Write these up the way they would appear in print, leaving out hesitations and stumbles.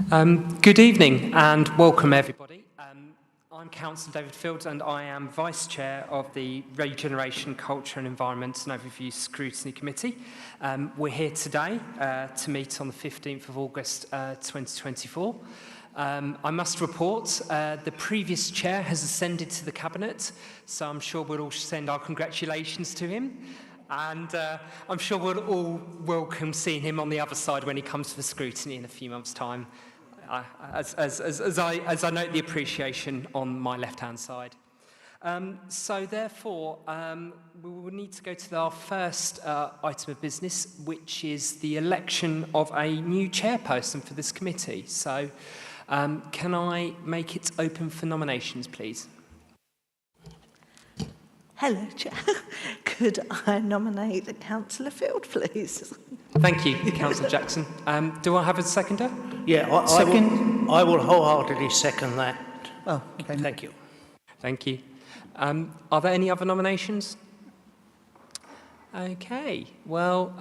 Good evening and welcome everybody. I'm Councillor David Fields and I am Vice Chair of the Regeneration, Culture and Environment and Overview Scrutiny Committee. We're here today to meet on the 15th of August 2024. I must report the previous chair has ascended to the Cabinet, so I'm sure we'll all send our congratulations to him. And I'm sure we'll all welcome seeing him on the other side when he comes for scrutiny in a few months' time, as I note the appreciation on my left-hand side. So therefore, we will need to go to our first item of business, which is the election of a new chairperson for this committee. So can I make it open for nominations, please? Hello, Chair. Could I nominate Councillor Field, please? Thank you, Councillor Jackson. Do I have a seconder? Yeah, I will wholeheartedly second that. Oh, okay. Thank you. Thank you. Are there any other nominations? Okay, well,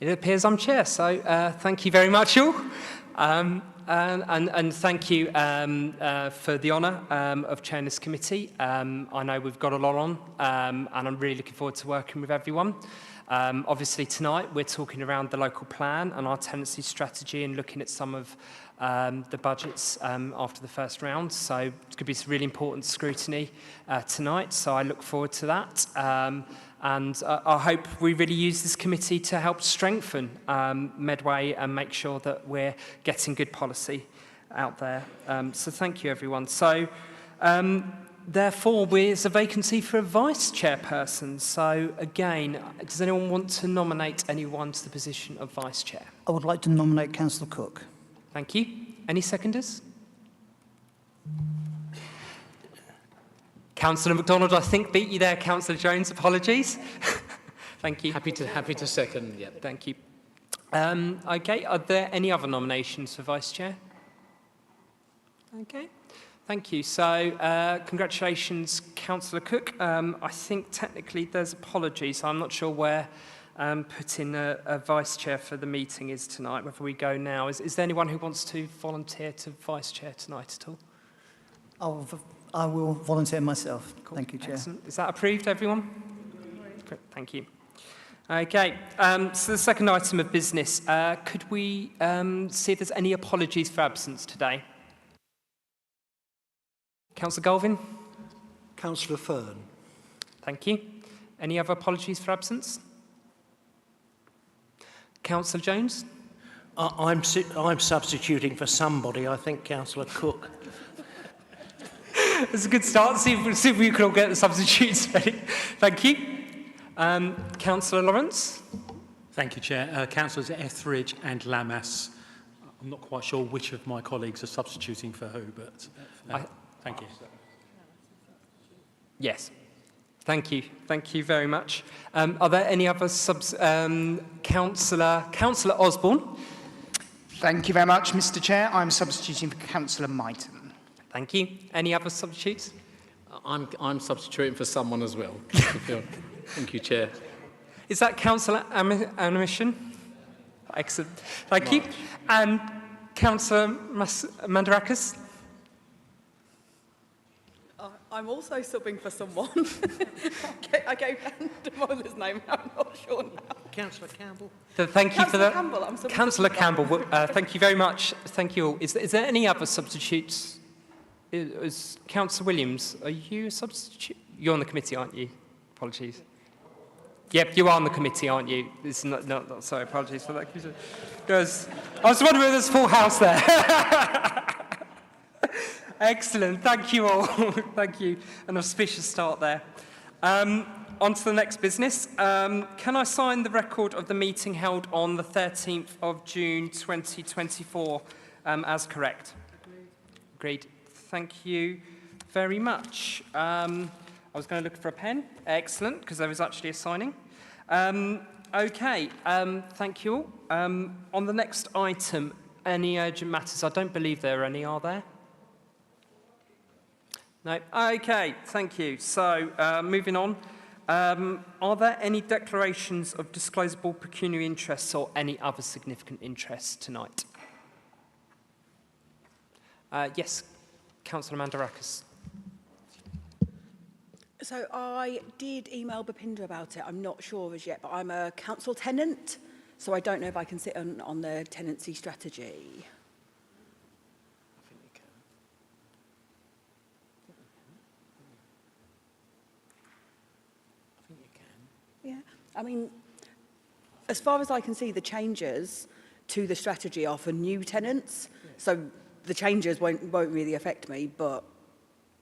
it appears I'm chair, so thank you very much, all. And thank you for the honour of chairing this committee. I know we've got a lot on, and I'm really looking forward to working with everyone. Obviously tonight we're talking around the local plan and our tenancy strategy and looking at some of the budgets after the first round. So it's going to be some really important scrutiny tonight, so I look forward to that. And I hope we really use this committee to help strengthen Medway and make sure that we're getting good policy out there. So thank you, everyone. So therefore, there's a vacancy for a vice chairperson. So again, does anyone want to nominate anyone to the position of vice chair? I would like to nominate Councillor Cook. Thank you. Any seconders? Councillor MacDonald, I think, beat you there. Councillor Jones, apologies. Thank you. Happy to second, yeah. Thank you. Okay, are there any other nominations for Vice Chair? Okay, thank you. So, congratulations, Councillor Cook. I think technically there's apologies. I'm not sure where putting a Vice Chair for the meeting is tonight, whether we go now. Is there anyone who wants to volunteer to Vice Chair tonight at all? I will volunteer myself. Cool. Thank you, Chair. Excellent. Is that approved, everyone? Great. Thank you. Okay, so the second item of business, could we see if there's any apologies for absence today? Councillor Galvin? Councillor Fern. Thank you. Any other apologies for absence? Councillor Jones? I'm substituting for somebody, I think Councillor Cook. That's a good start. See if we can all get the substitutes ready. Thank you. Councillor Lawrence? Thank you, Chair. Councillors Etheridge and Lammas. I'm not quite sure which of my colleagues are substituting for who, but thank you. Yes. Thank you. Thank you very much. Are there any other Councillor Osborne? Thank you very much, Mr. Chair. I'm substituting for Councillor Maritime. Thank you. Any other substitutes? I'm substituting for someone as well. Thank you, Chair. Is that Councillor Animation? Excellent. Thank you. And Councillor Mandarakis? I'm also subbing for someone. I gave Demoiler's name, I'm not sure now. Councillor Campbell. Thank you for that. Councillor Campbell, thank you very much. Thank you all. Is there any other substitutes? Is Councillor Williams, are you a substitute? You're on the committee, aren't you? Apologies. Yep, you are on the committee, aren't you? It's not sorry, apologies for that. Because I was wondering if there's a full house there. Excellent, thank you all. Thank you. An auspicious start there. On to the next business. Can I sign the record of the meeting held on the 13th of June 2024 as correct? Agreed. Thank you very much. I was going to look for a pen. Excellent, because there was actually a signing. Okay, thank you all. On the next item, any urgent matters? I don't believe there are any, are there? No? Okay, thank you. So, moving on. Are there any declarations of disclosable pecuniary interests or any other significant interests tonight? Yes, Councillor Mandarakis. So I did email Bhupinder about it. I'm not sure as yet, but I'm a council tenant, so I don't know if I can sit on the tenancy strategy. Yeah, I mean, as far as I can see, the changes to the strategy are for new tenants, so the changes won't really affect me, but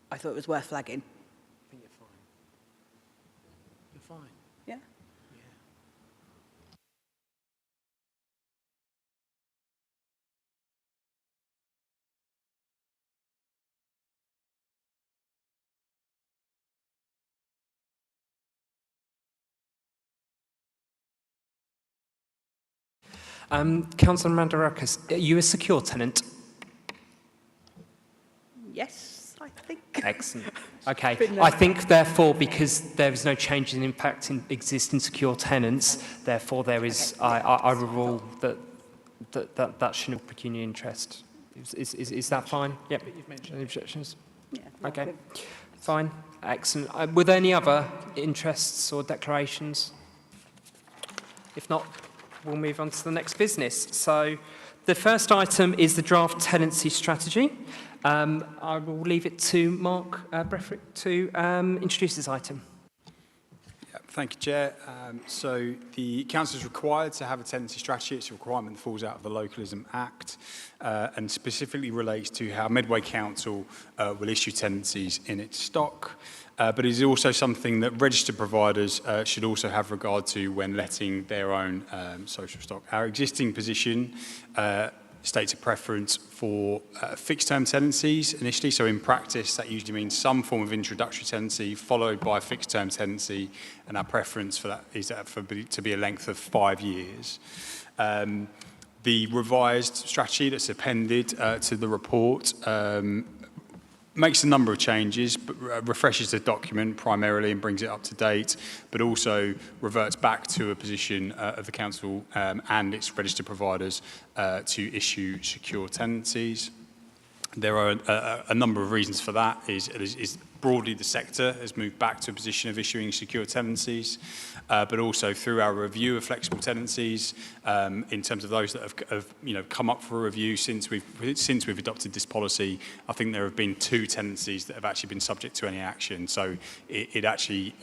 I thought it was worth flagging. I think you're fine. You're fine. Yeah. Councillor Mandarakis, are you a secure tenant? Yes, I think. Excellent. Okay. I think, therefore, because there is no change in impact in existing secure tenants, therefore there is, I will rule that shouldn't have pecuniary interest. Is that fine? Yep. Any objections? Yeah. Okay. Fine. Excellent. Were there any other interests or declarations? If not, we'll move on to the next business. So the first item is the draft tenancy strategy. I will leave it to Mark Bretherick to introduce this item. Thank you, Chair. So the Council is required to have a tenancy strategy. It's a requirement that falls out of the Localism Act and specifically relates to how Medway Council will issue tenancies in its stock. But it is also something that registered providers should also have regard to when letting their own social stock. Our existing position states a preference for fixed-term tenancies initially. So in practice, that usually means some form of introductory tenancy followed by a fixed-term tenancy, and our preference for that is to be a length of 5 years. The revised strategy that's appended to the report makes a number of changes, but refreshes the document primarily and brings it up to date, but also reverts back to a position of the council and its registered providers to issue secure tenancies. There are a number of reasons for that. Is broadly the sector has moved back to a position of issuing secure tenancies, but also through our review of flexible tenancies, in terms of those that have come up for a review since we've adopted this policy. I think there have been 2 tenancies that have actually been subject to any action. So it actually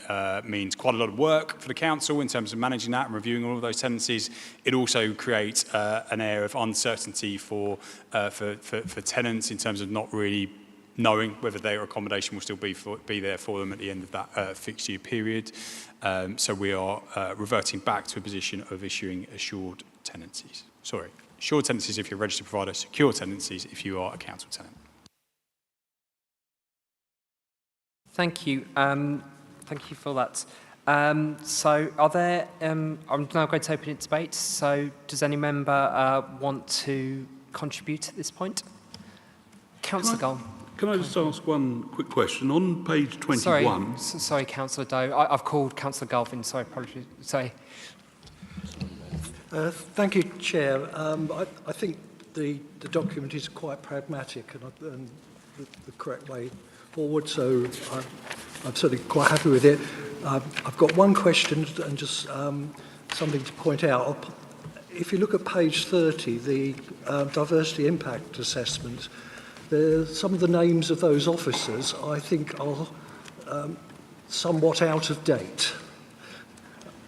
means quite a lot of work for the council in terms of managing that and reviewing all of those tenancies. It also creates an air of uncertainty for tenants in terms of not really knowing whether their accommodation will still be there for them at the end of that fixed year period. So we are reverting back to a position of issuing assured tenancies. Sorry, assured tenancies if you're a registered provider, secure tenancies if you are a council tenant. Thank you. Thank you for that. So are there, I'm now going to open it to debate. So does any member want to contribute at this point? Councillor Gull. Can I just ask one quick question? On page 21... Sorry, Councillor Doe. I've called Councillor Galvin. Sorry, apologies. Sorry. Thank you, Chair. I think the document is quite pragmatic and the correct way forward, so I'm certainly quite happy with it. I've got one question and just something to point out. If you look at page 30, the diversity impact assessment, some of the names of those officers, I think, are somewhat out of date.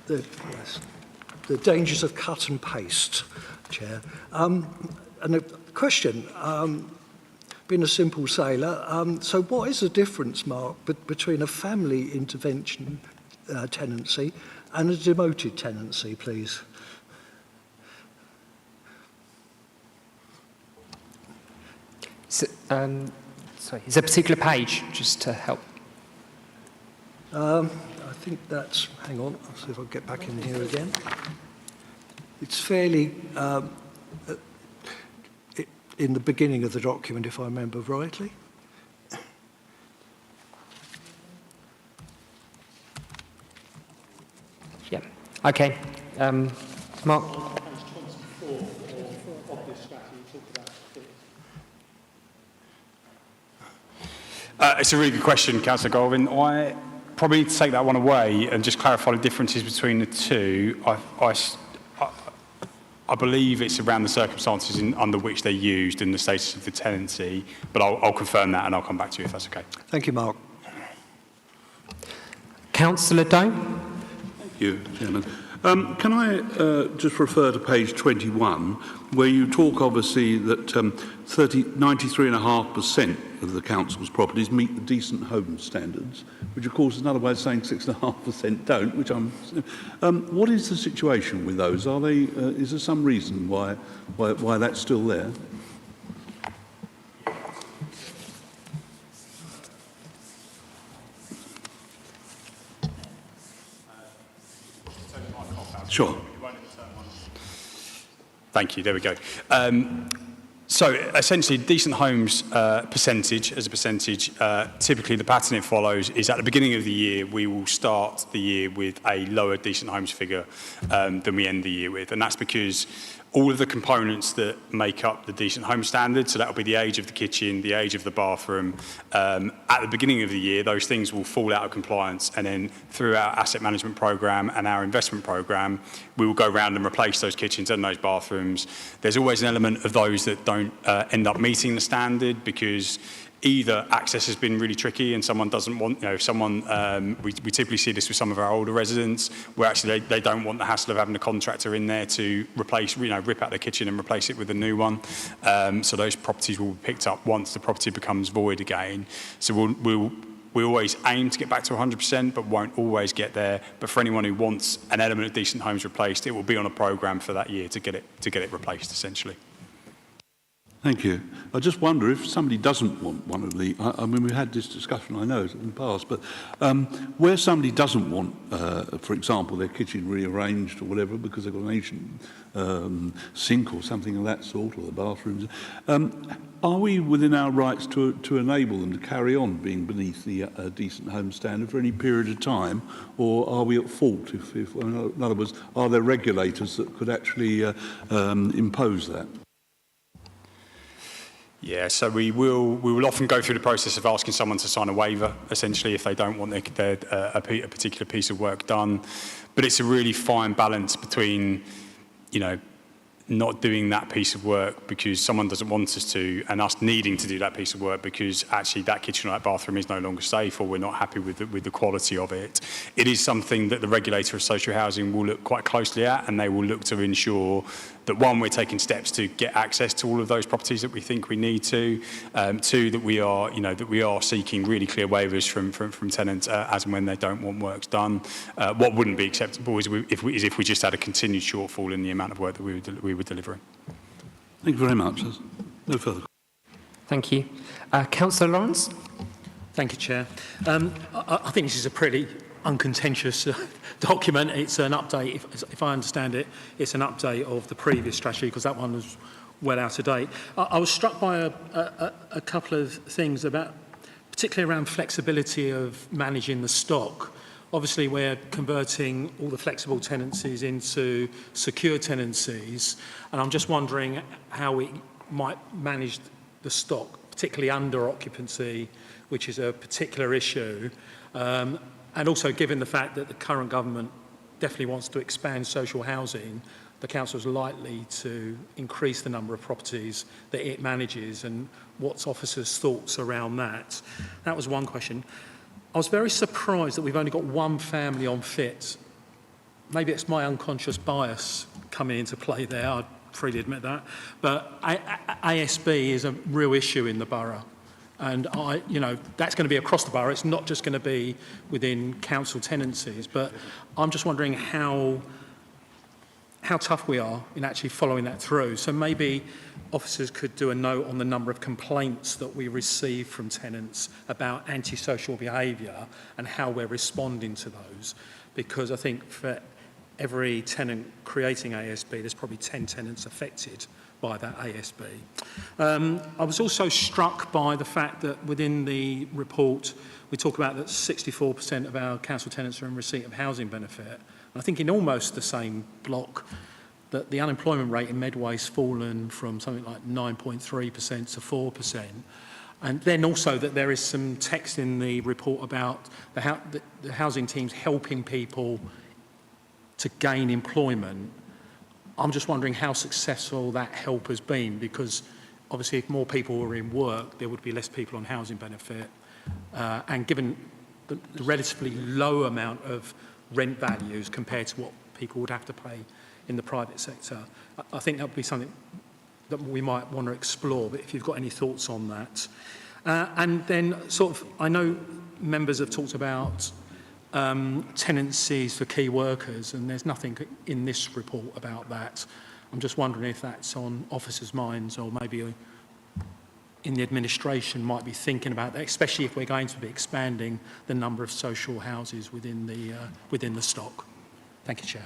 The dangers of cut and paste, Chair. And the question, being a simple sailor, so what is the difference, Mark, between a family intervention tenancy and a demoted tenancy, please? So, sorry, is there a particular page, just to help? I think that's, hang on, I'll see if I can get back in here again. It's fairly in the beginning of the document, if I remember rightly. Yeah, okay. Mark? It's a really good question, Councillor Golvin. I probably need to take that one away and just clarify the differences between the two. I believe it's around the circumstances under which they're used and the status of the tenancy, but I'll confirm that and I'll come back to you if that's okay. Thank you, Mark. Councillor Doe. Thank you, Chairman. Can I just refer to page 21, where you talk, obviously, that 93.5% of the council's properties meet the decent home standards, which, of course, is another way of saying 6.5% don't, which I'm... what is the situation with those? Are they... is there some reason why that's still there? Sure. Thank you. There we go. So essentially, decent homes percentage, as a percentage, typically the pattern it follows is at the beginning of the year, we will start the year with a lower decent homes figure than we end the year with. And that's because all of the components that make up the decent home standard, so that will be the age of the kitchen, the age of the bathroom, at the beginning of the year, those things will fall out of compliance, and then through our asset management programme and our investment programme, we will go around and replace those kitchens and those bathrooms. There's always an element of those that don't end up meeting the standard because either access has been really tricky and someone doesn't want, you know, someone, we typically see this with some of our older residents where actually they don't want the hassle of having a contractor in there to replace, you know, rip out their kitchen and replace it with a new one. So those properties will be picked up once the property becomes void again. So we always aim to get back to 100%, but won't always get there. But for anyone who wants an element of decent homes replaced, it will be on a programme for that year to get it replaced, essentially. Thank you. I just wonder if somebody doesn't want one of the... I mean, we've had this discussion, I know, in the past, but where somebody doesn't want, for example, their kitchen rearranged or whatever because they've got an ancient sink or something of that sort, or the bathrooms, are we within our rights to enable them to carry on being beneath the decent home standard for any period of time, or are we at fault? If in other words, are there regulators that could actually impose that? Yeah, so we will often go through the process of asking someone to sign a waiver, essentially, if they don't want a particular piece of work done. But it's a really fine balance between, you know, not doing that piece of work because someone doesn't want us to, and us needing to do that piece of work because actually that kitchen or that bathroom is no longer safe, or we're not happy with the quality of it. It is something that the regulator of social housing will look quite closely at, and they will look to ensure that, one, we're taking steps to get access to all of those properties that we think we need to. Two, that we are, you know, that we are seeking really clear waivers from tenants as and when they don't want works done. What wouldn't be acceptable is if we just had a continued shortfall in the amount of work that we were delivering. Thank you very much. There's no further. Thank you. Councillor Lawrence. Thank you, Chair. I think this is a pretty uncontentious document. It's an update, if I understand it, it's an update of the previous strategy because that one was well out of date. I was struck by a couple of things about, particularly around flexibility of managing the stock. Obviously, we're converting all the flexible tenancies into secure tenancies, and I'm just wondering how we might manage the stock, particularly under occupancy, which is a particular issue. And also, given the fact that the current government definitely wants to expand social housing, the council is likely to increase the number of properties that it manages, and what's officers' thoughts around that? That was one question. I was very surprised that we've only got one family on fit. Maybe it's my unconscious bias coming into play there, I'd freely admit that. But ASB is a real issue in the borough. And you know, that's going to be across the borough. It's not just going to be within council tenancies. But I'm just wondering how tough we are in actually following that through. So maybe officers could do a note on the number of complaints that we receive from tenants about antisocial behaviour and how we're responding to those. Because I think for every tenant creating ASB, there's probably 10 tenants affected by that ASB. I was also struck by the fact that within the report, we talk about that 64% of our council tenants are in receipt of housing benefit. And I think in almost the same block, that the unemployment rate in Medway's fallen from something like 9.3% to 4%. And then also that there is some text in the report about the housing teams helping people to gain employment. I'm just wondering how successful that help has been, because obviously if more people were in work, there would be less people on housing benefit. And given the relatively low amount of rent values compared to what people would have to pay in the private sector, I think that would be something that we might want to explore, but if you've got any thoughts on that. And then I know members have talked about tenancies for key workers, and there's nothing in this report about that. I'm just wondering if that's on officers' minds, or maybe in the administration might be thinking about that, especially if we're going to be expanding the number of social houses within the stock. Thank you, Chair.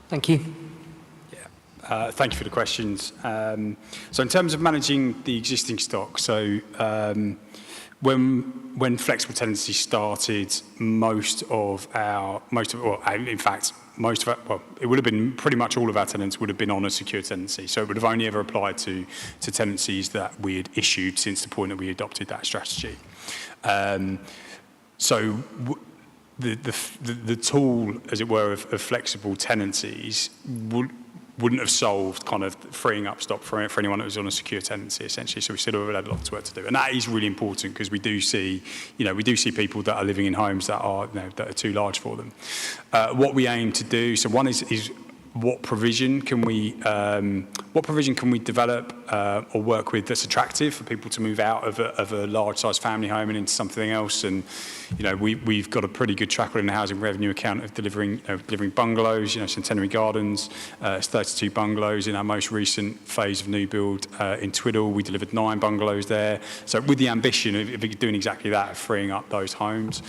Thank you. Thank you for the questions. So in terms of managing the existing stock, so when flexible tenancy started, it would have been pretty much all of our tenants would have been on a secure tenancy. So it would have only ever applied to tenancies that we had issued since the point that we adopted that strategy. The tool, as it were, of flexible tenancies wouldn't have solved kind of freeing up stock for anyone that was on a secure tenancy, essentially. So we still have had a lot of work to do, and that is really important, because we do see people that are living in homes that are too large for them. What we aim to do, so one is what provision can we develop or work with that's attractive for people to move out of a large-sized family home and into something else. And we've got a pretty good track record in the housing revenue account of delivering bungalows. Centenary Gardens, it's 32 bungalows in our most recent phase of new build in Twiddle. We delivered 9 bungalows there. So with the ambition of doing exactly that, of freeing up those homes.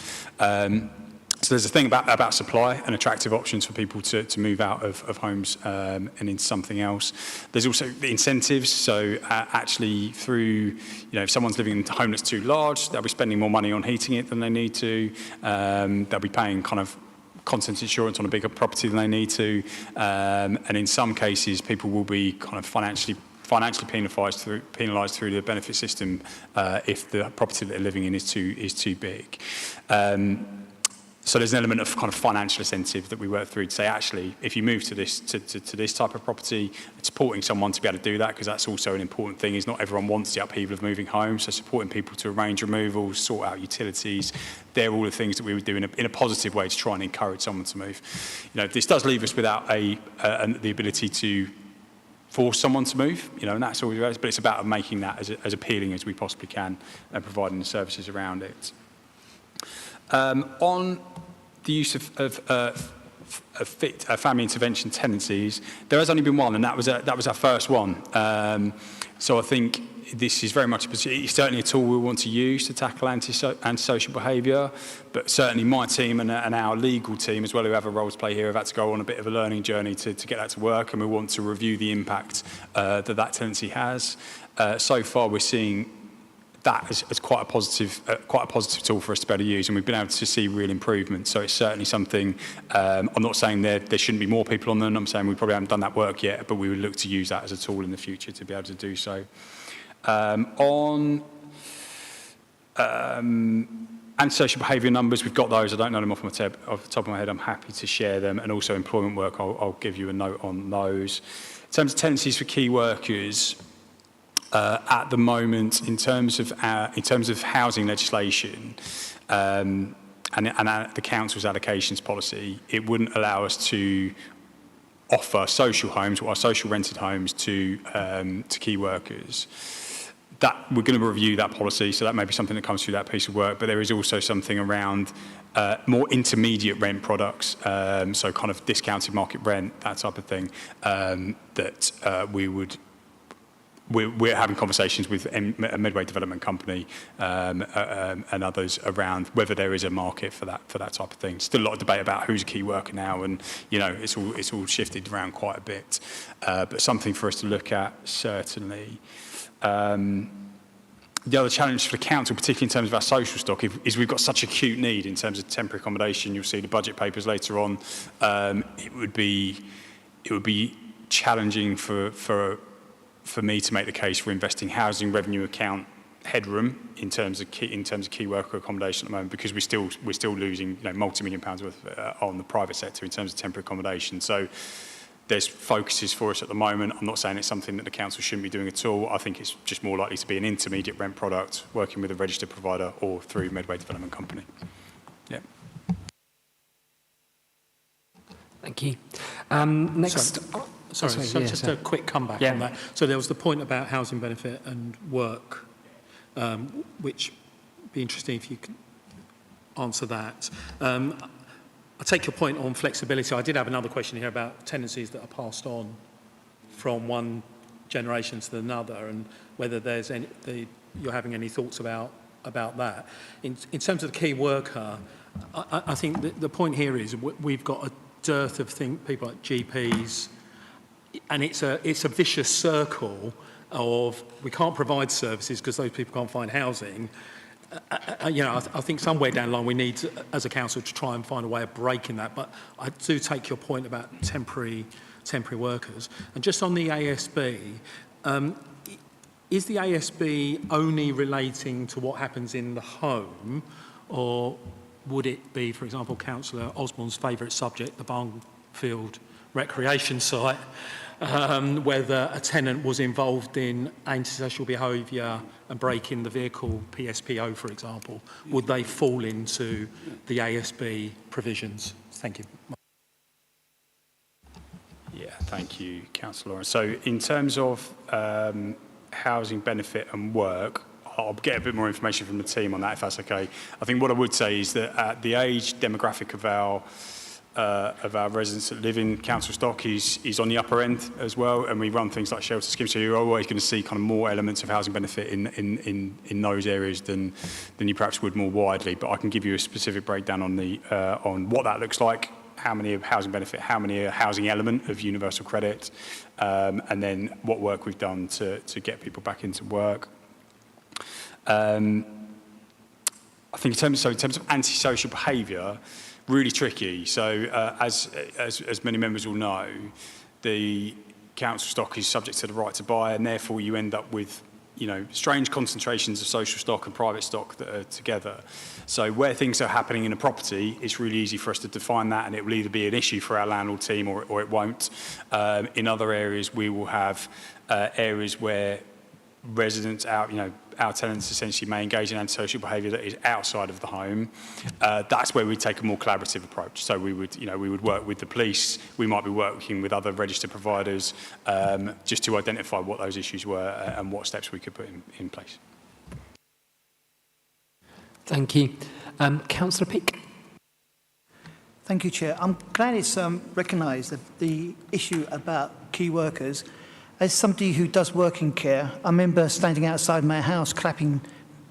So there's a thing about supply and attractive options for people to move out of homes and into something else. There's also the incentives. So actually through, if someone's living in a home that's too large, they'll be spending more money on heating it than they need to. They'll be paying kind of contents insurance on a bigger property than they need to. And in some cases, people will be kind of financially penalised through the benefit system if the property that they're living in is too big. So there's an element of kind of financial incentive that we work through to say, actually, if you move to this type of property, supporting someone to be able to do that, because that's also an important thing, is not everyone wants the upheaval of moving home. So supporting people to arrange removals, sort out utilities, they're all the things that we would do in a positive way to try and encourage someone to move. This does leave us without the ability to force someone to move, and that's always, but it's about making that as appealing as we possibly can and providing the services around it. On the use of family intervention tenancies, there has only been one, and that was our first one. So I think this is very much it's certainly a tool we want to use to tackle antisocial behaviour, but certainly my team and our legal team as well, who have a role to play here, have had to go on a bit of a learning journey to get that to work, and we want to review the impact that tenancy has. So far, we're seeing that is quite a positive tool for us to be able to use, and we've been able to see real improvement. So it's certainly something. I'm not saying there shouldn't be more people on them. I'm saying we probably haven't done that work yet, but we would look to use that as a tool in the future to be able to do so. On antisocial behaviour numbers, we've got those. I don't know them off the top of my head. I'm happy to share them, and also employment work. I'll give you a note on those. In terms of tenancies for key workers. At the moment, in terms of housing legislation and the council's allocations policy, it wouldn't allow us to offer social homes or social rented homes to key workers. That we're going to review that policy, so that may be something that comes through that piece of work. But there is also something around more intermediate rent products, so kind of discounted market rent, that type of thing, that we're having conversations with a Medway development company and others around whether there is a market for that type of thing. Still a lot of debate about who's a key worker now, and it's all shifted around quite a bit. But something for us to look at, certainly. The other challenge for the council, particularly in terms of our social stock, is we've got such acute need in terms of temporary accommodation. You'll see the budget papers later on. It would be challenging for for me to make the case for investing housing revenue account headroom in terms of key worker accommodation at the moment, because we're still losing multi-million pounds worth on the private sector in terms of temporary accommodation. So there's focuses for us at the moment. I'm not saying it's something that the council shouldn't be doing at all. I think it's just more likely to be an intermediate rent product, working with a registered provider or through Medway Development Company. Yeah. Thank you. Next. Sorry, just a quick comeback on that. So there was the point about housing benefit and work, which would be interesting if you could answer that. I take your point on flexibility. I did have another question here about tenancies that are passed on from one generation to another, and whether there's you're having any thoughts about that. In terms of the key worker, I think the point here is we've got a dearth of people like GPs, and it's a vicious circle of we can't provide services because those people can't find housing. I think somewhere down the line we need, as a council, to try and find a way of breaking that. But I do take your point about temporary workers. And just on the ASB, is the ASB only relating to what happens in the home, or would it be, for example, Councillor Osborne's favourite subject, the Barnfield recreation site, whether a tenant was involved in antisocial behaviour and breaking the vehicle PSPO, for example, would they fall into the ASB provisions? Thank you. Yeah, thank you, Councillor Lawrence. So in terms of housing benefit and work, I'll get a bit more information from the team on that, if that's okay. I think what I would say is that the age demographic of our residents that live in council stock is on the upper end as well, and we run things like shelter schemes, so you're always going to see kind of more elements of housing benefit in those areas than you perhaps would more widely. But I can give you a specific breakdown on what that looks like, how many of housing benefit, how many housing element of universal credit, and then what work we've done to get people back into work. I think in terms of antisocial behaviour, really tricky. So as many members will know, the council stock is subject to the right to buy, and therefore you end up with strange concentrations of social stock and private stock that are together. So where things are happening in a property, it's really easy for us to define that, and it will either be an issue for our landlord team or it won't. In other areas, we will have areas where residents our tenants essentially may engage in antisocial behaviour that is outside of the home. That's where we take a more collaborative approach. So we would work with the police. We might be working with other registered providers just to identify what those issues were and what steps we could put in place. Thank you. Councillor Pitt. Thank you, Chair. I'm glad it's recognised that the issue about key workers. As somebody who does work in care, I remember standing outside my house clapping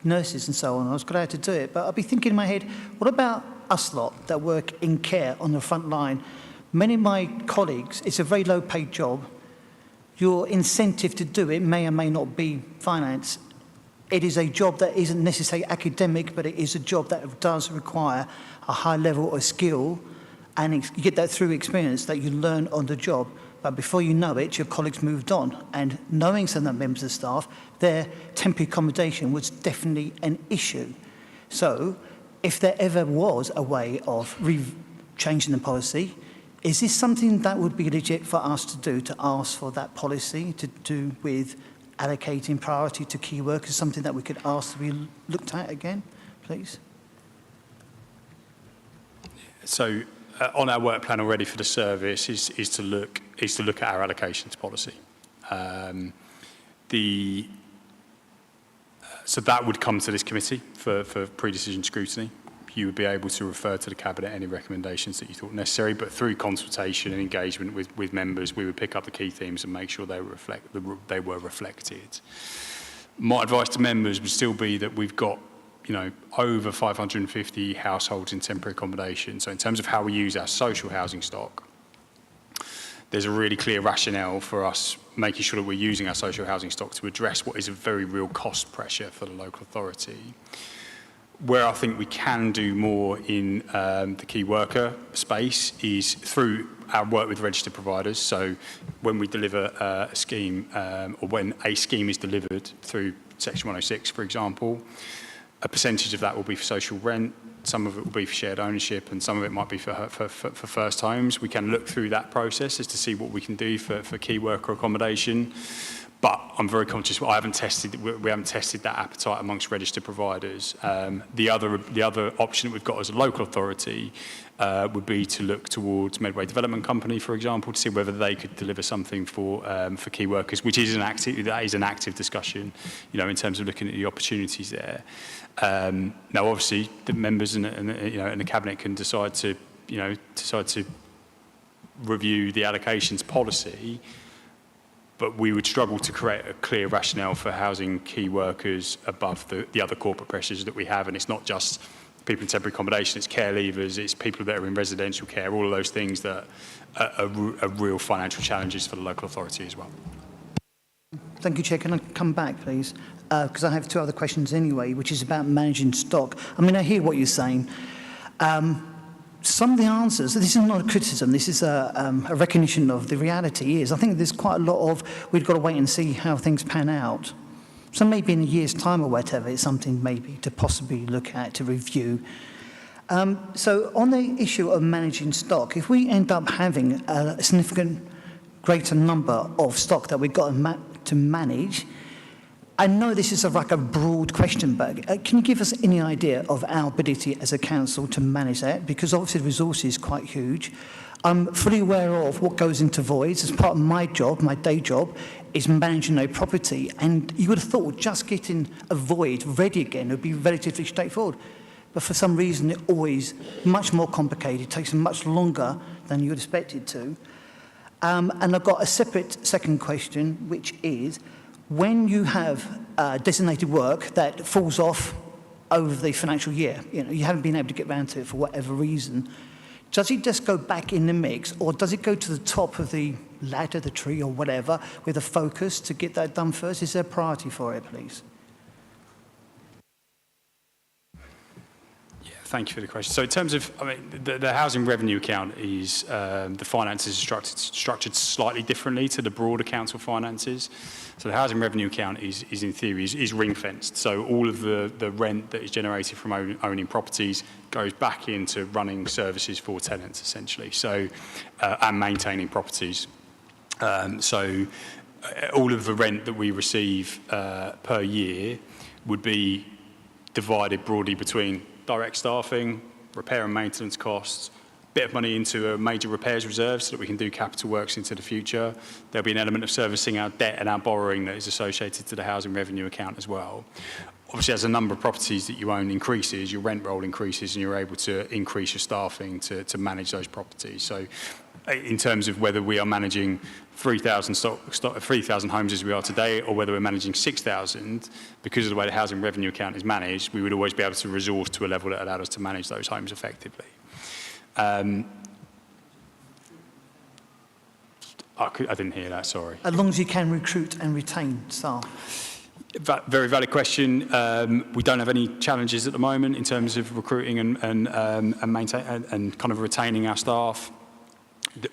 nurses and so on. I was glad to do it. But I'll be thinking in my head, what about us lot that work in care on the front line? Many of my colleagues, it's a very low-paid job. Your incentive to do it may or may not be finance. It is a job that isn't necessarily academic, but it is a job that does require a high level of skill, and you get that through experience that you learn on the job. But before you know it, your colleagues moved on. And knowing some of the members of staff, their temporary accommodation was definitely an issue. So if there ever was a way of changing the policy, is this something that would be legit for us to do, to ask for that policy to do with allocating priority to key workers, something that we could ask to be looked at again, please? So on our work plan already for the service is to look at our allocations policy. So that would come to this committee for pre-decision scrutiny. You would be able to refer to the Cabinet any recommendations that you thought necessary, but through consultation and engagement with members, we would pick up the key themes and make sure they were reflected. My advice to members would still be that we've got over 550 households in temporary accommodation. So in terms of how we use our social housing stock, there's a really clear rationale for us making sure that we're using our social housing stock to address what is a very real cost pressure for the local authority. where I think we can do more in the key worker space is through our work with registered providers. So when we deliver a scheme, or when a scheme is delivered through Section 106, for example, a percentage of that will be for social rent, some of it will be for shared ownership, and some of it might be for first homes. We can look through that process as to see what we can do for key worker accommodation. But I'm very conscious we haven't tested that appetite amongst registered providers. The other option that we've got as a local authority would be to look towards Medway Development Company, for example, to see whether they could deliver something for key workers, which is an active discussion, in terms of looking at the opportunities there. Now, obviously, the members and the cabinet can decide to review the allocations policy. But we would struggle to create a clear rationale for housing key workers above the other corporate pressures that we have. And it's not just people in temporary accommodation, it's care leavers, it's people that are in residential care, all of those things that are real financial challenges for the local authority as well. Thank you, Chair. Can I come back, please? Because I have two other questions anyway, which is about managing stock. I mean, I hear what you're saying. Some of the answers, this is not a criticism, this is a recognition of the reality is, I think there's quite a lot of, we've got to wait and see how things pan out. So maybe in a year's time or whatever, it's something maybe to possibly look at, to review. So on the issue of managing stock, if we end up having a significant greater number of stock that we've got to manage, I know this is like a broad question, but can you give us any idea of our ability as a council to manage that? Because obviously the resource is quite huge. I'm fully aware of what goes into voids. As part of my job, my day job, is managing a property. And you would have thought just getting a void ready again would be relatively straightforward. But for some reason, it's always much more complicated. It takes much longer than you would expect it to. And I've got a separate second question, which is, when you have designated work that falls off over the financial year, you haven't been able to get around to it for whatever reason, does it just go back in the mix, or does it go to the top of the ladder, the tree, or whatever, with a focus to get that done first? Is there a priority for it, please? Thank you for the question. So in terms of, the housing revenue account is, the finances are structured slightly differently to the broader council finances. So the housing revenue account is in theory, is ring-fenced. So all of the rent that is generated from owning properties goes back into running services for tenants, essentially. So, and maintaining properties. So all of the rent that we receive per year would be divided broadly between direct staffing, repair and maintenance costs, a bit of money into a major repairs reserve so that we can do capital works into the future. There'll be an element of servicing our debt and our borrowing that is associated to the housing revenue account as well. Obviously, as the number of properties that you own increases, your rent roll increases, and you're able to increase your staffing to manage those properties. So in terms of whether we are managing 3,000 homes as we are today, or whether we're managing 6,000, because of the way the housing revenue account is managed, we would always be able to resource to a level that allowed us to manage those homes effectively. I didn't hear that, sorry. As long as you can recruit and retain staff. Very valid question. We don't have any challenges at the moment in terms of recruiting and maintain and kind of retaining our staff.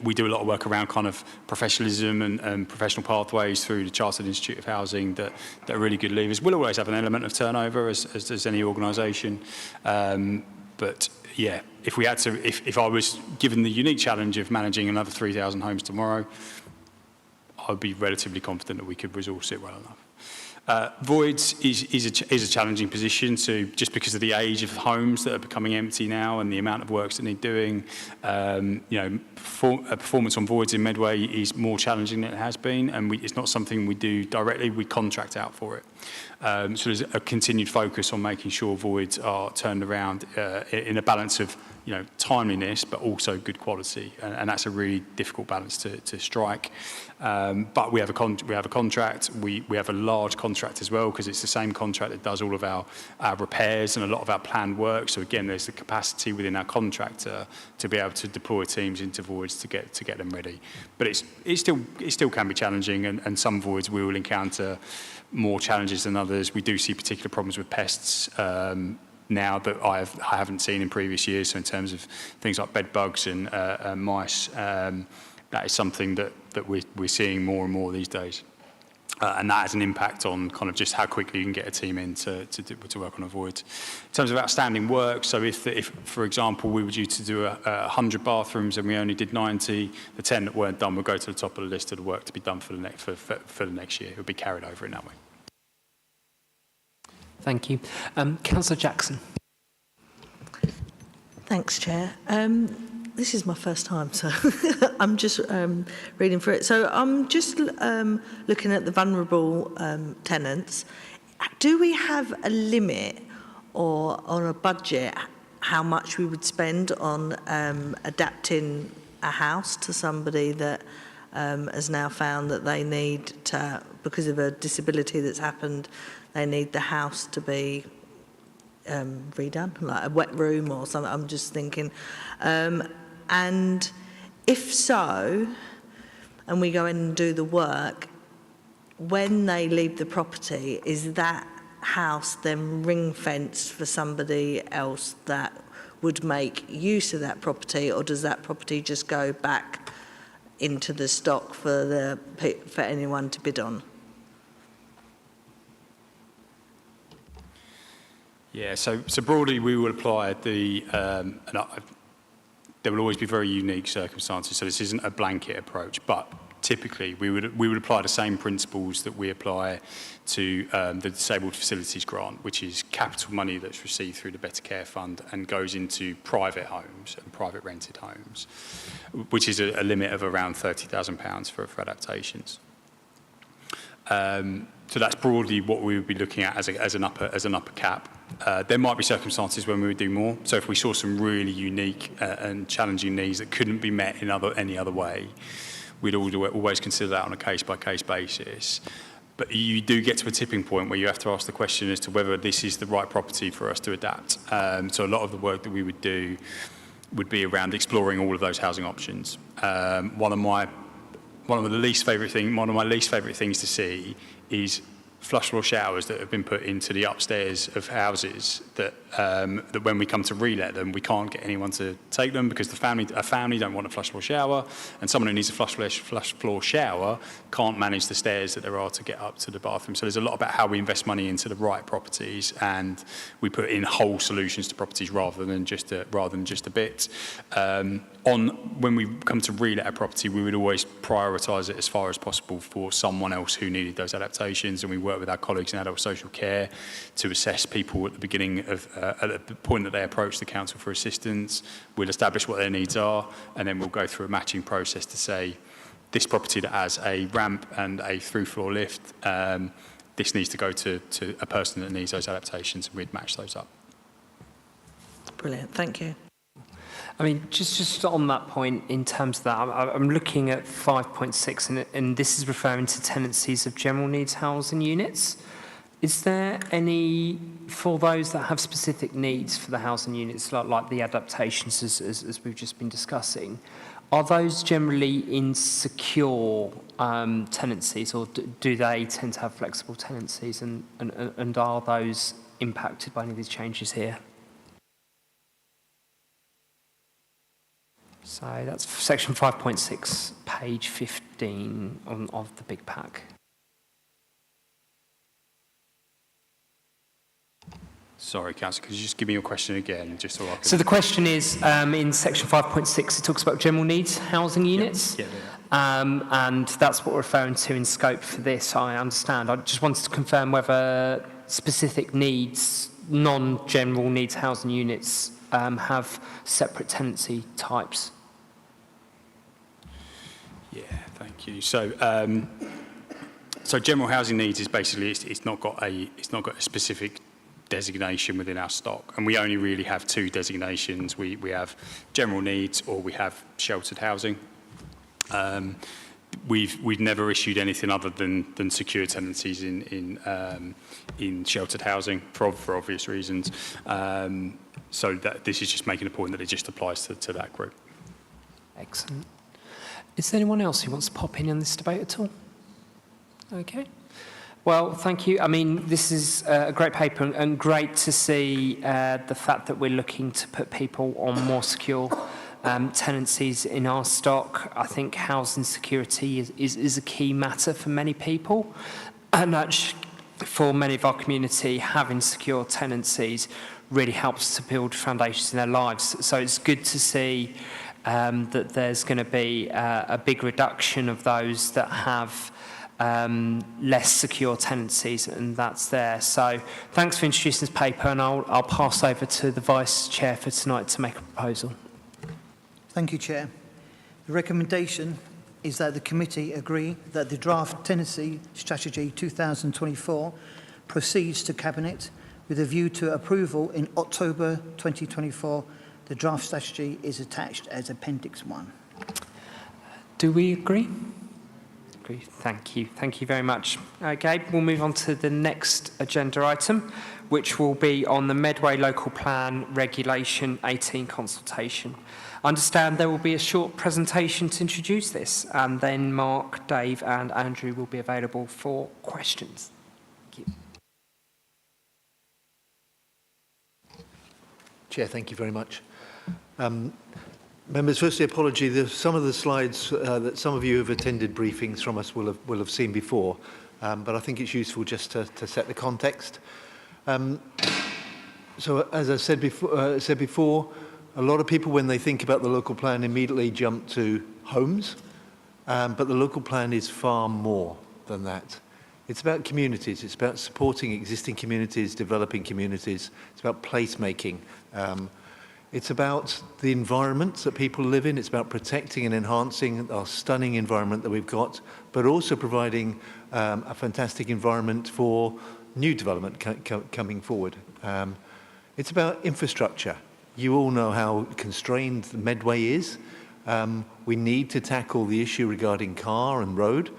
We do a lot of work around kind of professionalism and professional pathways through the Chartered Institute of Housing that are really good levers. We'll always have an element of turnover as any organisation. But yeah, if we had to, if I was given the unique challenge of managing another 3,000 homes tomorrow, I'd be relatively confident that we could resource it well enough. Voids is a challenging position, so just because of the age of homes that are becoming empty now and the amount of works that need doing, performance on voids in Medway is more challenging than it has been, and it's not something we do directly, we contract out for it. So there's a continued focus on making sure voids are turned around in a balance of timeliness, but also good quality, and that's a really difficult balance to strike. But we have a contract. We have a large contract as well, because it's the same contract that does all of our repairs and a lot of our planned work. So again, there's the capacity within our contractor to be able to deploy teams into voids to get them ready. But it still can be challenging, and some voids we will encounter more challenges than others. We do see particular problems with pests. now that I haven't seen in previous years. So in terms of things like bed bugs and mice, that is something that we're seeing more and more these days. And that has an impact on kind of just how quickly you can get a team in to work on a void. In terms of outstanding work, so if for example, we were due to do 100 bathrooms and we only did 90, the 10 that weren't done would go to the top of the list of the work to be done for the next year. It would be carried over in that way. Thank you. Councillor Jackson. Thanks, Chair. This is my first time, so I'm just reading through it. So I'm just looking at the vulnerable tenants. Do we have a limit or on a budget how much we would spend on adapting a house to somebody that has now found that they need to, because of a disability that's happened, they need the house to be redone, like a wet room or something? I'm just thinking. And if so, and we go in and do the work, when they leave the property, is that house then ring-fenced for somebody else that would make use of that property, or does that property just go back into the stock for anyone to bid on? Yeah, so broadly we will apply the, there will always be very unique circumstances, so this isn't a blanket approach, but typically we would apply the same principles that we apply to the Disabled Facilities Grant, which is capital money that's received through the Better Care Fund and goes into private homes and private rented homes, which is a limit of around £30,000 for adaptations. So that's broadly what we would be looking at as an upper cap. There might be circumstances when we would do more. So if we saw some really unique and challenging needs that couldn't be met in any other way, we'd always consider that on a case-by-case basis. But you do get to a tipping point where you have to ask the question as to whether this is the right property for us to adapt. So a lot of the work that we would do would be around exploring all of those housing options. One of my least favourite things to see is flush floor showers that have been put into the upstairs of houses that when we come to relet them, we can't get anyone to take them because a family don't want a flush floor shower, and someone who needs a flush floor shower can't manage the stairs that there are to get up to the bathroom. So there's a lot about how we invest money into the right properties, and we put in whole solutions to properties rather than just a bit. When we come to relet a property, we would always prioritise it as far as possible for someone else who needed those adaptations, and we work with our colleagues in adult social care to assess people at the beginning of, at the point that they approach the council for assistance. We'll establish what their needs are, and then we'll go through a matching process to say, this property that has a ramp and a through-floor lift, this needs to go to a person that needs those adaptations, and we'd match those up. Brilliant, thank you. I mean, just on that point, in terms of that, I'm looking at 5.6, and this is referring to tenancies of general needs housing units. Is there any, for those that have specific needs for the housing units, like the adaptations as we've just been discussing, are those generally in secure tenancies, or do they tend to have flexible tenancies, and are those impacted by any of these changes here? So that's section 5.6, page 15 of the big pack. Sorry, Councillor, could you just give me your question again? Just so I can... So the question is, in section 5.6, it talks about general needs housing units. Yeah. And that's what we're referring to in scope for this, I understand. I just wanted to confirm whether specific needs, non-general needs housing units have separate tenancy types. Yeah, thank you. So, so general housing needs is basically it's not got a specific designation within our stock, and we only really have two designations. We have general needs, or we have sheltered housing. We've never issued anything other than secure tenancies in sheltered housing for obvious reasons. So that this is just making a point that it just applies to that group. Excellent. Is there anyone else who wants to pop in on this debate at all? Okay. Well, thank you. I mean, this is a great paper and great to see the fact that we're looking to put people on more secure tenancies in our stock. I think housing security is a key matter for many people, and actually for many of our community, having secure tenancies really helps to build foundations in their lives. So it's good to see that there's going to be a big reduction of those that have less secure tenancies, and that's there. So thanks for introducing this paper, and I'll pass over to the Vice Chair for tonight to make a proposal. Thank you, Chair. The recommendation is that the committee agree that the draft Tenancy Strategy 2024 proceeds to Cabinet with a view to approval in October 2024. The draft strategy is attached as Appendix 1. Do we agree? Agree. Thank you. Thank you very much. Okay, we'll move on to the next agenda item, which will be on the Medway Local Plan Regulation 18 consultation. I understand there will be a short presentation to introduce this, and then Mark, Dave and Andrew will be available for questions. Thank you. Chair, thank you very much. Members, firstly, apology. Some of the slides that some of you who have attended briefings from us will have seen before, but I think it's useful just to set the context. So, as I said before, a lot of people, when they think about the local plan, immediately jump to homes, but the local plan is far more than that. It's about communities. It's about supporting existing communities, developing communities. It's about placemaking. It's about the environment that people live in. It's about protecting and enhancing our stunning environment that we've got, but also providing a fantastic environment for new development coming forward. It's about infrastructure. You all know how constrained Medway is. We need to tackle the issue regarding car and road.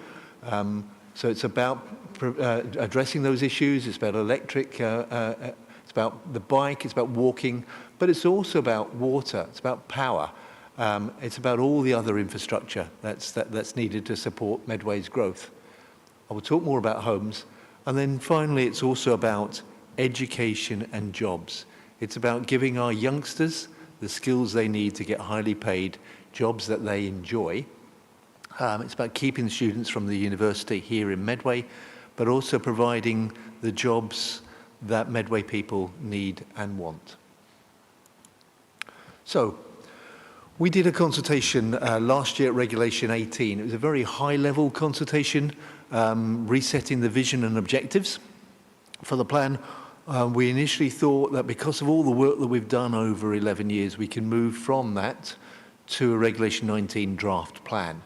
So it's about addressing those issues. It's about electric, it's about the bike, it's about walking, but it's also about water, it's about power. It's about all the other infrastructure that's needed to support Medway's growth. I will talk more about homes. And then finally, it's also about education and jobs. It's about giving our youngsters the skills they need to get highly paid jobs that they enjoy. It's about keeping the students from the university here in Medway, but also providing the jobs that Medway people need and want. So, we did a consultation last year at Regulation 18. It was a very high-level consultation, resetting the vision and objectives for the plan. We initially thought that because of all the work that we've done over 11 years, we can move from that to a Regulation 19 draft plan.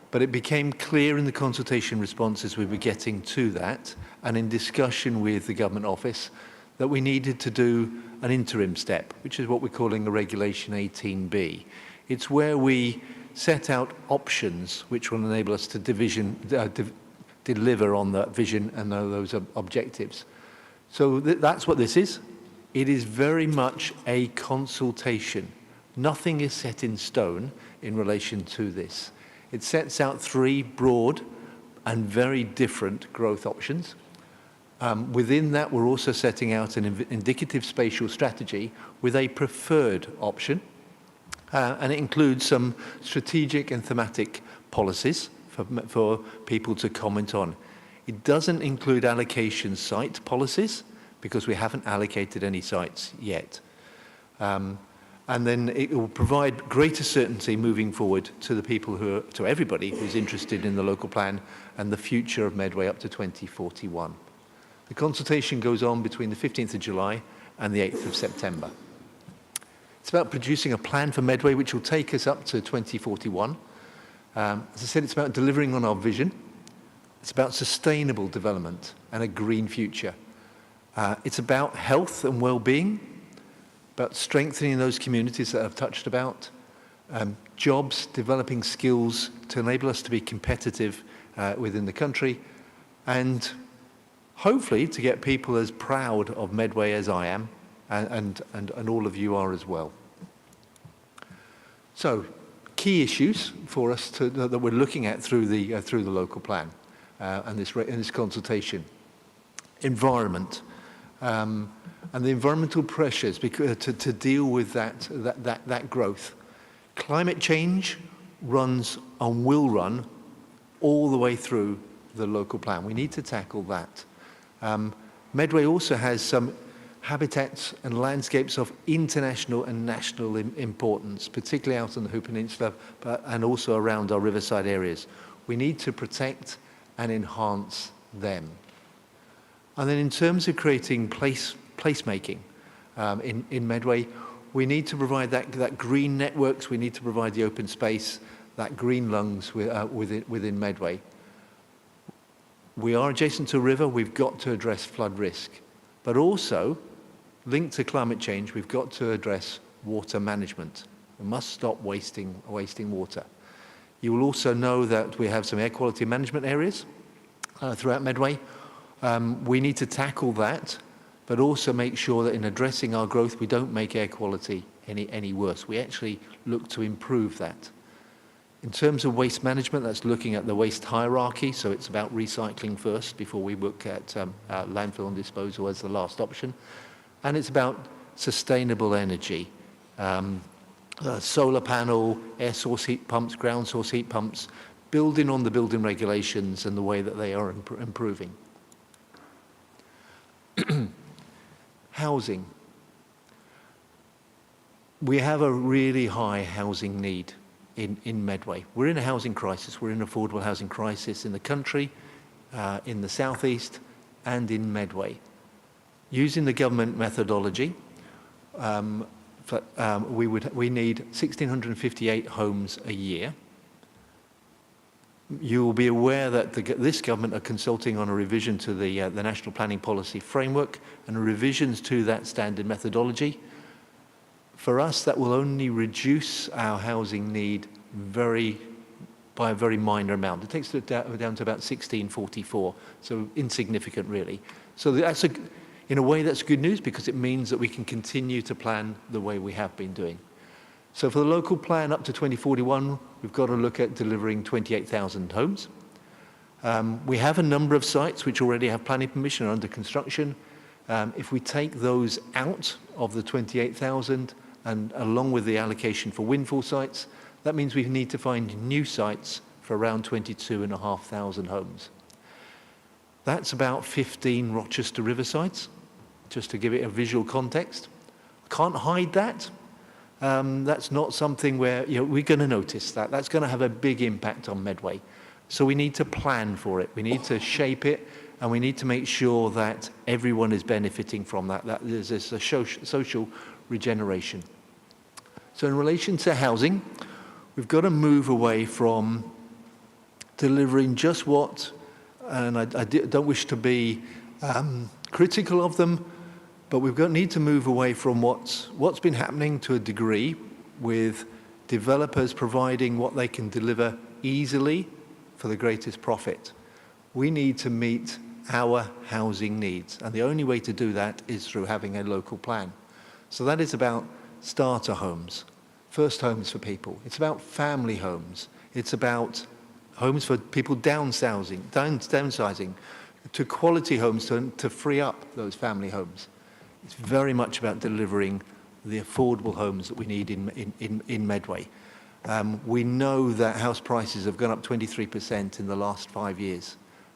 But it became clear in the consultation responses we were getting to that, and in discussion with the Government Office, that we needed to do an interim step, which is what we're calling a Regulation 18B. It's where we set out options which will enable us to deliver on that vision and those objectives. So that's what this is. It is very much a consultation. Nothing is set in stone in relation to this. It sets out three broad and very different growth options. Within that, we're also setting out an indicative spatial strategy with a preferred option. And it includes some strategic and thematic policies for people to comment on. It doesn't include allocation site policies because we haven't allocated any sites yet. And then it will provide greater certainty moving forward to the people to everybody who's interested in the local plan and the future of Medway up to 2041. The consultation goes on between the 15th of July and the 8th of September. It's about producing a plan for Medway which will take us up to 2041. As I said, it's about delivering on our vision. It's about sustainable development and a green future. It's about health and well-being, about strengthening those communities that I've touched about, jobs, developing skills to enable us to be competitive within the country, and hopefully to get people as proud of Medway as I am, and all of you are as well. So, key issues for us that we're looking at through the local plan. And this consultation. environment. And the environmental pressures to deal with that growth. Climate change runs and will run all the way through the local plan. We need to tackle that. Medway also has some habitats and landscapes of international and national importance, particularly out on the Hoop Peninsula, and also around our riverside areas. We need to protect and enhance them. And then in terms of creating placemaking in Medway, we need to provide that green networks, we need to provide the open space, that green lungs within Medway. We are adjacent to a river, we've got to address flood risk. But also, linked to climate change, we've got to address water management. We must stop wasting water. You will also know that we have some air quality management areas throughout Medway. We need to tackle that, but also make sure that in addressing our growth, we don't make air quality any worse. We actually look to improve that. In terms of waste management, that's looking at the waste hierarchy, so it's about recycling first before we look at landfill and disposal as the last option. And it's about sustainable energy. Solar panel, air source heat pumps, ground source heat pumps, building on the building regulations and the way that they are improving. Housing. We have a really high housing need in Medway. We're in a housing crisis. We're in an affordable housing crisis in the country, in the southeast, and in Medway. Using the government methodology, we need 1,658 homes a year. You will be aware that this government are consulting on a revision to the National Planning Policy Framework and revisions to that standard methodology. For us, that will only reduce our housing need by a very minor amount. It takes it down to about 1,644, so insignificant really. So that's in a way that's good news because it means that we can continue to plan the way we have been doing. So for the local plan up to 2041, we've got to look at delivering 28,000 homes. We have a number of sites which already have planning permission or under construction. If we take those out of the 28,000 and along with the allocation for windfall sites, that means we need to find new sites for around 22,500 homes. That's about 15 Rochester river sites, just to give it a visual context. Can't hide that. That's not something where we're going to notice that. That's going to have a big impact on Medway. So we need to plan for it. We need to shape it, and we need to make sure that everyone is benefiting from that there's a social regeneration. So in relation to housing, we've got to move away from delivering just what, and I don't wish to be critical of them, but need to move away from what's been happening to a degree with developers providing what they can deliver easily for the greatest profit. We need to meet our housing needs, and the only way to do that is through having a local plan. So that is about starter homes, first homes for people. It's about family homes. It's about homes for people downsizing to quality homes to free up those family homes. It's very much about delivering the affordable homes that we need in Medway. We know that house prices have gone up 23% in the last 5 years.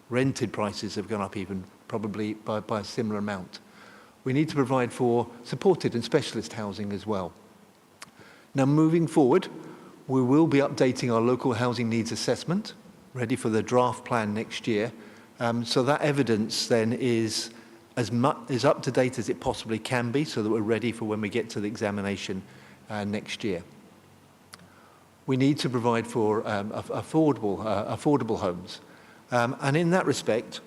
Rented prices have gone up even probably by a similar amount. We need to provide for supported and specialist housing as well. Now, moving forward, we will be updating our local housing needs assessment, ready for the draft plan next year. So that evidence then is as up to date as it possibly can be, so that we're ready for when we get to the examination next year. We need to provide for affordable homes. And in that respect,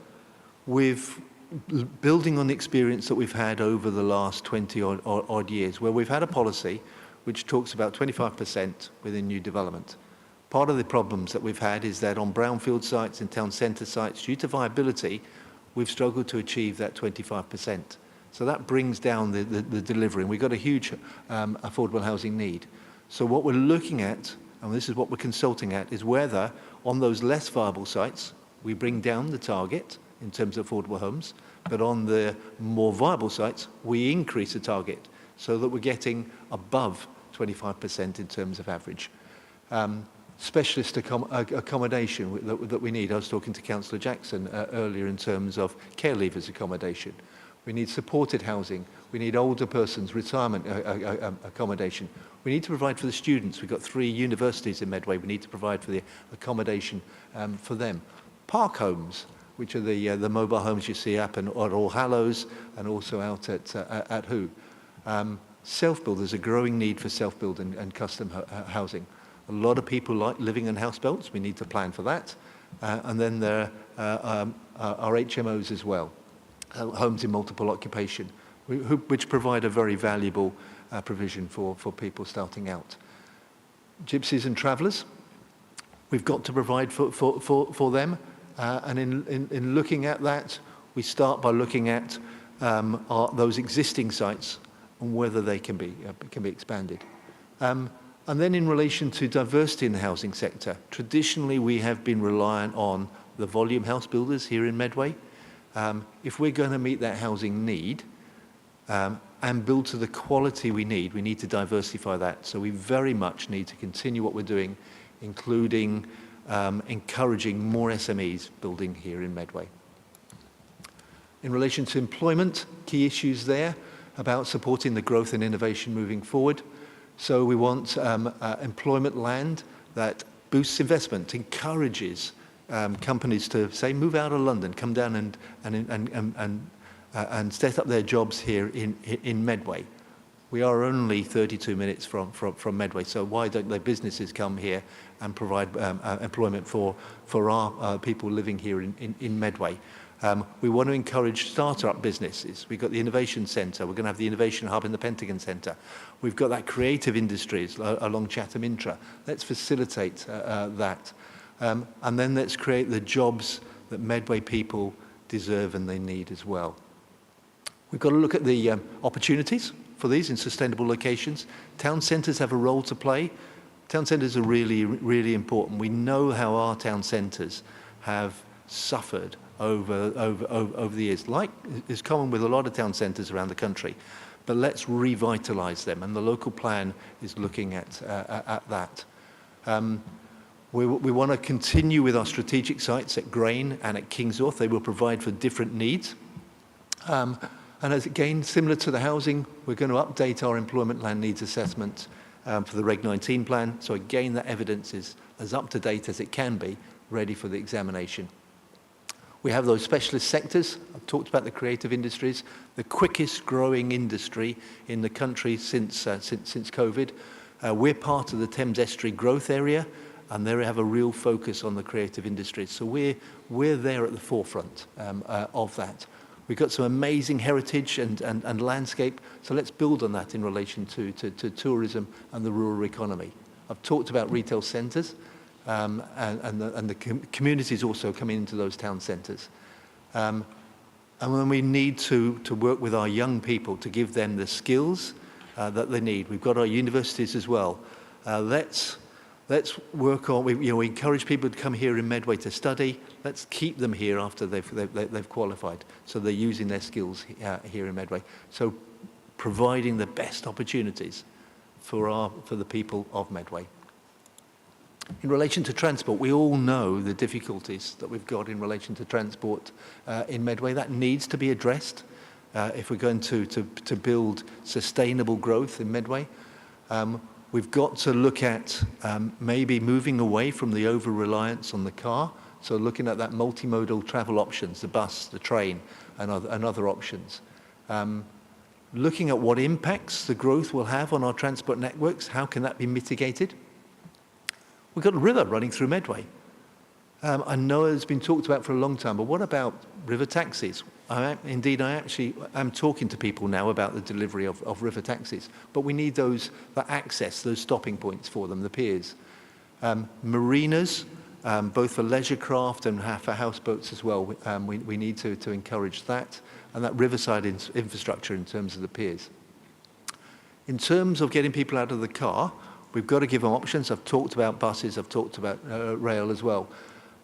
building on the experience that we've had over the last 20 odd years, where we've had a policy which talks about 25% within new development. Part of the problems that we've had is that on brownfield sites and town centre sites, due to viability, we've struggled to achieve that 25%. So that brings down the delivery, and we've got a huge affordable housing need. So what we're looking at, and this is what we're consulting at, is whether on those less viable sites, we bring down the target in terms of affordable homes, but on the more viable sites, we increase the target so that we're getting above 25% in terms of average. Specialist accommodation that we need. I was talking to Councillor Jackson earlier in terms of care leavers accommodation. We need supported housing. We need older persons retirement accommodation. We need to provide for the students. We've got 3 universities in Medway. We need to provide for the accommodation for them. Park homes, which are the mobile homes you see up at All Hallows and also out at Who. Self-build, there's a growing need for self-build and custom housing. A lot of people like living in house belts. We need to plan for that. And then there are HMOs as well, homes in multiple occupation, which provide a very valuable provision for people starting out. Gypsies and travellers, we've got to provide for them. And in looking at that, we start by looking at those existing sites and whether they can be expanded. And then in relation to diversity in the housing sector, traditionally we have been reliant on the volume house builders here in Medway. If we're going to meet that housing need and build to the quality we need to diversify that. So we very much need to continue what we're doing, including encouraging more SMEs building here in Medway. In relation to employment, key issues there about supporting the growth and innovation moving forward. So we want employment land that boosts investment, encourages companies to say, move out of London, come down and set up their jobs here in Medway. We are only 32 minutes from Medway, so why don't their businesses come here and provide employment for our people living here in Medway? We want to encourage start-up businesses. We've got the Innovation Centre. We're going to have the Innovation Hub in the Pentagon Centre. We've got that creative industries along Chatham Intra. Let's facilitate that. And then let's create the jobs that Medway people deserve and they need as well. We've got to look at the opportunities for these in sustainable locations. Town centres have a role to play. Town centres are really, really important. We know how our town centres have suffered over the years, like is common with a lot of town centres around the country. But let's revitalise them, and the local plan is looking at that. We want to continue with our strategic sites at Grain and at Kingsnorth. They will provide for different needs. And as again, similar to the housing, we're going to update our employment land needs assessment for the Reg 19 plan. So again, that evidence is as up to date as it can be, ready for the examination. We have those specialist sectors. I've talked about the creative industries, the quickest growing industry in the country since COVID. We're part of the Thames Estuary growth area, and they have a real focus on the creative industries. So we're there at the forefront of that. We've got some amazing heritage and landscape, so let's build on that in relation to tourism and the rural economy. I've talked about retail centres. And the communities also come into those town centres. And when we need to work with our young people to give them the skills that they need. We've got our universities as well. Let's work on, we encourage people to come here in Medway to study. Let's keep them here after they've qualified, so they're using their skills here in Medway. So providing the best opportunities for the people of Medway. In relation to transport, we all know the difficulties that we've got in relation to transport in Medway. That needs to be addressed if we're going to build sustainable growth in Medway. We've got to look at maybe moving away from the over-reliance on the car, so looking at that multimodal travel options, the bus, the train, and other options. Looking at what impacts the growth will have on our transport networks, how can that be mitigated? We've got a river running through Medway. I know it's been talked about for a long time, but what about river taxis? I actually am talking to people now about the delivery of river taxis, but we need that access, those stopping points for them, the piers. Marinas, both for leisure craft and for houseboats as well, we need to encourage that, and that riverside infrastructure in terms of the piers. In terms of getting people out of the car, we've got to give them options. I've talked about buses, I've talked about rail as well.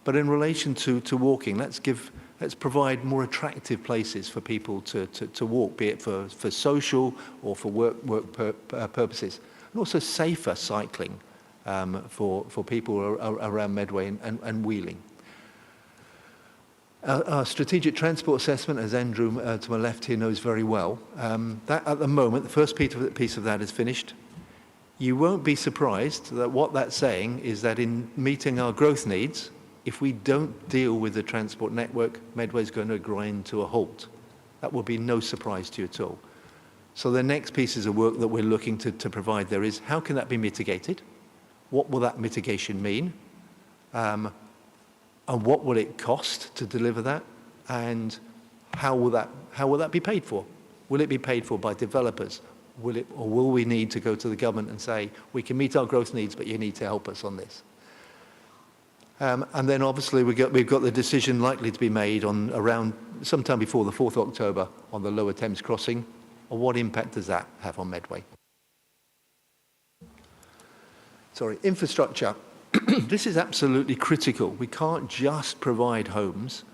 But in relation to walking, let's give Let's provide more attractive places for people to walk, be it for social or for work purposes. And also safer cycling for people around Medway and Wheeling. Our strategic transport assessment, as Andrew to my left here knows very well, that at the moment, the first piece of that is finished. You won't be surprised that what that's saying is that in meeting our growth needs, if we don't deal with the transport network, Medway's going to grind to a halt. That will be no surprise to you at all. So the next pieces of work that we're looking to provide there is, how can that be mitigated? What will that mitigation mean? And what will it cost to deliver that? And how will that be paid for? Will it be paid for by developers? Will we need to go to the government and say, we can meet our growth needs, but you need to help us on this? And then obviously we've got the decision likely to be made on around sometime before the 4th October on the Lower Thames crossing. And what impact does that have on Medway? Sorry, infrastructure. This is absolutely critical. We can't just provide homes.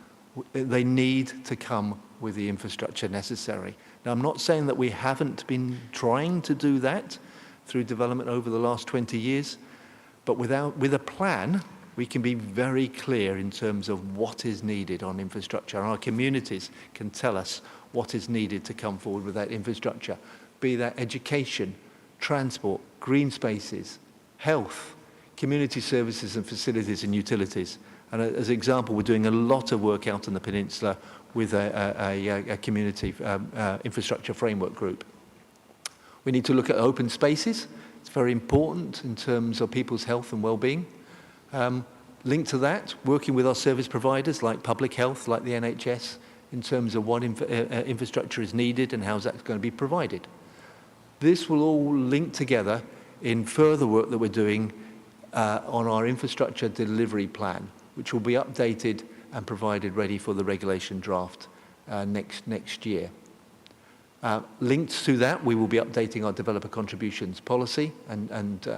They need to come with the infrastructure necessary. Now, I'm not saying that we haven't been trying to do that through development over the last 20 years, but with a plan, we can be very clear in terms of what is needed on infrastructure. Our communities can tell us what is needed to come forward with that infrastructure, be that education, transport, green spaces, health, community services and facilities and utilities. And as an example, we're doing a lot of work out on the peninsula with a community infrastructure framework group. We need to look at open spaces. It's very important in terms of people's health and well-being. Linked to that, working with our service providers like public health, like the NHS, in terms of what infrastructure is needed and how that's going to be provided. This will all link together in further work that we're doing on our infrastructure delivery plan, which will be updated and provided ready for the regulation draft next year. Linked to that, we will be updating our developer contributions policy and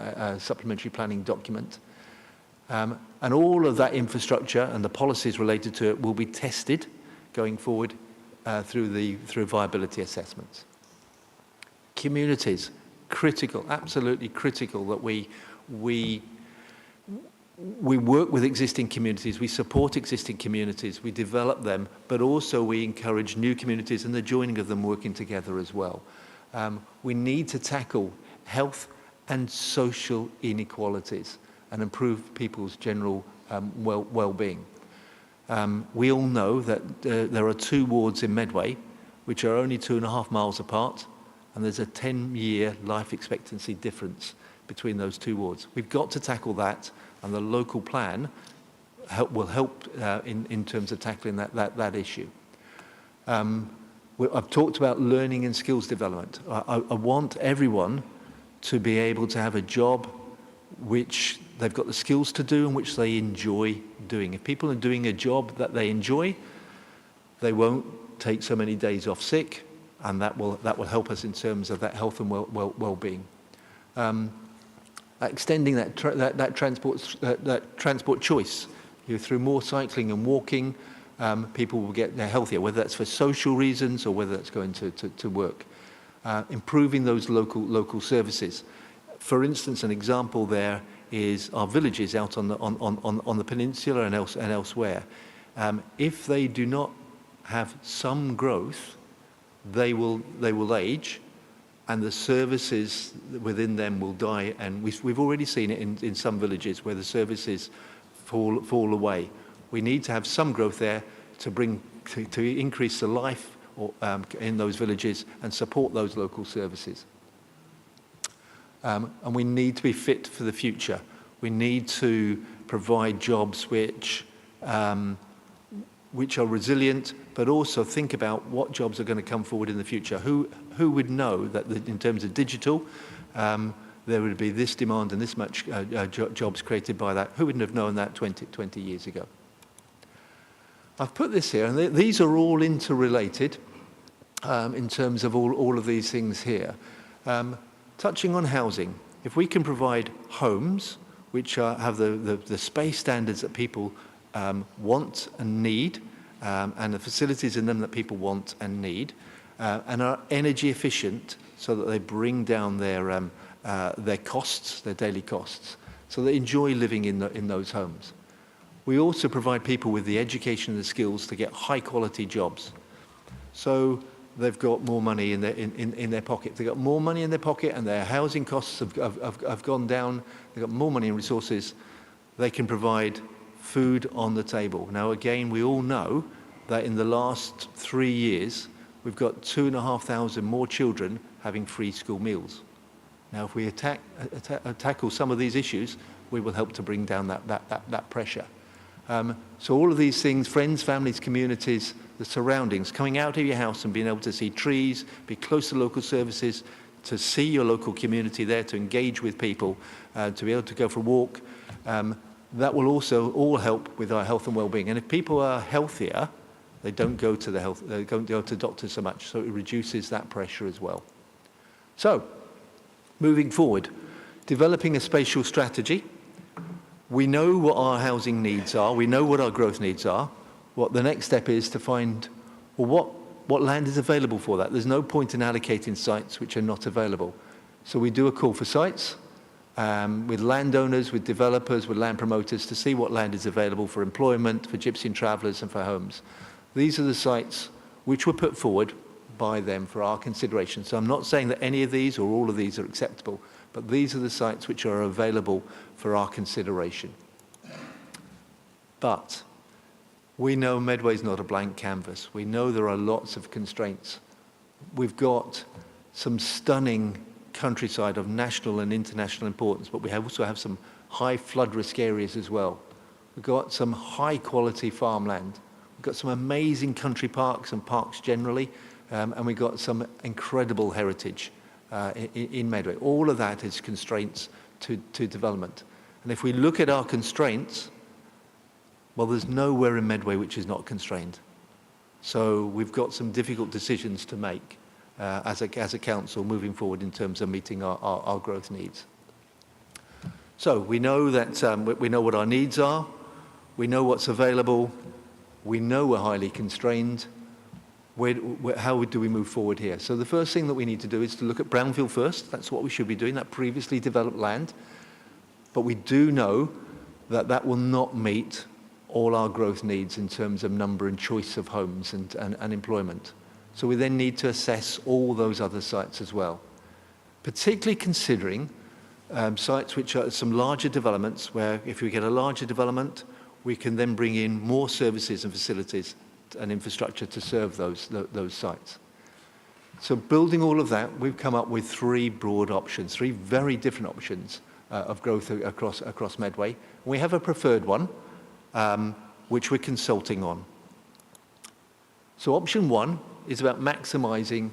supplementary planning document. And all of that infrastructure and the policies related to it will be tested going forward through viability assessments. Communities, critical, absolutely critical that we work with existing communities, we support existing communities, we develop them, but also we encourage new communities and the joining of them working together as well. We need to tackle health and social inequalities and improve people's general well-being. We all know that there are 2 wards in Medway which are only 2.5 miles apart, and there's a 10-year life expectancy difference between those 2 wards. We've got to tackle that, and the local plan will help in terms of tackling that issue. I've talked about learning and skills development. I want everyone to be able to have a job which they've got the skills to do and which they enjoy doing. If people are doing a job that they enjoy, they won't take so many days off sick, and that will help us in terms of that health and well-being. Extending that transport choice, through more cycling and walking, people will get healthier, whether that's for social reasons or whether that's going to work. Improving those local services. For instance, an example there is our villages out on the peninsula and elsewhere. If they do not have some growth, they will age, and the services within them will die. And we've already seen it in some villages where the services fall away. We need to have some growth there to increase the life in those villages and support those local services. And we need to be fit for the future. We need to provide jobs which are resilient, but also think about what jobs are going to come forward in the future. Who would know that in terms of digital, there would be this demand and this much jobs created by that? Who wouldn't have known that 20 years ago? I've put this here, and these are all interrelated in terms of all of these things here. Touching on housing, if we can provide homes which have the space standards that people want and need, and the facilities in them that people want and need, and are energy efficient so that they bring down their costs, their daily costs, so they enjoy living in those homes. We also provide people with the education and the skills to get high quality jobs. So they've got more money in their pocket. They've got more money in their pocket and their housing costs have gone down. They've got more money and resources. They can provide food on the table. Now, again, we all know that in the last 3 years, we've got 2,500 more children having free school meals. Now, if we tackle some of these issues, we will help to bring down that pressure. So all of these things, friends, families, communities, the surroundings, coming out of your house and being able to see trees, be close to local services, to see your local community there, to engage with people, to be able to go for a walk, that will also all help with our health and well-being. And if people are healthier, they don't go to they don't go to doctors so much, so it reduces that pressure as well. So, moving forward, developing a spatial strategy. We know what our housing needs are. We know what our growth needs are. What the next step is to find, well, what land is available for that. There's no point in allocating sites which are not available. So we do a call for sites with landowners, with developers, with land promoters to see what land is available for employment, for gypsy and travellers and for homes. These are the sites which were put forward by them for our consideration. So I'm not saying that any of these or all of these are acceptable, but these are the sites which are available for our consideration. But we know Medway is not a blank canvas. We know there are lots of constraints. We've got some stunning countryside of national and international importance, but we also have some high flood risk areas as well. We've got some high quality farmland. We've got some amazing country parks and parks generally, and we've got some incredible heritage in Medway. All of that is constraints to development. And if we look at our constraints, well, there's nowhere in Medway which is not constrained. So we've got some difficult decisions to make as a council moving forward in terms of meeting our growth needs. So we know that we know what our needs are, we know what's available, we know we're highly constrained. How do we move forward here? So the first thing that we need to do is to look at brownfield first. That's what we should be doing, that previously developed land. But we do know that that will not meet all our growth needs in terms of number and choice of homes and employment. So we then need to assess all those other sites as well, particularly considering sites which are some larger developments where if we get a larger development, we can then bring in more services and facilities and infrastructure to serve those sites. So building all of that, we've come up with 3 broad options, 3 very different options of growth across Medway. We have a preferred one, which we're consulting on. So option 1 is about maximising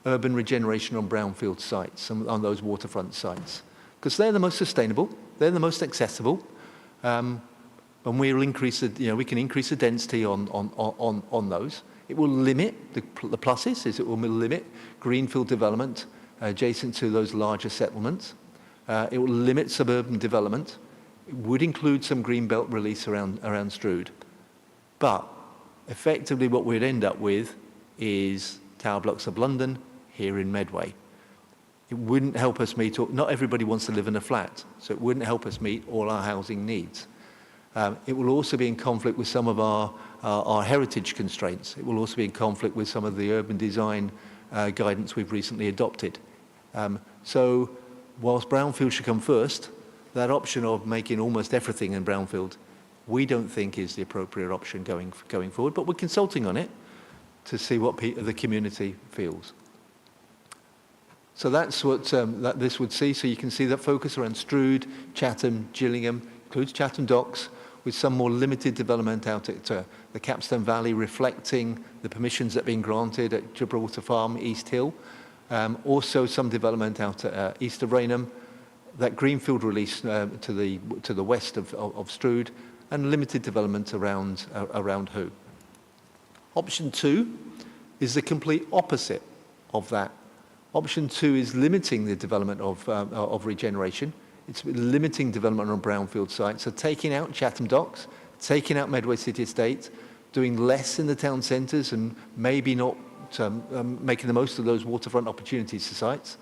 urban regeneration on brownfield sites, on those waterfront sites, because they're the most sustainable, they're the most accessible, and we'll increase we can increase the density on those. It will limit the pluses, is it will limit greenfield development adjacent to those larger settlements. It will limit suburban development. It would include some greenbelt release around Strood. But effectively what we'd end up with is tower blocks of London here in Medway. It wouldn't help us meet, not everybody wants to live in a flat, so it wouldn't help us meet all our housing needs. It will also be in conflict with some of our heritage constraints. It will also be in conflict with some of the urban design guidance we've recently adopted. So whilst brownfield should come first, that option of making almost everything in brownfield, we don't think is the appropriate option going forward, but we're consulting on it to see what the community feels. So that's what that this would see. So you can see that focus around Strood, Chatham, Gillingham, includes Chatham Docks, with some more limited development out at the Capstone Valley, reflecting the permissions that have been granted at Gibraltar Farm, East Hill. Also some development out at east of Rainham, that greenfield release to the west of Strood, and limited development around Hoo. Option 2 is the complete opposite of that. Option 2 is limiting the development of regeneration. It's limiting development on brownfield sites, so taking out Chatham Docks, taking out Medway City Estate, doing less in the town centres and maybe not making the most of those waterfront opportunities to sites.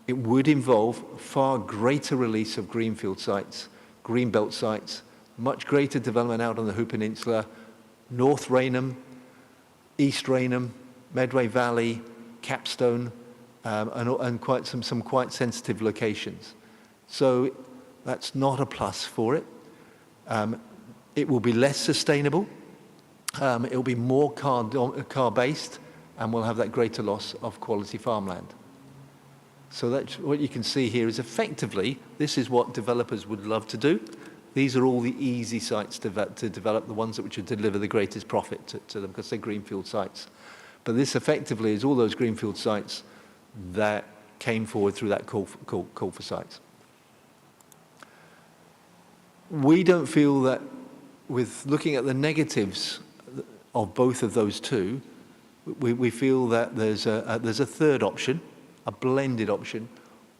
It would involve far greater release of greenfield sites, greenbelt sites, much greater development out on the Hoop Peninsula, North Rainham, East Rainham, Medway Valley, Capstone, and quite some quite sensitive locations. So that's not a plus for it. It will be less sustainable. It will be more car-based, and we'll have that greater loss of quality farmland. So that's what you can see here is effectively, this is what developers would love to do. These are all the easy sites to develop, the ones which would deliver the greatest profit to them, because they're greenfield sites. But this effectively is all those greenfield sites that came forward through that call for sites. We don't feel that, with looking at the negatives of both of those two, we feel that there's a third option, a blended option,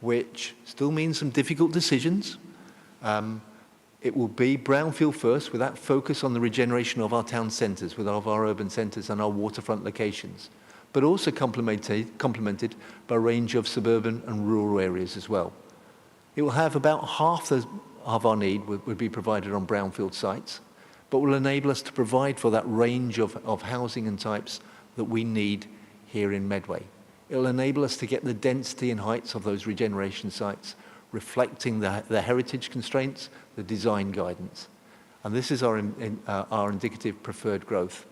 which still means some difficult decisions. It will be brownfield first, with that focus on the regeneration of our town centres, with our urban centres and our waterfront locations, but also complemented by a range of suburban and rural areas as well. It will have about half of our need would be provided on brownfield sites, but will enable us to provide for that range of housing and types that we need here in Medway. It will enable us to get the density and heights of those regeneration sites, reflecting the heritage constraints, the design guidance. And this is our indicative preferred growth.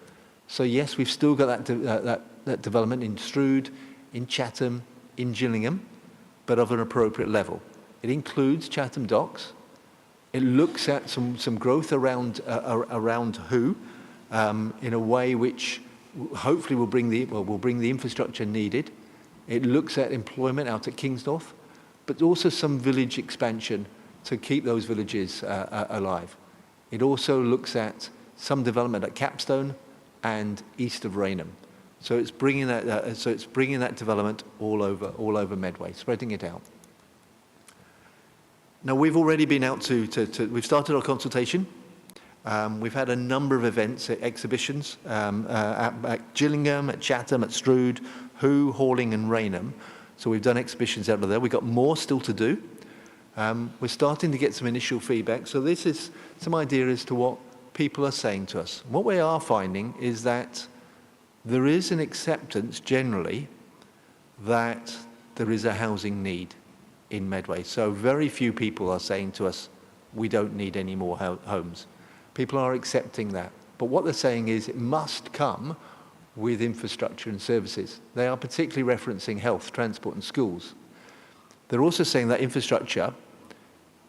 So yes, we've still got that development in Strood, in Chatham, in Gillingham, but of an appropriate level. It includes Chatham Docks. It looks at some growth around Who in a way which hopefully will bring the infrastructure needed. It looks at employment out at Kingsnorth, but also some village expansion to keep those villages alive. It also looks at some development at Capstone and east of Rainham. So it's bringing that development all over Medway, spreading it out. Now we've already been out we've started our consultation. We've had a number of events, exhibitions at Gillingham, at Chatham, at Strood, Who, Horling and Rainham. So we've done exhibitions out of there. We've got more still to do. We're starting to get some initial feedback. So this is some idea as to what people are saying to us. What we are finding is that there is an acceptance generally that there is a housing need in Medway. So very few people are saying to us, we don't need any more homes. People are accepting that. But what they're saying is it must come with infrastructure and services. They are particularly referencing health, transport and schools. They're also saying that infrastructure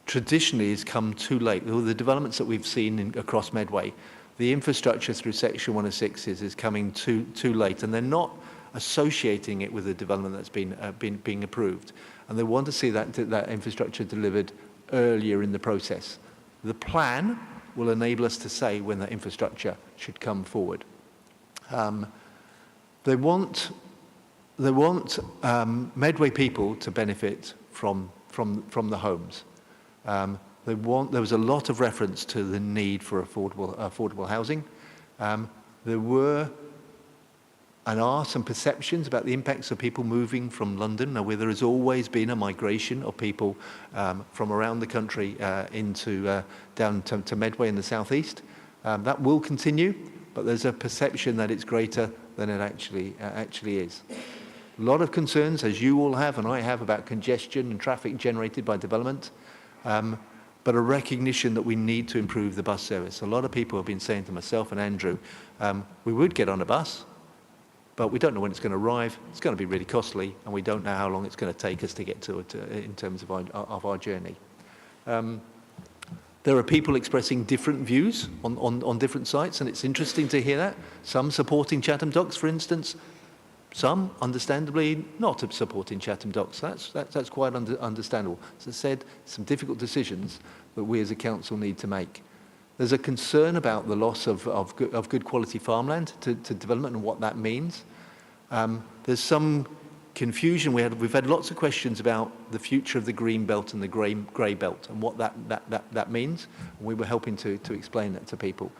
traditionally has come too late. All the developments that we've seen across Medway, the infrastructure through Section 106 is coming too late, and they're not associating it with the development that's being approved. And they want to see that infrastructure delivered earlier in the process. The plan will enable us to say when that infrastructure should come forward. They want Medway people to benefit from the homes. There was a lot of reference to the need for affordable housing. There were and are some perceptions about the impacts of people moving from London, where there has always been a migration of people from around the country down to Medway in the southeast. That will continue, but there's a perception that it's greater than it actually is. A lot of concerns, as you all have and I have, about congestion and traffic generated by development, but a recognition that we need to improve the bus service. A lot of people have been saying to myself and Andrew, we would get on a bus, but we don't know when it's going to arrive. It's going to be really costly, and we don't know how long it's going to take us to get to it in terms of our journey. There are people expressing different views on different sites, and it's interesting to hear that. Some supporting Chatham Docks, for instance. Some, understandably, not supporting Chatham Docks. That's quite understandable. As I said, some difficult decisions that we as a council need to make. There's a concern about the loss of good quality farmland to development and what that means. There's some confusion. We've had lots of questions about the future of the green belt and the grey belt and what that means. We were helping to explain that to people.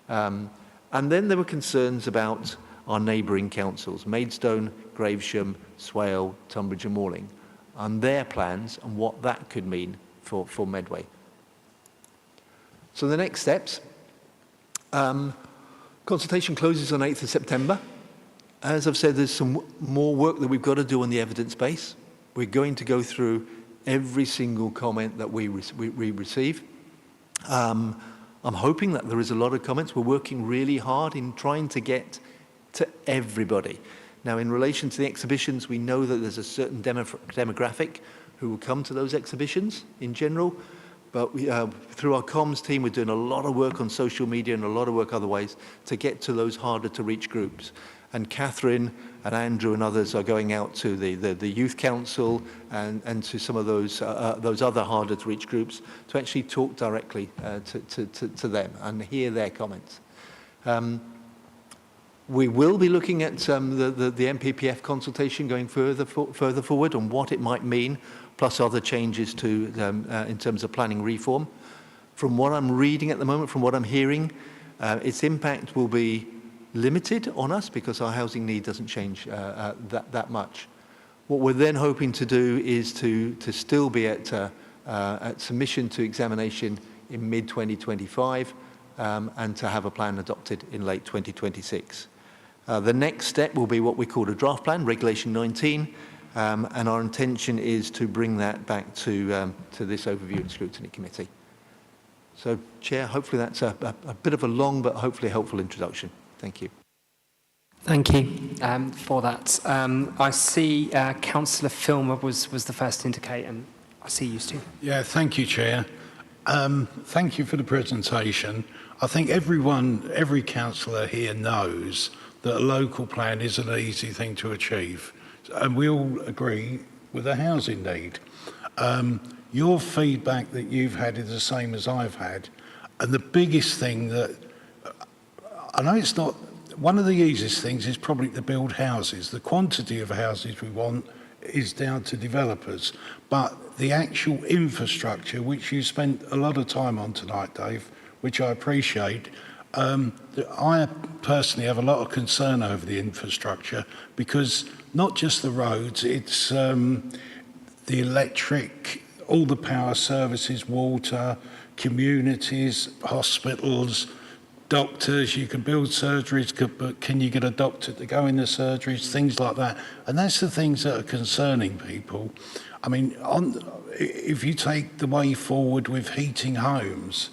And then there were concerns about our neighbouring councils, Maidstone, Gravesham, Swale, Tunbridge and Malling, and their plans and what that could mean for Medway. So the next steps, consultation closes on 8th of September. As I've said, there's some more work that we've got to do on the evidence base. We're going to go through every single comment that we receive. I'm hoping that there is a lot of comments. We're working really hard in trying to get to everybody. Now, in relation to the exhibitions, we know that there's a certain demographic who will come to those exhibitions in general, but we, through our comms team, we're doing a lot of work on social media and a lot of work otherwise to get to those harder to reach groups. And Catherine and Andrew and others are going out to the Youth Council and to some of those other harder to reach groups to actually talk directly to them and hear their comments. We will be looking at the MPPF consultation going further forward on what it might mean, plus other changes to in terms of planning reform. From what I'm reading at the moment, from what I'm hearing, its impact will be limited on us because our housing need doesn't change that much. What we're then hoping to do is to still be at submission to examination in mid-2025 and to have a plan adopted in late 2026. The next step will be what we call a draft plan, Regulation 19, and our intention is to bring that back to this overview and scrutiny committee. So, Chair, hopefully that's a bit of a long but hopefully helpful introduction. Thank you. Thank you for that. I see Councillor Filmer was the first to indicate, and I see you, Stu. Yeah, thank you, Chair. Thank you for the presentation. I think every councillor here knows that a local plan isn't an easy thing to achieve, and we all agree with the housing need. Your feedback that you've had is the same as I've had, and the biggest thing that I know it's not, one of the easiest things is probably to build houses. The quantity of houses we want is down to developers, but the actual infrastructure, which you spent a lot of time on tonight, Dave, which I appreciate, I personally have a lot of concern over the infrastructure because not just the roads, it's the electric, all the power services, water, communities, hospitals, doctors. You can build surgeries, but can you get a doctor to go in the surgeries, things like that. And that's the things that are concerning people. I mean, if you take the way forward with heating homes,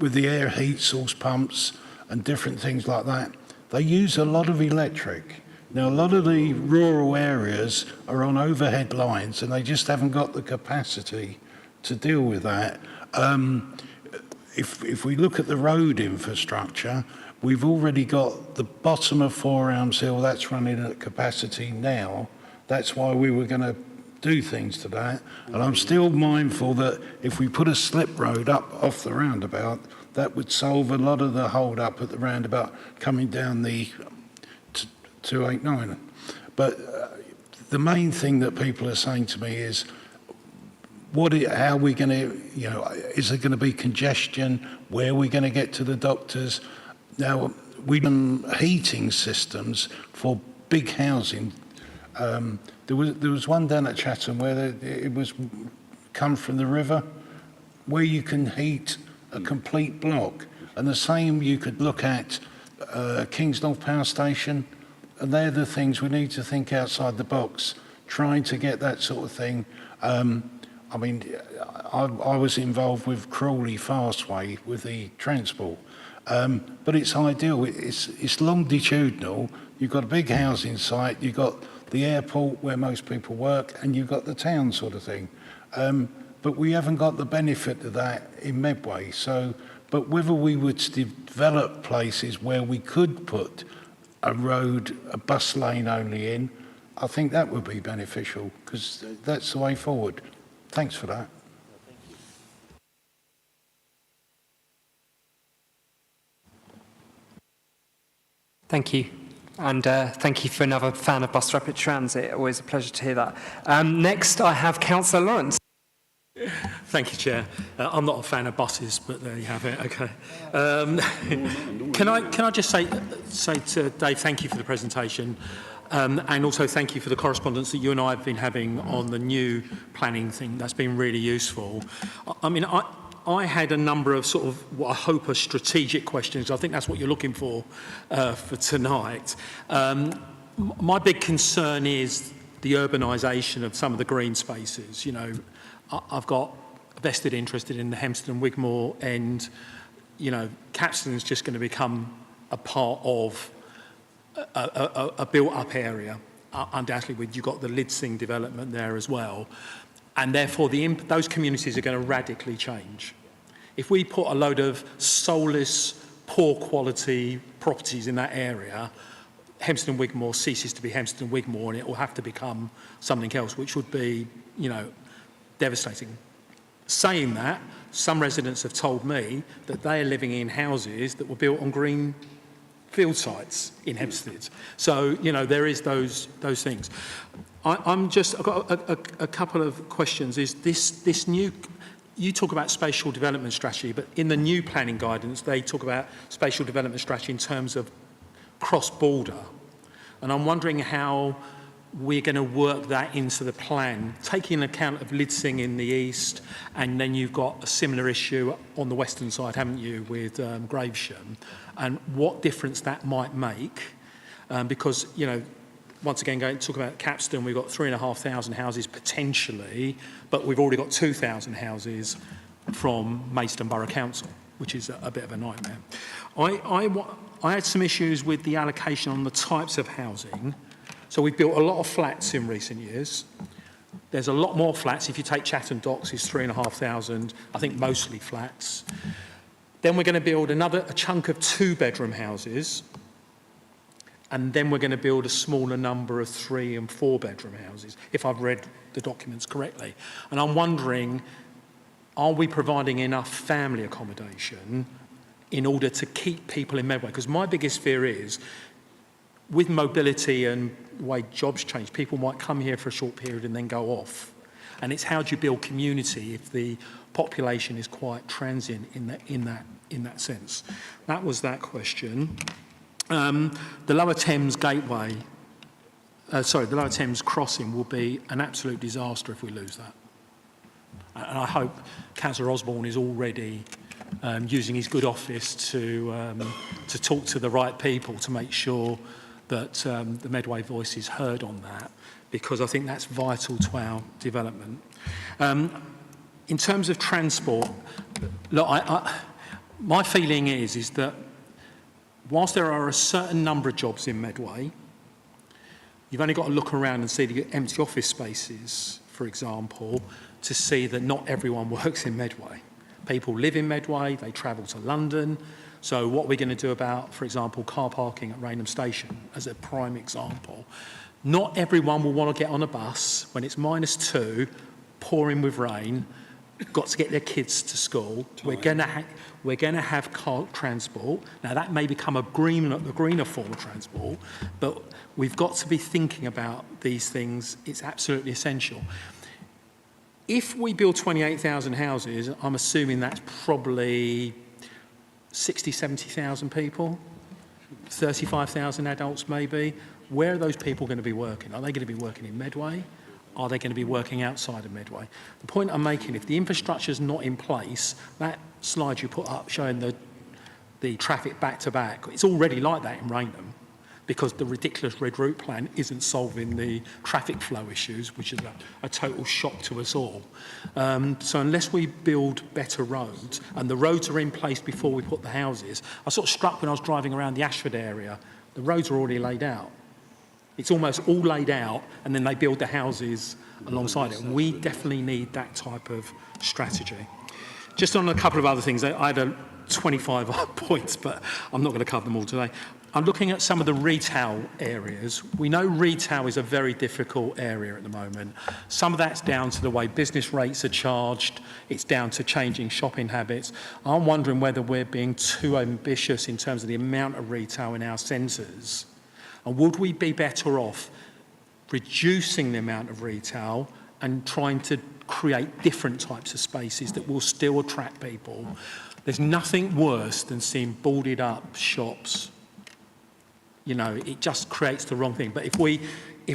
with the air heat source pumps and different things like that, they use a lot of electric. Now, a lot of the rural areas are on overhead lines and they just haven't got the capacity to deal with that. If we look at the road infrastructure, we've already got the bottom of Four Elms Hill, that's running at capacity now. That's why we were going to do things to that. And I'm still mindful that if we put a slip road up off the roundabout, that would solve a lot of the hold up at the roundabout coming down the 289. But the main thing that people are saying to me is, how are we going to, is there going to be congestion? Where are we going to get to the doctors? Now, we've done heating systems for big housing. There was one down at Chatham where it was come from the river, where you can heat a complete block. And the same you could look at Kings North Power Station. And they're the things we need to think outside the box, trying to get that sort of thing. I mean, I was involved with Crawley Fastway with the transport, but it's ideal. It's longitudinal. You've got a big housing site, you've got the airport where most people work, and you've got the town sort of thing. But we haven't got the benefit of that in Medway. So, but whether we would develop places where we could put a road, a bus lane only in, I think that would be beneficial because that's the way forward. Thanks for that. Thank you. And thank you for another fan of Bus Rapid Transit. Always a pleasure to hear that. Next, I have Councillor Lawrence. Thank you, Chair. I'm not a fan of buses, but there you have it. Okay. Can I just say to Dave, thank you for the presentation, and also thank you for the correspondence that you and I have been having on the new planning thing. That's been really useful. I mean, I had a number of sort of what I hope are strategic questions. I think that's what you're looking for tonight. My big concern is the urbanisation of some of the green spaces. You know, I've got a vested interest in the Hempstead and Wigmore end. You know, Capston's just going to become a part of a built-up area. Undoubtedly, you've got the Lidsing development there as well. And therefore, those communities are going to radically change. If we put a load of soulless, poor quality properties in that area, Hempstead and Wigmore ceases to be Hempstead and Wigmore, and it will have to become something else, which would be, you know, devastating. Saying that, some residents have told me that they are living in houses that were built on green field sites in Hempstead. So, you know, there is those things. I've got a couple of questions. Is this new, you talk about spatial development strategy, but in the new planning guidance, they talk about spatial development strategy in terms of cross-border. And I'm wondering how we're going to work that into the plan, taking account of Lidsing in the east, and then you've got a similar issue on the western side, haven't you, with Gravesham, and what difference that might make. Because, you know, once again, going to talk about Capston, we've got 3,500 houses potentially, but we've already got 2,000 houses from Maidstone Borough Council, which is a bit of a nightmare. I had some issues with the allocation on the types of housing. So we've built a lot of flats in recent years. There's a lot more flats. If you take Chatham Docks, it's 3,500, I think mostly flats. Then we're going to build a chunk of 2-bedroom houses. And then we're going to build a smaller number of 3- and 4-bedroom houses, if I've read the documents correctly. And I'm wondering, are we providing enough family accommodation in order to keep people in Medway? Because my biggest fear is, with mobility and the way jobs change, people might come here for a short period and then go off. And it's how do you build community if the population is quite transient in that sense? That was that question. The Lower Thames Gateway, the Lower Thames crossing will be an absolute disaster if we lose that. And I hope Councillor Osborne is already using his good office to talk to the right people to make sure that the Medway voice is heard on that, because I think that's vital to our development. In terms of transport, look, my feeling is that whilst there are a certain number of jobs in Medway, you've only got to look around and see the empty office spaces, for example, to see that not everyone works in Medway. People live in Medway, they travel to London. So what we're going to do about, for example, car parking at Rainham Station, as a prime example. Not everyone will want to get on a bus when it's -2, pouring with rain, got to get their kids to school. We're going to have car transport. Now, that may become a greener form of transport, but we've got to be thinking about these things. It's absolutely essential. If we build 28,000 houses, I'm assuming that's probably 60, 70,000 people, 35,000 adults maybe. Where are those people going to be working? Are they going to be working in Medway? Are they going to be working outside of Medway? The point I'm making, if the infrastructure is not in place, that slide you put up showing the traffic back to back, it's already like that in Rainham, because the ridiculous red route plan isn't solving the traffic flow issues, which is a total shock to us all. So unless we build better roads, and the roads are in place before we put the houses, I was sort of struck when I was driving around the Ashford area, the roads are already laid out. It's almost all laid out, and then they build the houses alongside it. And we definitely need that type of strategy. Just on a couple of other things, I had 25 points, but I'm not going to cover them all today. I'm looking at some of the retail areas. We know retail is a very difficult area at the moment. Some of that's down to the way business rates are charged. It's down to changing shopping habits. I'm wondering whether we're being too ambitious in terms of the amount of retail in our centres. And would we be better off reducing the amount of retail and trying to create different types of spaces that will still attract people. There's nothing worse than seeing boarded up shops. You know, it just creates the wrong thing. But if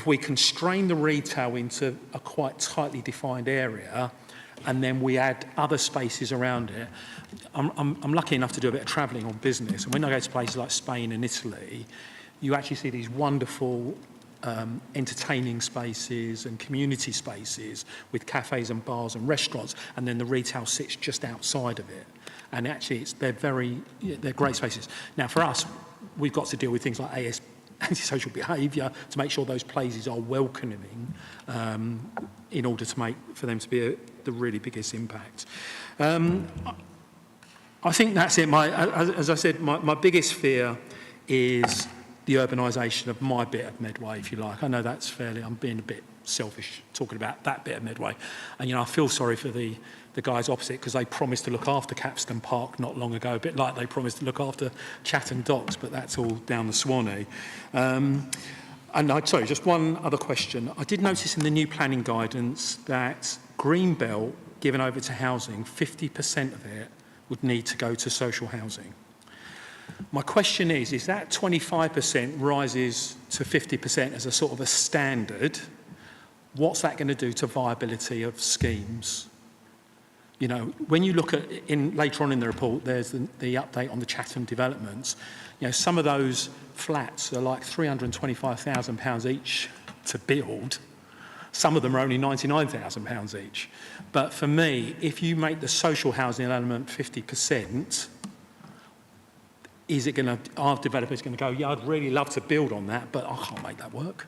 we constrain the retail into a quite tightly defined area, and then we add other spaces around it. I'm lucky enough to do a bit of travelling on business, and when I go to places like Spain and Italy, you actually see these wonderful entertaining spaces and community spaces with cafes and bars and restaurants, and then the retail sits just outside of it. And actually, they're great spaces. Now, for us, we've got to deal with things like antisocial behaviour to make sure those places are welcoming in order for them to be the really biggest impact. I think that's it. As I said, my biggest fear is the urbanisation of my bit of Medway, if you like. I know I'm being a bit selfish talking about that bit of Medway. And, you know, I feel sorry for the guys opposite because they promised to look after Capstan Park not long ago, a bit like they promised to look after Chatham Docks, but that's all down the Swanee. Sorry, just one other question. I did notice in the new planning guidance that Greenbelt, given over to housing, 50% of it would need to go to social housing. My question is that 25% rises to 50% as a sort of a standard, what's that going to do to viability of schemes? You know, when you look at, later on in the report, there's the update on the Chatham developments. You know, some of those flats are like £325,000 each to build. Some of them are only £99,000 each. But for me, if you make the social housing element 50%, are developers going to go, yeah, I'd really love to build on that, but I can't make that work?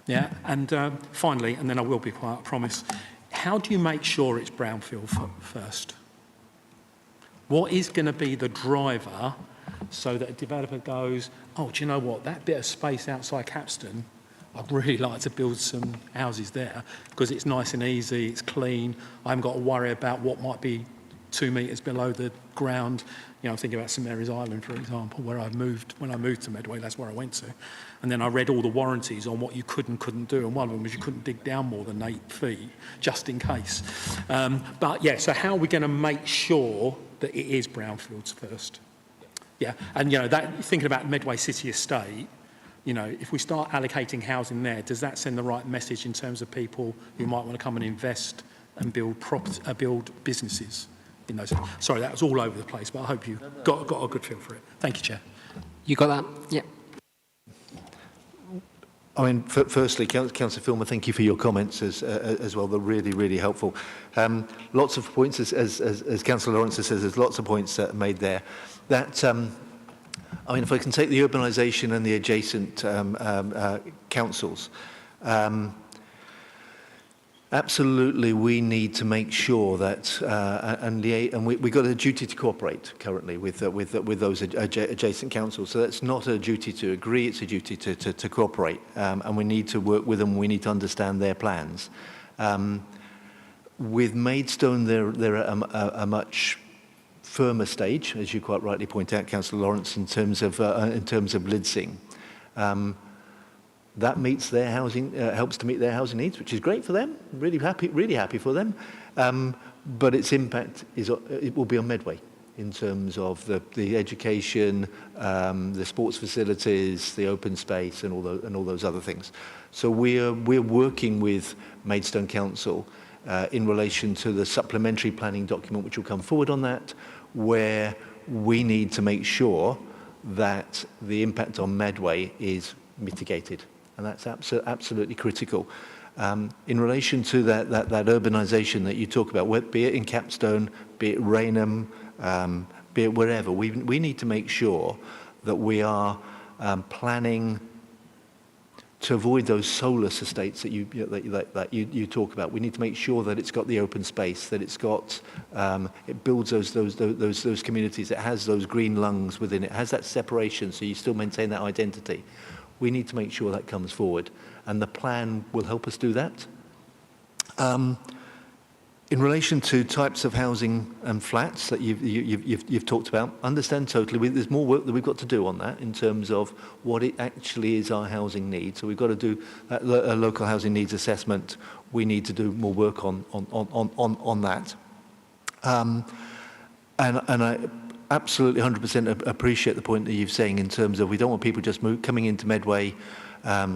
Yeah, and finally, and then I will be quiet, I promise, how do you make sure it's brownfield first? What is going to be the driver so that a developer goes, oh, do you know what, that bit of space outside Capstan, I'd really like to build some houses there because it's nice and easy, it's clean, I haven't got to worry about what might be 2 metres below the ground. You know, I'm thinking about St Mary's Island, for example, where when I moved to Medway, that's where I went to. And then I read all the warranties on what you could and couldn't do, and one of them was you couldn't dig down more than 8 feet, just in case. But yeah, so how are we going to make sure that it is brownfields first? Yeah, and you know, thinking about Medway City Estate, you know, if we start allocating housing there, does that send the right message in terms of people who might want to come and invest and build businesses? Sorry, that was all over the place, but I hope you got a good feel for it. Thank you, Chair. You got that? Yeah. I mean, firstly, Councillor Filmer, thank you for your comments as well. They're really, really helpful. Lots of points, as Councillor Lawrence says, there's lots of points made there. That, I mean, if I can take the urbanisation and the adjacent councils, absolutely, we need to make sure that, and we've got a duty to cooperate currently with those adjacent councils. So that's not a duty to agree; it's a duty to cooperate, and we need to work with them. We need to understand their plans. With Maidstone, they're at a much firmer stage, as you quite rightly point out, Councillor Lawrence, in terms of Lidsing. That meets their housing, helps to meet their housing needs, which is great for them. Really happy for them. But its impact it will be on Medway in terms of the education, the sports facilities, the open space, and all those other things. So we're working with Maidstone Council in relation to the supplementary planning document, which will come forward on that, where we need to make sure that the impact on Medway is mitigated. And that's absolutely critical. In relation to that urbanisation that you talk about, be it in Capstone, be it Rainham, be it wherever, we need to make sure that we are planning to avoid those soulless estates that you talk about. We need to make sure that it's got the open space, that it's got it builds those communities. It has those green lungs within it. It has that separation, so you still maintain that identity. We need to make sure that comes forward, and the plan will help us do that. In relation to types of housing and flats that you've talked about, understand totally there's more work that we've got to do on that in terms of what it actually is our housing need. So we've got to do a local housing needs assessment. We need to do more work on that. And I absolutely 100% appreciate the point that you're saying in terms of we don't want people just coming into Medway,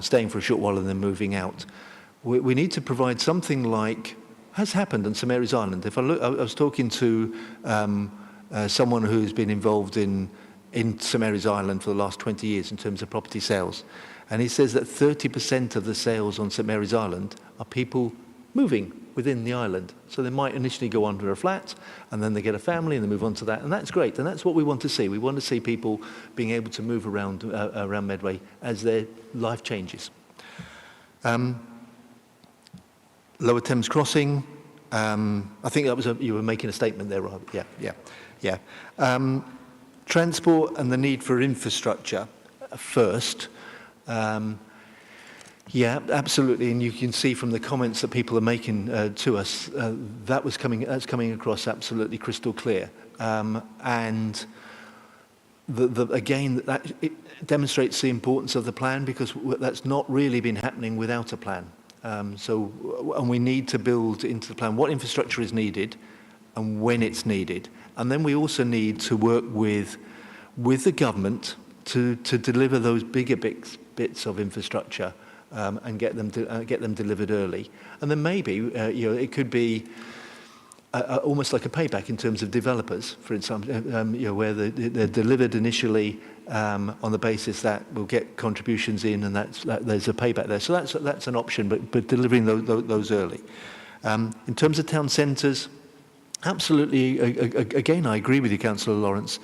staying for a short while and then moving out. We need to provide something like has happened on St Mary's Island. If I look, I was talking to someone who's been involved in St Mary's Island for the last 20 years in terms of property sales, and he says that 30% of the sales on St Mary's Island are people moving within the island. So they might initially go under a flat, and then they get a family, and they move on to that, and that's great, and that's what we want to see. We want to see people being able to move around Medway as their life changes. Lower Thames Crossing, I think that was you were making a statement there, Rob. Yeah. Transport and the need for infrastructure first. Yeah, absolutely, and you can see from the comments that people are making to us, that's coming across absolutely crystal clear. And again, it demonstrates the importance of the plan because that's not really been happening without a plan. And we need to build into the plan what infrastructure is needed and when it's needed. And then we also need to work with the government to deliver those bigger bits of infrastructure and get them delivered early. And then maybe it could be almost like a payback in terms of developers, for example, where they're delivered initially on the basis that we'll get contributions in, and there's a payback there. So that's an option, but delivering those early. In terms of town centres, absolutely. Again, I agree with you, Councillor Lawrence.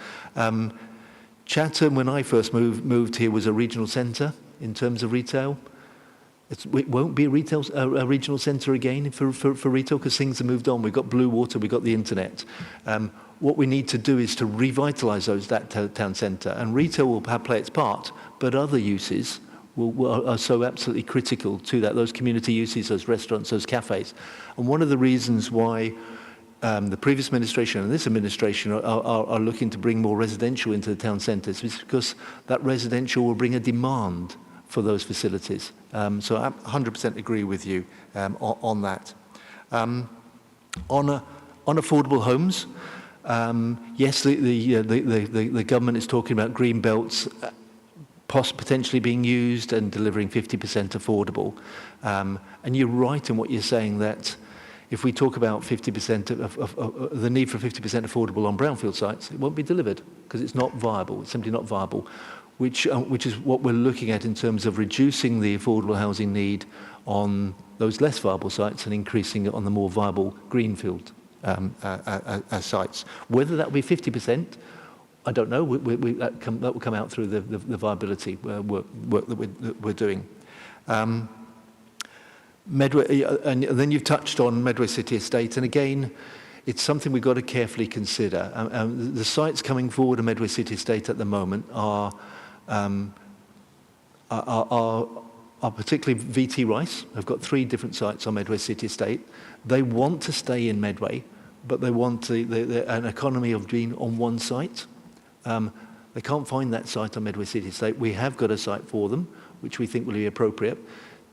Chatham, when I first moved here, was a regional centre in terms of retail. It won't be a regional centre again for retail because things have moved on. We've got blue water, we've got the internet. What we need to do is to revitalise that town centre, and retail will play its part, but other uses are so absolutely critical to that. Those community uses, those restaurants, those cafes. And one of the reasons why the previous administration and this administration are looking to bring more residential into the town centres is because that residential will bring a demand for those facilities. So I 100% agree with you on that. On affordable homes, yes, the government is talking about green belts potentially being used and delivering 50% affordable. And you're right in what you're saying that if we talk about 50% of the need for 50% affordable on brownfield sites, it won't be delivered because it's not viable. It's simply not viable, which is what we're looking at in terms of reducing the affordable housing need on those less viable sites and increasing it on the more viable greenfield sites. Whether that will be 50%, I don't know. That will come out through the viability work that we're doing. Medway, and then you've touched on Medway City Estate, and again, it's something we've got to carefully consider. The sites coming forward in Medway City Estate at the moment are particularly VT Rice. I've got 3 different sites on Medway City Estate. They want to stay in Medway, but they want an economy of being on one site. They can't find that site on Medway City Estate. We have got a site for them, which we think will be appropriate.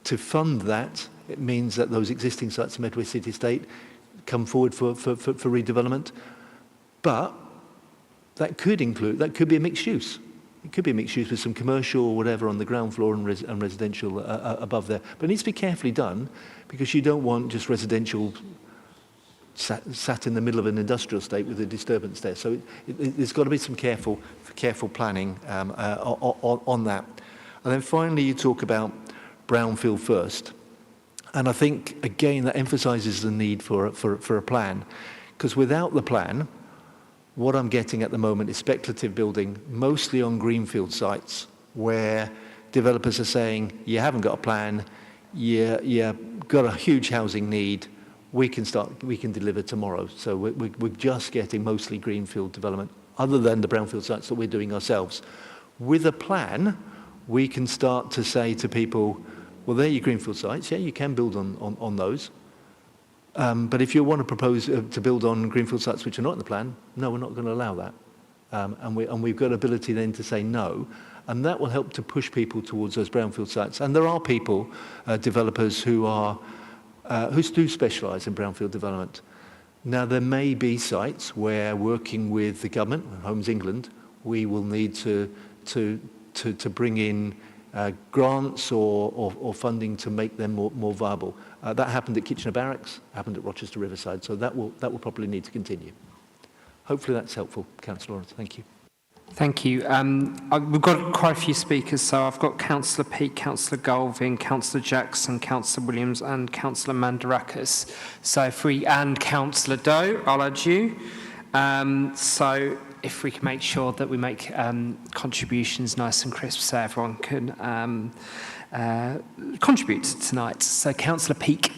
To fund that, it means that those existing sites in Medway City Estate come forward for redevelopment. But that could be a mixed use. It could be a mixed use with some commercial or whatever on the ground floor and residential above there. But it needs to be carefully done because you don't want just residential sat in the middle of an industrial estate with a disturbance there. So there's got to be some careful planning on that. And then finally, you talk about brownfield first. And I think, again, that emphasises the need for a plan. Because without the plan, what I'm getting at the moment is speculative building, mostly on greenfield sites, where developers are saying, you haven't got a plan, you got a huge housing need, we can deliver tomorrow. So we're just getting mostly greenfield development, other than the brownfield sites that we're doing ourselves. With a plan, we can start to say to people, well, there are your greenfield sites, yeah, you can build on those, But if you want to propose to build on greenfield sites which are not in the plan, no, we're not going to allow that. And we've got ability then to say no, and that will help to push people towards those brownfield sites. And there are people, developers, who do specialise in brownfield development. Now, there may be sites where, working with the government, Homes England, we will need to bring in grants or funding to make them more viable. That happened at Kitchener Barracks, happened at Rochester Riverside, so that will probably need to continue. Hopefully that's helpful, Councillor Lawrence. Thank you. Thank you. We've got quite a few speakers, so I've got Councillor Peake, Councillor Galvin, Councillor Jackson, Councillor Williams and Councillor Mandarakis. So and Councillor Doe, I'll add you. So if we can make sure that we make contributions nice and crisp so everyone can contribute tonight. So Councillor Peake.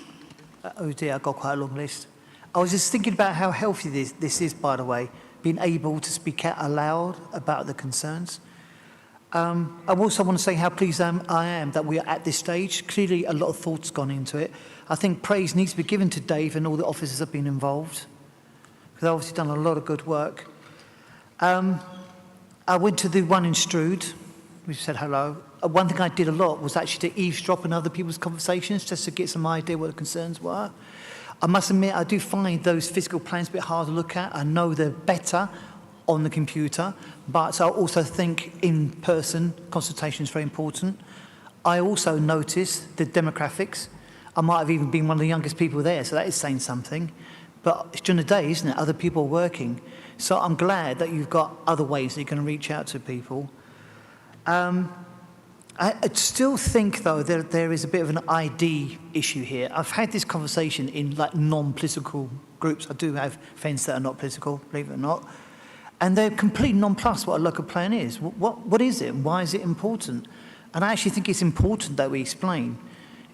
Oh dear, I've got quite a long list. I was just thinking about how healthy this is, by the way, being able to speak out aloud about the concerns. I also want to say how pleased I am that we are at this stage. Clearly, a lot of thought's gone into it. I think praise needs to be given to Dave and all the officers that have been involved, because they've obviously done a lot of good work. I went to the one in Strood. We said hello. One thing I did a lot was actually to eavesdrop in other people's conversations, just to get some idea what the concerns were. I must admit, I do find those physical plans a bit hard to look at. I know they're better on the computer, but I also think in-person consultation is very important. I also noticed the demographics. I might have even been one of the youngest people there, so that is saying something. But it's during the day, isn't it? Other people are working. So I'm glad that you've got other ways that you can reach out to people. I still think, though, that there is a bit of an ID issue here. I've had this conversation in non-political groups. I do have friends that are not political, believe it or not. And they're completely nonplussed what a local plan is. What is it? Why is it important? And I actually think it's important that we explain.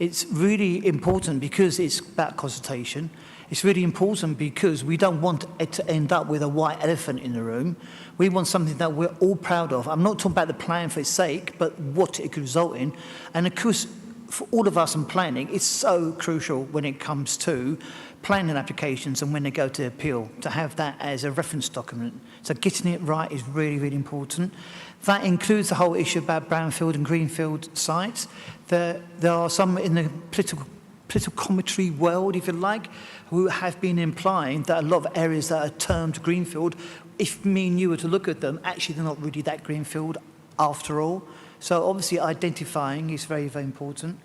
It's really important because it's about consultation. It's really important because we don't want it to end up with a white elephant in the room. We want something that we're all proud of. I'm not talking about the plan for its sake, but what it could result in. And of course, for all of us in planning, it's so crucial when it comes to planning applications and when they go to appeal, to have that as a reference document. So getting it right is really, really important. That includes the whole issue about brownfield and greenfield sites. There are some in the political commentary world, if you like, who have been implying that a lot of areas that are termed greenfield, if me and you were to look at them, actually they're not really that greenfield after all. So obviously identifying is very, very important.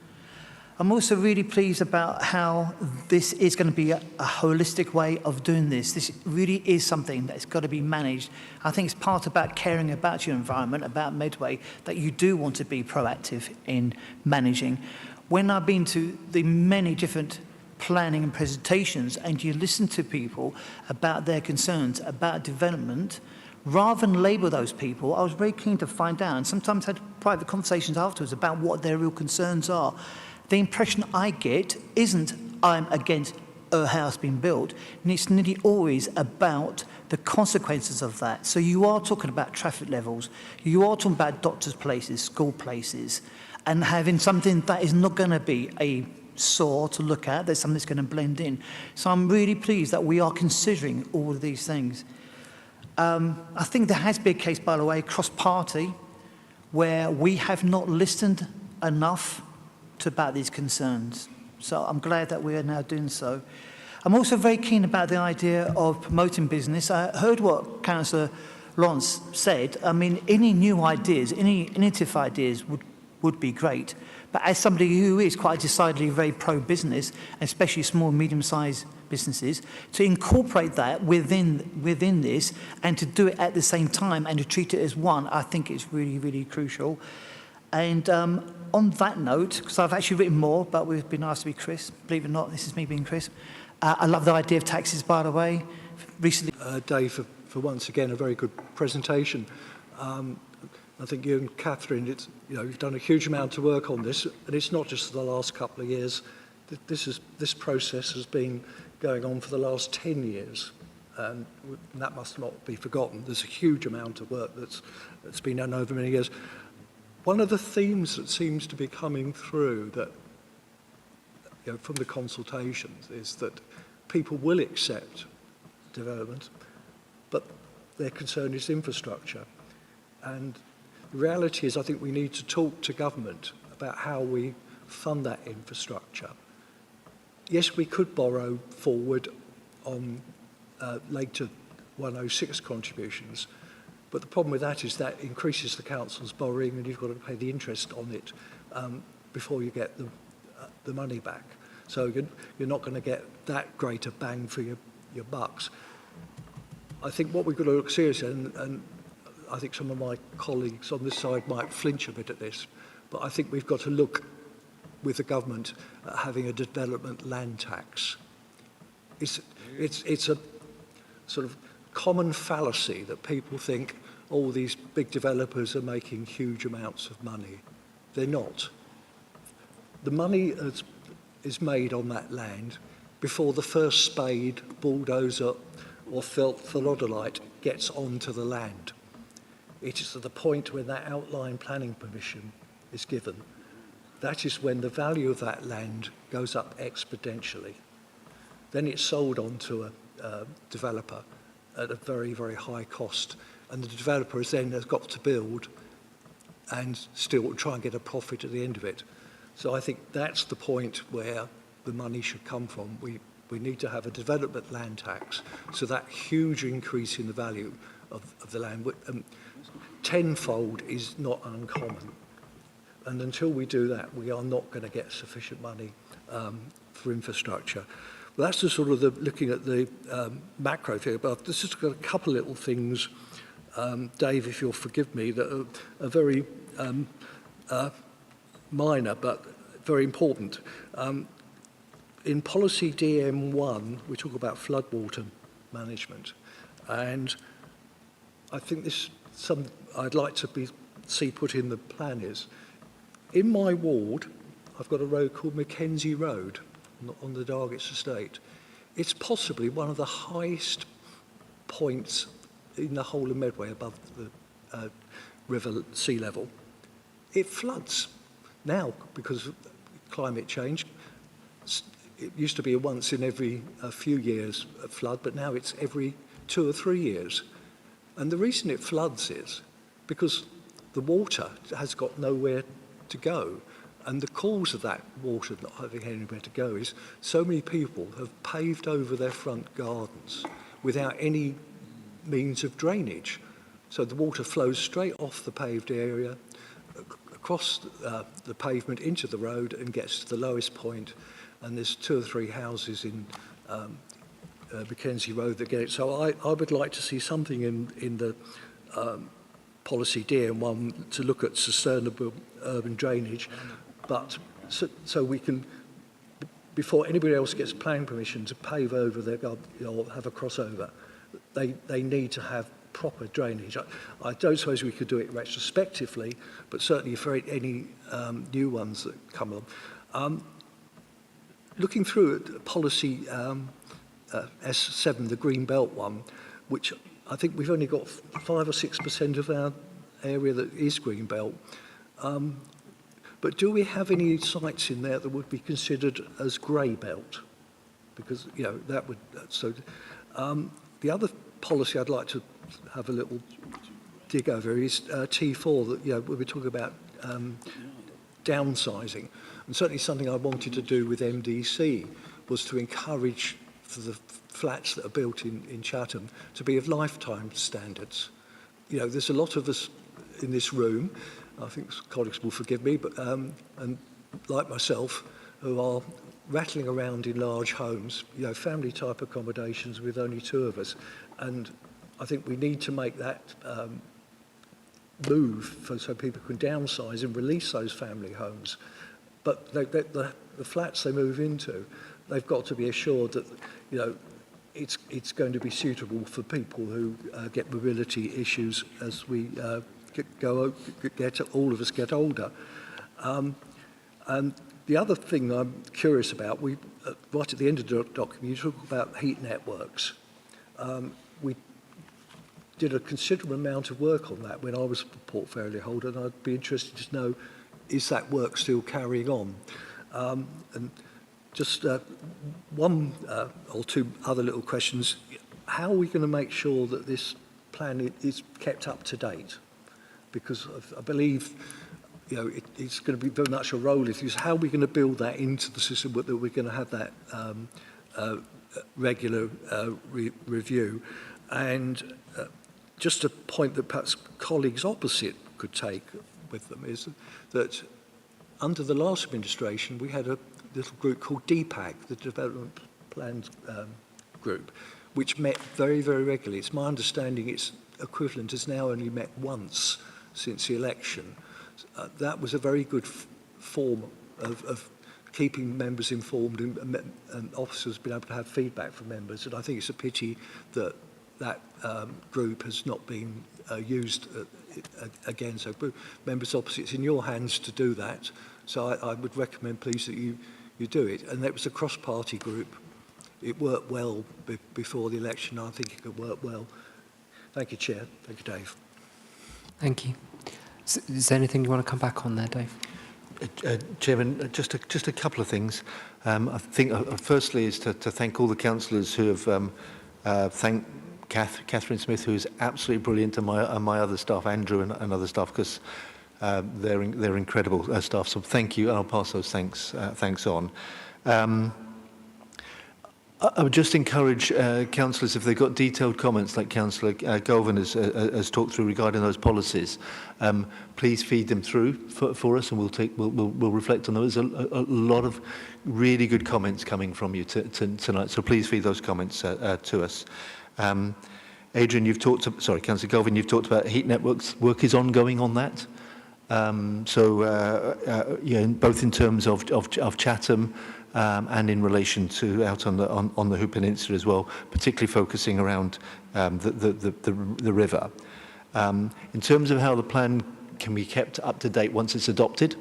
I'm also really pleased about how this is going to be a holistic way of doing this. This really is something that's got to be managed. I think it's part about caring about your environment, about Medway, that you do want to be proactive in managing. When I've been to the many different planning and presentations and you listen to people about their concerns about development, rather than label those people, I was very keen to find out, and sometimes had private conversations afterwards about what their real concerns are. The impression I get isn't I'm against a house being built, and it's nearly always about the consequences of that. So you are talking about traffic levels, you are talking about doctors' places, school places, and having something that is not going to be a sore to look at, there's something that's going to blend in. So I'm really pleased that we are considering all of these things. I think there has been a case, by the way, cross-party, where we have not listened enough about these concerns. So I'm glad that we are now doing so. I'm also very keen about the idea of promoting business. I heard what Councillor Lawrence said. I mean, any new ideas, any innovative ideas would be great. But as somebody who is quite decidedly very pro-business, especially small and medium-sized businesses, to incorporate that within this and to do it at the same time and to treat it as one, I think is really, really crucial. And on that note, because I've actually written more, but we've been asked to be crisp. Believe it or not, this is me being crisp. I love the idea of taxes, by the way. Recently, Dave, for once again, a very good presentation. I think you and Catherine, you've done a huge amount of work on this, and it's not just the last couple of years. This process has been going on for the last 10 years, and that must not be forgotten. There's a huge amount of work that's been done over many years. One of the themes that seems to be coming through that, from the consultations is that people will accept development, but their concern is infrastructure. And the reality is I think we need to talk to government about how we fund that infrastructure. Yes, we could borrow forward on later 106 contributions, but the problem with that is that increases the council's borrowing and you've got to pay the interest on it before you get the money back. So you're not going to get that great a bang for your bucks. I think what we've got to look seriously, and I think some of my colleagues on this side might flinch a bit at this, but I think we've got to look with the government at having a development land tax. It's a sort of common fallacy that people think all these big developers are making huge amounts of money. They're not. The money is made on that land before the first spade, bulldozer or philodolite gets onto the land. It is at the point when that outline planning permission is given. That is when the value of that land goes up exponentially. Then it's sold on to a developer at a very, very high cost. And the developer has got to build and still try and get a profit at the end of it. So I think that's the point where the money should come from. We need to have a development land tax, so that huge increase in the value of the land, tenfold is not uncommon. And until we do that, we are not going to get sufficient money for infrastructure. Well, that's the sort of looking at the macro figure, but I've just got a couple of little things, Dave, if you'll forgive me, that are very minor but very important. In policy DM1, we talk about floodwater management, and I think this I'd like to see put in the plan is, in my ward, I've got a road called Mackenzie Road on the Dargets estate. It's possibly one of the highest points in the whole of Medway above the river sea level. It floods now because of climate change. It used to be a once in every few years flood, but now it's every 2 or 3 years. And the reason it floods is because the water has got nowhere to go. And the cause of that water not having anywhere to go is so many people have paved over their front gardens without any means of drainage. So the water flows straight off the paved area, across the pavement into the road and gets to the lowest point. And there's 2 or 3 houses in Mackenzie Road that get it. So I would like to see something in the policy DM1 to look at sustainable urban drainage, but so we can, before anybody else gets planning permission to pave over their garden or have a crossover, they need to have proper drainage. I don't suppose we could do it retrospectively, but certainly for any new ones that come along. Looking through at policy S7, the Green Belt one, which I think we've only got 5 or 6% of our area that is Green Belt. But do we have any sites in there that would be considered as grey belt? Because, you know, that would... So, the other policy I'd like to have a little dig over is T4, that, you know, we're talking about downsizing. And certainly something I wanted to do with MDC was to encourage for the flats that are built in Chatham to be of lifetime standards. You know, there's a lot of us in this room, I think colleagues will forgive me, but and like myself, who are rattling around in large homes, you know, family type accommodations with only 2 of us. And I think we need to make that move so people can downsize and release those family homes. But the flats they move into, they've got to be assured that, you know, it's going to be suitable for people who get mobility issues as we all of us get older. And the other thing I'm curious about, right at the end of the document, you talk about heat networks. We did a considerable amount of work on that when I was a portfolio holder, and I'd be interested to know, is that work still carrying on? And just one or two other little questions. How are we going to make sure that this plan is kept up to date? Because I believe, you know, it's going to be very much a role. If you, how are we going to build that into the system that we're going to have that regular review? And just a point that perhaps colleagues opposite could take with them is that under the last administration, we had a little group called DPAC, the Development Plans Group, which met very, very regularly. It's my understanding its equivalent has now only met once since the election. That was a very good form of keeping members informed and officers being able to have feedback from members. And I think it's a pity that that group has not been used again. So members opposite, it's in your hands to do that. So I would recommend, please, that you do it. And it was a cross-party group. It worked well before the election. I think it could work well. Thank you, Chair. Thank you, Dave. Thank you. Is there anything you want to come back on there, Dave? Chairman, just a couple of things. I think firstly is to thank all the councillors who have thanked Catherine Smith, who is absolutely brilliant, and my other staff, Andrew and other staff, because they're incredible staff. So thank you, and I'll pass those thanks on. I would just encourage councillors, if they've got detailed comments like Councillor Govan has talked through regarding those policies, please feed them through for us, and we'll reflect on those. There's a lot of really good comments coming from you tonight, so please feed those comments to us. Adrian, Councillor Govan, you've talked about heat networks. Work is ongoing on that. Both in terms of Chatham, and in relation to out on the Hoop Peninsula as well, particularly focusing around the river. In terms of how the plan can be kept up to date once it's adopted,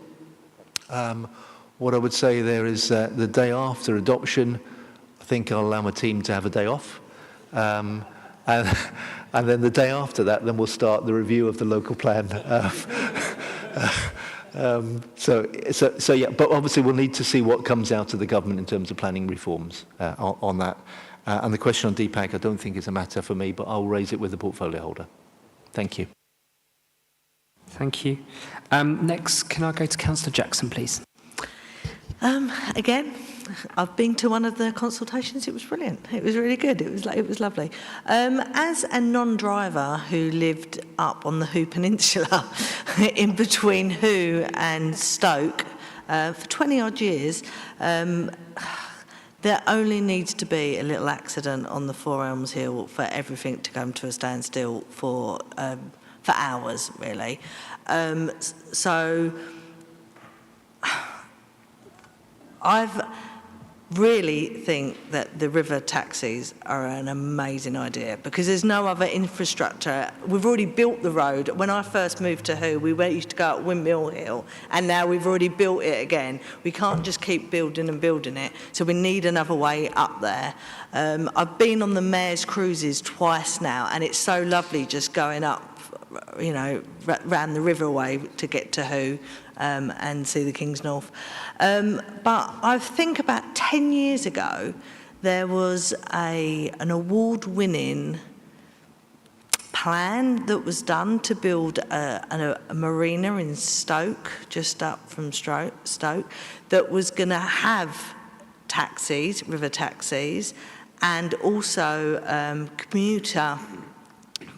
what I would say there is the day after adoption, I think I'll allow my team to have a day off. And then the day after that, then we'll start the review of the local plan. Yeah, but obviously we'll need to see what comes out of the government in terms of planning reforms on that. And the question on DPAC, I don't think is a matter for me, but I'll raise it with the portfolio holder. Thank you. Thank you. Next, can I go to Councillor Jackson, please? Again, I've been to one of the consultations. It was brilliant. It was really good. It was lovely. As a non-driver who lived up on the Hoop Peninsula, in between Hoo and Stoke, for 20 odd years, there only needs to be a little accident on the Four Elms Hill for everything to come to a standstill for hours, really. So I've really think that the river taxis are an amazing idea because there's no other infrastructure. We've already built the road. When I first moved to Hoo, we used to go up Windmill Hill, and now we've already built it again. We can't just keep building and building it, so we need another way up there. I've been on the Mayor's cruises twice now, and it's so lovely just going up, you know, round the riverway to get to Hoo and see the King's North. But I think about 10 years ago, there was an award-winning plan that was done to build a marina in Stoke, just up from Stoke, that was going to have taxis, river taxis, and also commuter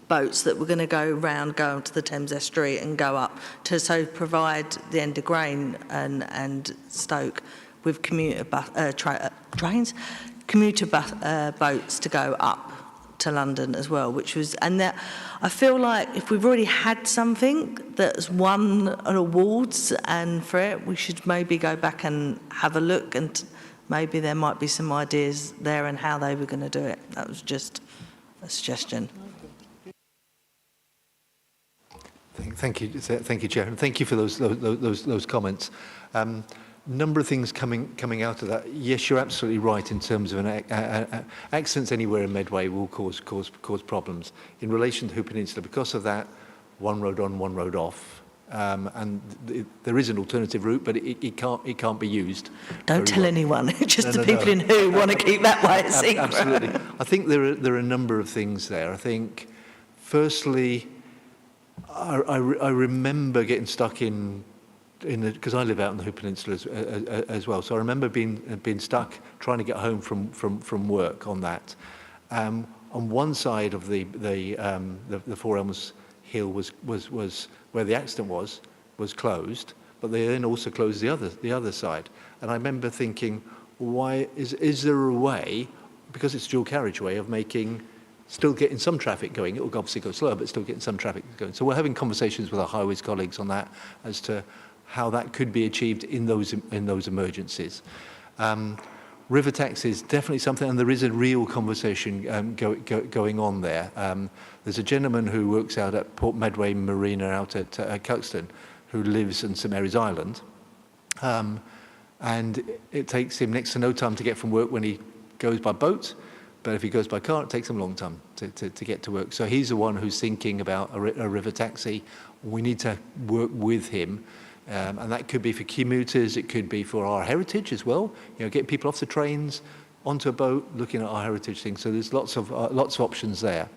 boats that were going to go onto the Thames Estuary and go up to provide the end of Grain and Stoke with commuter boats to go up to London as well, I feel like if we've already had something that's won an awards and for it, we should maybe go back and have a look, and maybe there might be some ideas there and how they were going to do it. That was just a suggestion. Thank you, Chair, and thank you for those comments. Number of things coming out of that. Yes, you're absolutely right in terms of accidents anywhere in Medway will cause problems. In relation to Hoop Peninsula, because of that, one road on, one road off, there is an alternative route, but it can't be used. Don't tell anyone, just the people in who want to keep that way a secret. Absolutely. I think there are a number of things there. I think, firstly, I remember getting stuck because I live out in the Hood Peninsula as well. So I remember being stuck trying to get home from work on that. On one side of the Four Elms Hill was where the accident was closed, but they then also closed the other side. And I remember thinking, why is there a way, because it's dual carriageway, of still getting some traffic going? It will obviously go slower, but still getting some traffic going. So we're having conversations with our highways colleagues on that as to how that could be achieved in those emergencies. River taxi is definitely something, and there is a real conversation going on there. There's a gentleman who works out at Port Medway Marina out at Cuxton, who lives in St Mary's Island, and it takes him next to no time to get from work when he goes by boat, but if he goes by car, it takes him a long time to get to work. So he's the one who's thinking about a river taxi. We need to work with him. And that could be for commuters, it could be for our heritage as well. Getting people off the trains, onto a boat, looking at our heritage things. So there's lots of options there.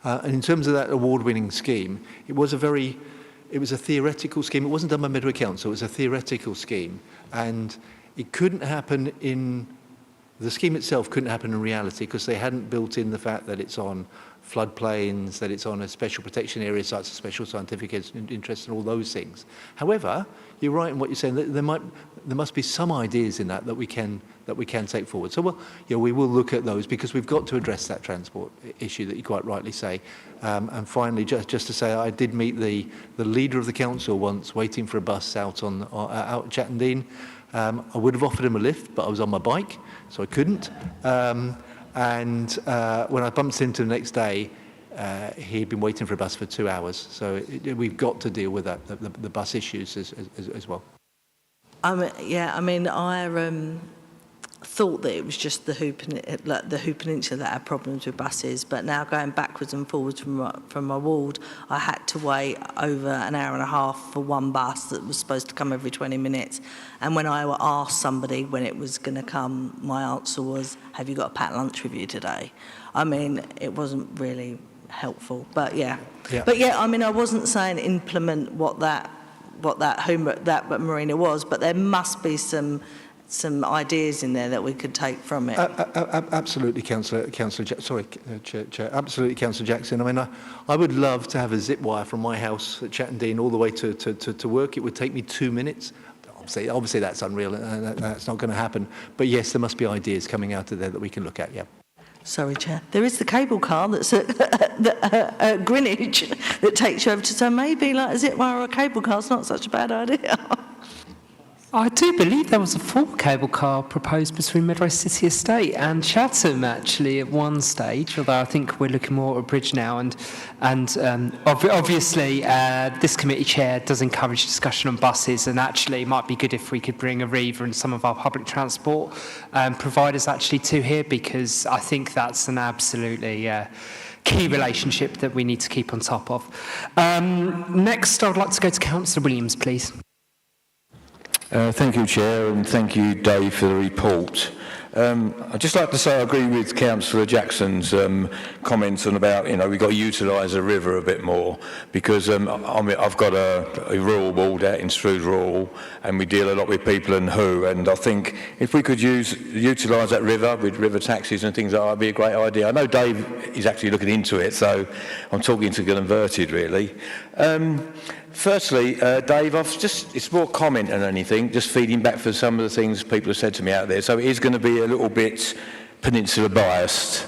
And in terms of that award-winning scheme, it was a theoretical scheme. It wasn't done by Medway Council. It was a theoretical scheme, and it couldn't happen the scheme itself couldn't happen in reality because they hadn't built in the fact that it's on floodplains, that it's on a special protection area, sites of special scientific interest, and all those things. However, you're right in what you're saying. There must be some ideas in that we can take forward. So we will look at those because we've got to address that transport issue that you quite rightly say. And finally, just to say, I did meet the leader of the council once, waiting for a bus out at Chatham Dean. I would have offered him a lift, but I was on my bike, so I couldn't. And when I bumped into him the next day, he'd been waiting for a bus for 2 hours. So we've got to deal with that, the bus issues as well. I thought that it was just the Hood Peninsula that had problems with buses, but now going backwards and forwards from my ward, I had to wait over an hour and a half for one bus that was supposed to come every 20 minutes. And when I asked somebody when it was going to come, my answer was, "Have you got a packed lunch with you today?" It wasn't really helpful, but yeah. I wasn't saying implement what that marina was, but there must be some ideas in there that we could take from it. Absolutely, Councillor Chair. Absolutely, Councillor Jackson. I would love to have a zip wire from my house at Chatham Dean all the way to work. It would take me 2 minutes. Obviously that's unreal. That's not going to happen. But yes, there must be ideas coming out of there that we can look at. Yeah. Sorry, Chair. There is the cable car that's at Greenwich that takes you over to. So maybe like a zip wire or a cable car is not such a bad idea. I do believe there was a full cable car proposed between Medway City Estate and Chatham, actually, at one stage, although I think we're looking more at a bridge now. And obviously, this committee chair does encourage discussion on buses, and actually it might be good if we could bring Arriva and some of our public transport providers actually to here, because I think that's an absolutely key relationship that we need to keep on top of. Next, I would like to go to Councillor Williams, please. Thank you, Chair, and thank you, Dave, for the report. I'd just like to say I agree with Councillor Jackson's comments on about, we've got to utilise the river a bit more, because I've got a rural ward out in Strood Rural, and we deal a lot with people and I think if we could utilise that river with river taxis and things like that, would be a great idea. I know Dave is actually looking into it, so I'm talking to get inverted, really. Firstly, Dave, it's more comment than anything, just feeding back for some of the things people have said to me out there. So it is going to be a little bit peninsula biased,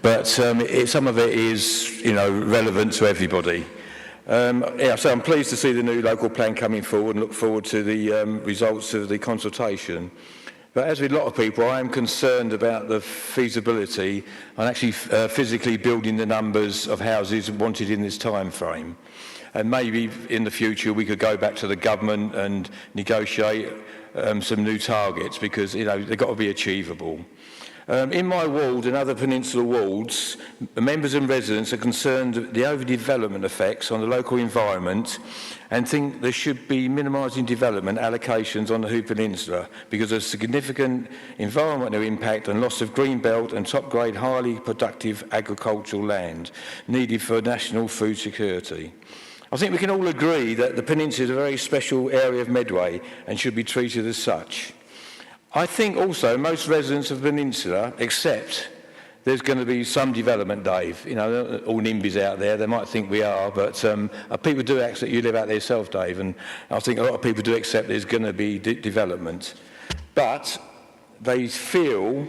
but some of it is, relevant to everybody. So I'm pleased to see the new local plan coming forward and look forward to the results of the consultation. But as with a lot of people, I am concerned about the feasibility and actually physically building the numbers of houses wanted in this time frame. And maybe in the future we could go back to the government and negotiate some new targets, because they've got to be achievable. In my ward and other peninsula wards, members and residents are concerned at the overdevelopment effects on the local environment and think there should be minimising development allocations on the Hoo Peninsula because of significant environmental impact and loss of green belt and top-grade highly productive agricultural land needed for national food security. I think we can all agree that the peninsula is a very special area of Medway and should be treated as such. I think also most residents of the peninsula accept there's going to be some development, Dave. You know, all NIMBYs out there, they might think we are, but people do accept, you live out there yourself, Dave, and I think a lot of people do accept there's going to be development. But they feel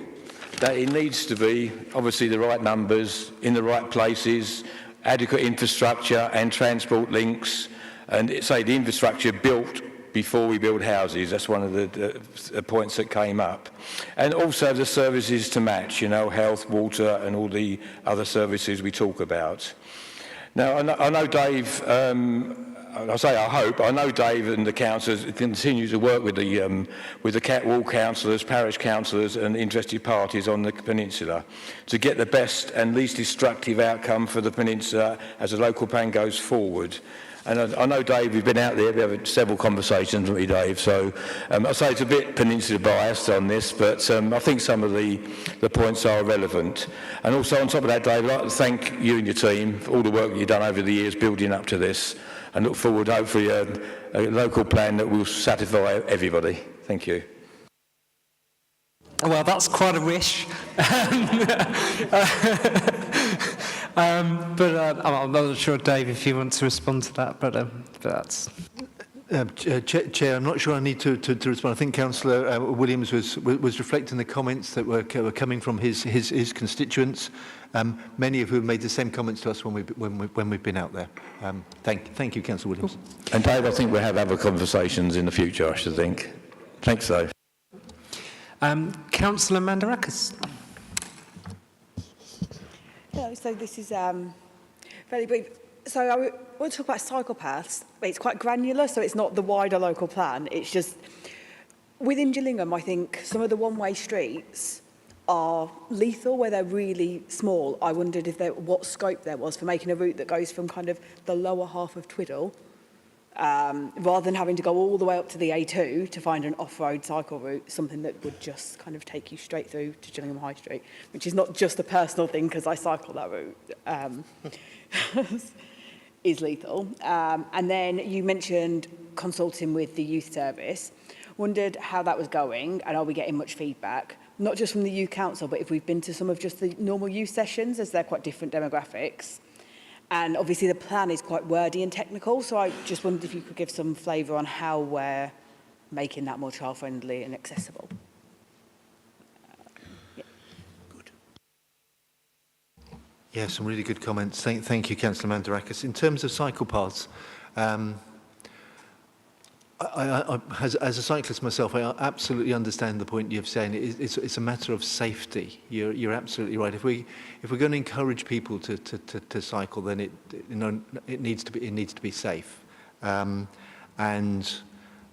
that it needs to be, obviously, the right numbers, in the right places, adequate infrastructure and transport links, and say the infrastructure built before we build houses. That's one of the points that came up. And also the services to match, you know, health, water and all the other services we talk about. Now, I know Dave, I say I hope, I know Dave and the councillors continue to work with the ward councillors, parish councillors and interested parties on the peninsula to get the best and least destructive outcome for the peninsula as the local plan goes forward. And I know, Dave, we've been out there, we've had several conversations with you, Dave, so I say it's a bit peninsula biased on this, but I think some of the points are relevant. And also on top of that, Dave, I'd like to thank you and your team for all the work you've done over the years building up to this, and look forward, hopefully, a local plan that will satisfy everybody. Thank you. Well, that's quite a wish. I'm not sure, Dave, if you want to respond to that, but that's... Chair, I'm not sure I need to respond. I think Councillor Williams was reflecting the comments that were coming from his constituents, many of whom made the same comments to us when we've been out there. Thank you, Councillor Williams. And Dave, I think we'll have other conversations in the future, I should think. Thanks, Dave. Councillor Mandarakis. Hello, so this is fairly brief. So I want to talk about cycle paths. It's quite granular, so it's not the wider local plan. It's just, within Gillingham, I think some of the one-way streets are lethal where they're really small. I wondered if what scope there was for making a route that goes from kind of the lower half of Twiddle, rather than having to go all the way up to the A2 to find an off-road cycle route, something that would just kind of take you straight through to Gillingham High Street, which is not just a personal thing because I cycle that route, is lethal. And then you mentioned consulting with the youth service. Wondered how that was going and are we getting much feedback, not just from the youth council, but if we've been to some of just the normal youth sessions, as they're quite different demographics. And obviously the plan is quite wordy and technical, so I just wondered if you could give some flavour on how we're making that more child-friendly and accessible. Good. Yeah, some really good comments. Thank you, Councillor Mandarakis. In terms of cycle paths, as a cyclist myself, I absolutely understand the point you're saying. It's a matter of safety. You're absolutely right. If we're going to encourage people to cycle, then it needs to be safe. And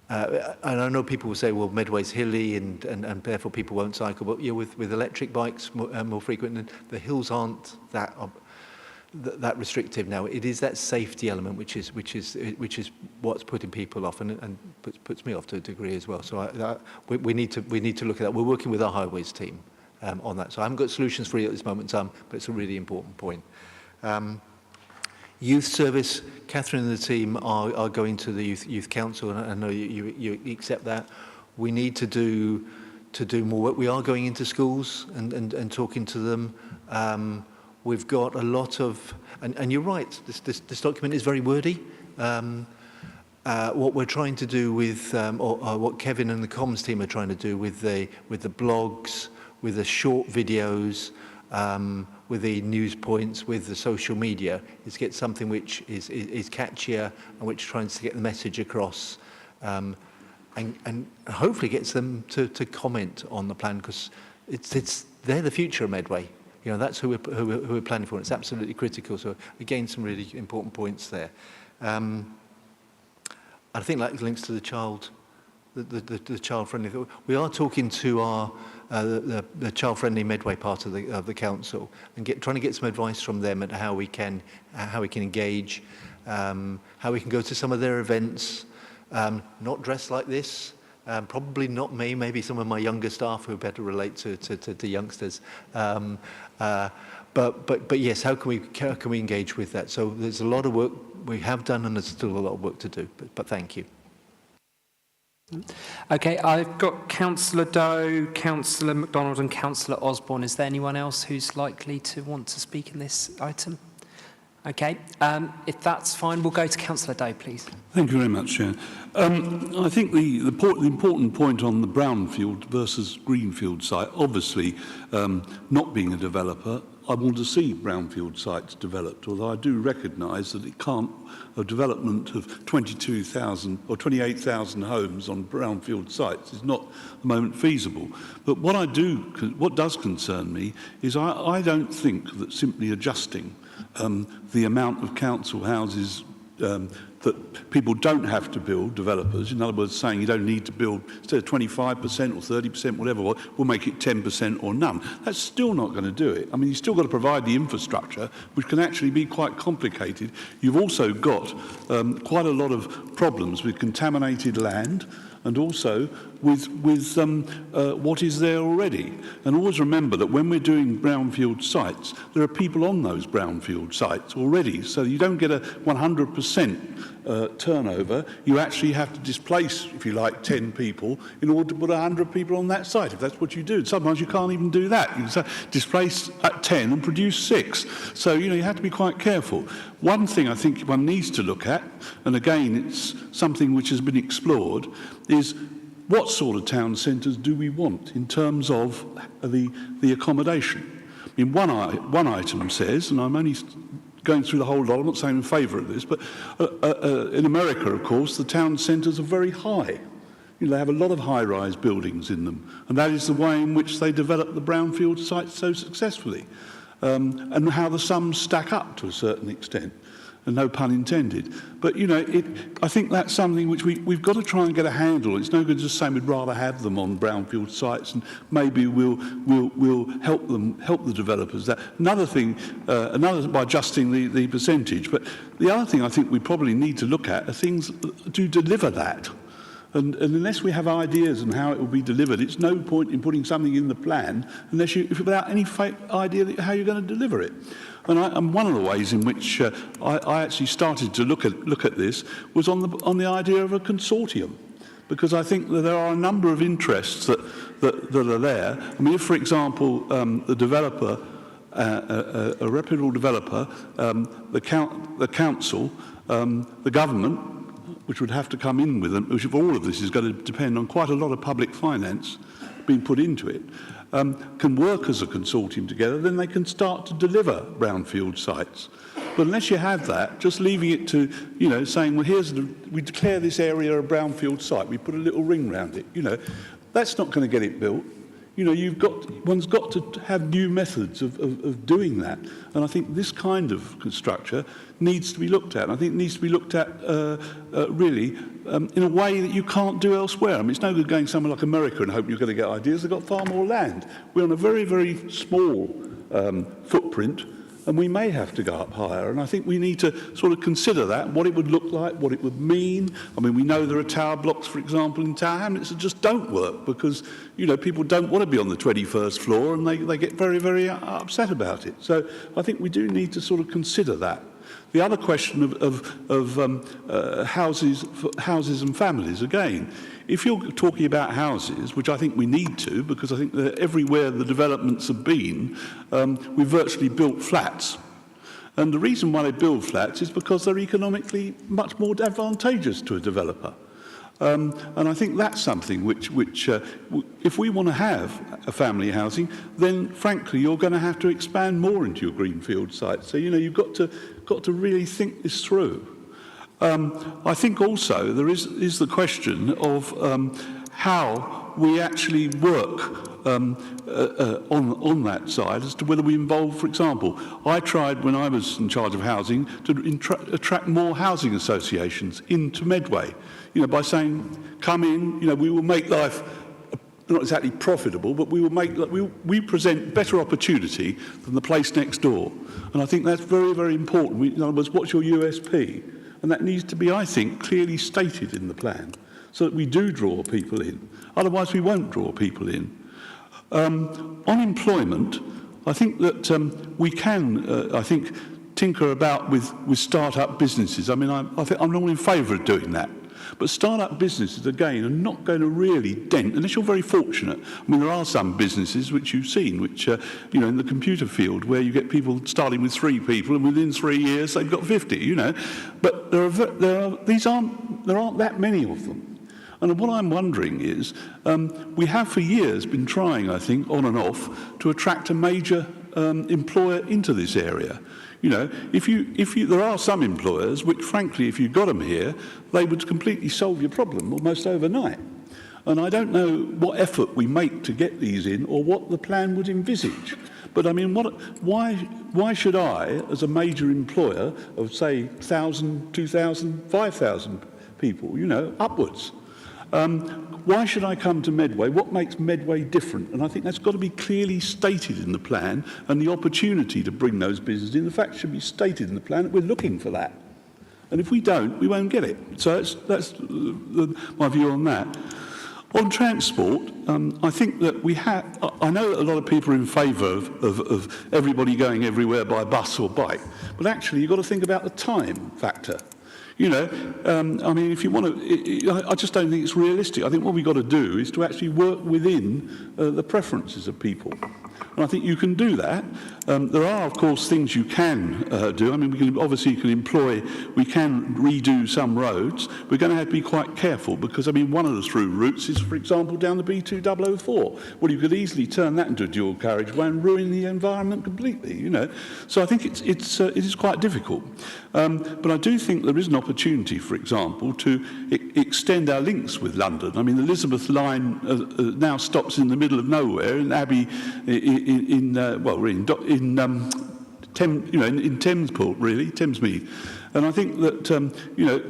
I know people will say, well, Medway's hilly and therefore people won't cycle. But with electric bikes more frequent, and the hills aren't that restrictive now. It is that safety element which is what's putting people off and puts me off to a degree as well. So we need to look at that. We're working with our highways team on that. So I haven't got solutions for you at this moment in time, but it's a really important point. Youth service, Catherine and the team are going to the youth council, and I know you accept that. We need to do more work. We are going into schools and talking to them. We've got a lot of, and you're right, this document is very wordy. What we're trying to do with, or what Kevin and the comms team are trying to do with the blogs, with the short videos, with the news points, with the social media, is get something which is catchier and which tries to get the message across, and hopefully gets them to comment on the plan, because they're the future of Medway. You know, that's who we're planning for, and it's absolutely critical. So again, some really important points there. I think that links to the child the child-friendly. We are talking to our the child-friendly Medway part of the council and trying to get some advice from them at how we can engage, how we can go to some of their events, not dressed like this. Probably not me, maybe some of my younger staff who better relate to youngsters. But yes, how can we engage with that? So there's a lot of work we have done, and there's still a lot of work to do. But thank you. Okay, I've got Councillor Doe, Councillor MacDonald and Councillor Osborne. Is there anyone else who's likely to want to speak in this item? Okay, if that's fine, we'll go to Councillor Doe, please. Thank you very much, Chair. I think the important point on the brownfield versus greenfield site, obviously, not being a developer, I want to see brownfield sites developed, although I do recognise that a development of 22,000 or 28,000 homes on brownfield sites is not at the moment feasible. But what does concern me is I don't think that simply adjusting the amount of council houses that people don't have to build, developers, in other words, saying you don't need to build, instead of 25% or 30%, whatever, we'll make it 10% or none. That's still not going to do it. I mean, you've still got to provide the infrastructure, which can actually be quite complicated. You've also got quite a lot of problems with contaminated land, and also with what is there already. And always remember that when we're doing brownfield sites, there are people on those brownfield sites already, so you don't get a 100% turnover. You actually have to displace, if you like, 10 people in order to put 100 people on that site, if that's what you do. Sometimes you can't even do that. You can displace at 10 and produce 6. So, you have to be quite careful. One thing I think one needs to look at, and again, it's something which has been explored, is what sort of town centres do we want in terms of the accommodation? I mean, one item says, and I'm only going through the whole lot, I'm not saying in favour of this, but in America, of course, the town centres are very high. They have a lot of high-rise buildings in them, and that is the way in which they develop the brownfield sites so successfully, and how the sums stack up to a certain extent. And no pun intended. But, I think that's something which we've got to try and get a handle. It's no good just saying we'd rather have them on brownfield sites, and maybe we'll help the developers. Another thing, by adjusting the percentage. But the other thing I think we probably need to look at are things to deliver that. And unless we have ideas on how it will be delivered, it's no point in putting something in the plan without any idea how you're going to deliver it. And one of the ways in which I actually started to look at this was on the idea of a consortium, because I think that there are a number of interests that are there. I mean, if, for example, the developer, a reputable developer, the council, the government, which would have to come in with them, which all of this is going to depend on quite a lot of public finance being put into it, can work as a consortium together, then they can start to deliver brownfield sites. But unless you have that, just leaving it to, saying, well, we declare this area a brownfield site, we put a little ring round it, that's not going to get it built. One's got to have new methods of doing that. And I think this kind of structure needs to be looked at. And I think it needs to be looked at really in a way that you can't do elsewhere. I mean, it's no good going somewhere like America and hoping you're going to get ideas. They've got far more land. We're on a very, very small footprint, and we may have to go up higher. And I think we need to sort of consider that, what it would look like, what it would mean. I mean, we know there are tower blocks, for example, in Tower Hamlets that just don't work because, people don't want to be on the 21st floor, and they get very, very upset about it. So I think we do need to sort of consider that. The other question of houses and families, again, if you're talking about houses, which I think we need to, because I think that everywhere the developments have been, we've virtually built flats. And the reason why they build flats is because they're economically much more advantageous to a developer. And I think that's something which if we want to have a family housing, then frankly you're going to have to expand more into your greenfield sites. So you've got to really think this through. I think also there is the question of how we actually work on that side as to whether we involve, for example, I tried when I was in charge of housing to attract more housing associations into Medway, by saying, come in, we will make life not exactly profitable, but we will make we present better opportunity than the place next door. And I think that's very, very important. In other words, what's your USP? And that needs to be, I think, clearly stated in the plan so that we do draw people in. Otherwise, we won't draw people in. On employment, I think that we can, tinker about with start-up businesses. I mean, I think I'm not in favour of doing that. But start-up businesses, again, are not going to really dent, unless you're very fortunate. I mean, there are some businesses which you've seen, which, in the computer field, where you get people starting with 3 people, and within 3 years they've got 50, But there aren't that many of them. And what I'm wondering is, we have for years been trying, I think, on and off, to attract a major employer into this area. There are some employers which, frankly, if you got them here, they would completely solve your problem almost overnight. And I don't know what effort we make to get these in or what the plan would envisage. But I mean, why should I, as a major employer of, say, 1,000, 2,000, 5,000 people, upwards, why should I come to Medway? What makes Medway different? And I think that's got to be clearly stated in the plan, and the opportunity to bring those businesses in. The fact should be stated in the plan that we're looking for that. And if we don't, we won't get it. So that's my view on that. On transport, I think that I know that a lot of people are in favour of everybody going everywhere by bus or bike, but actually you've got to think about the time factor. I mean, if you want to, I just don't think it's realistic. I think what we've got to do is to actually work within the preferences of people. And I think you can do that. There are, of course, things you can do. I mean, we can redo some roads. We're going to have to be quite careful because, I mean, one of the through routes is, for example, down the B2004. Well, you could easily turn that into a dual carriageway and ruin the environment completely, So I think it is quite difficult. But I do think there is an opportunity, for example, to extend our links with London. I mean, the Elizabeth line now stops in the middle of nowhere in Abbey, in Thamesport, really, Thamesmead. And I think that,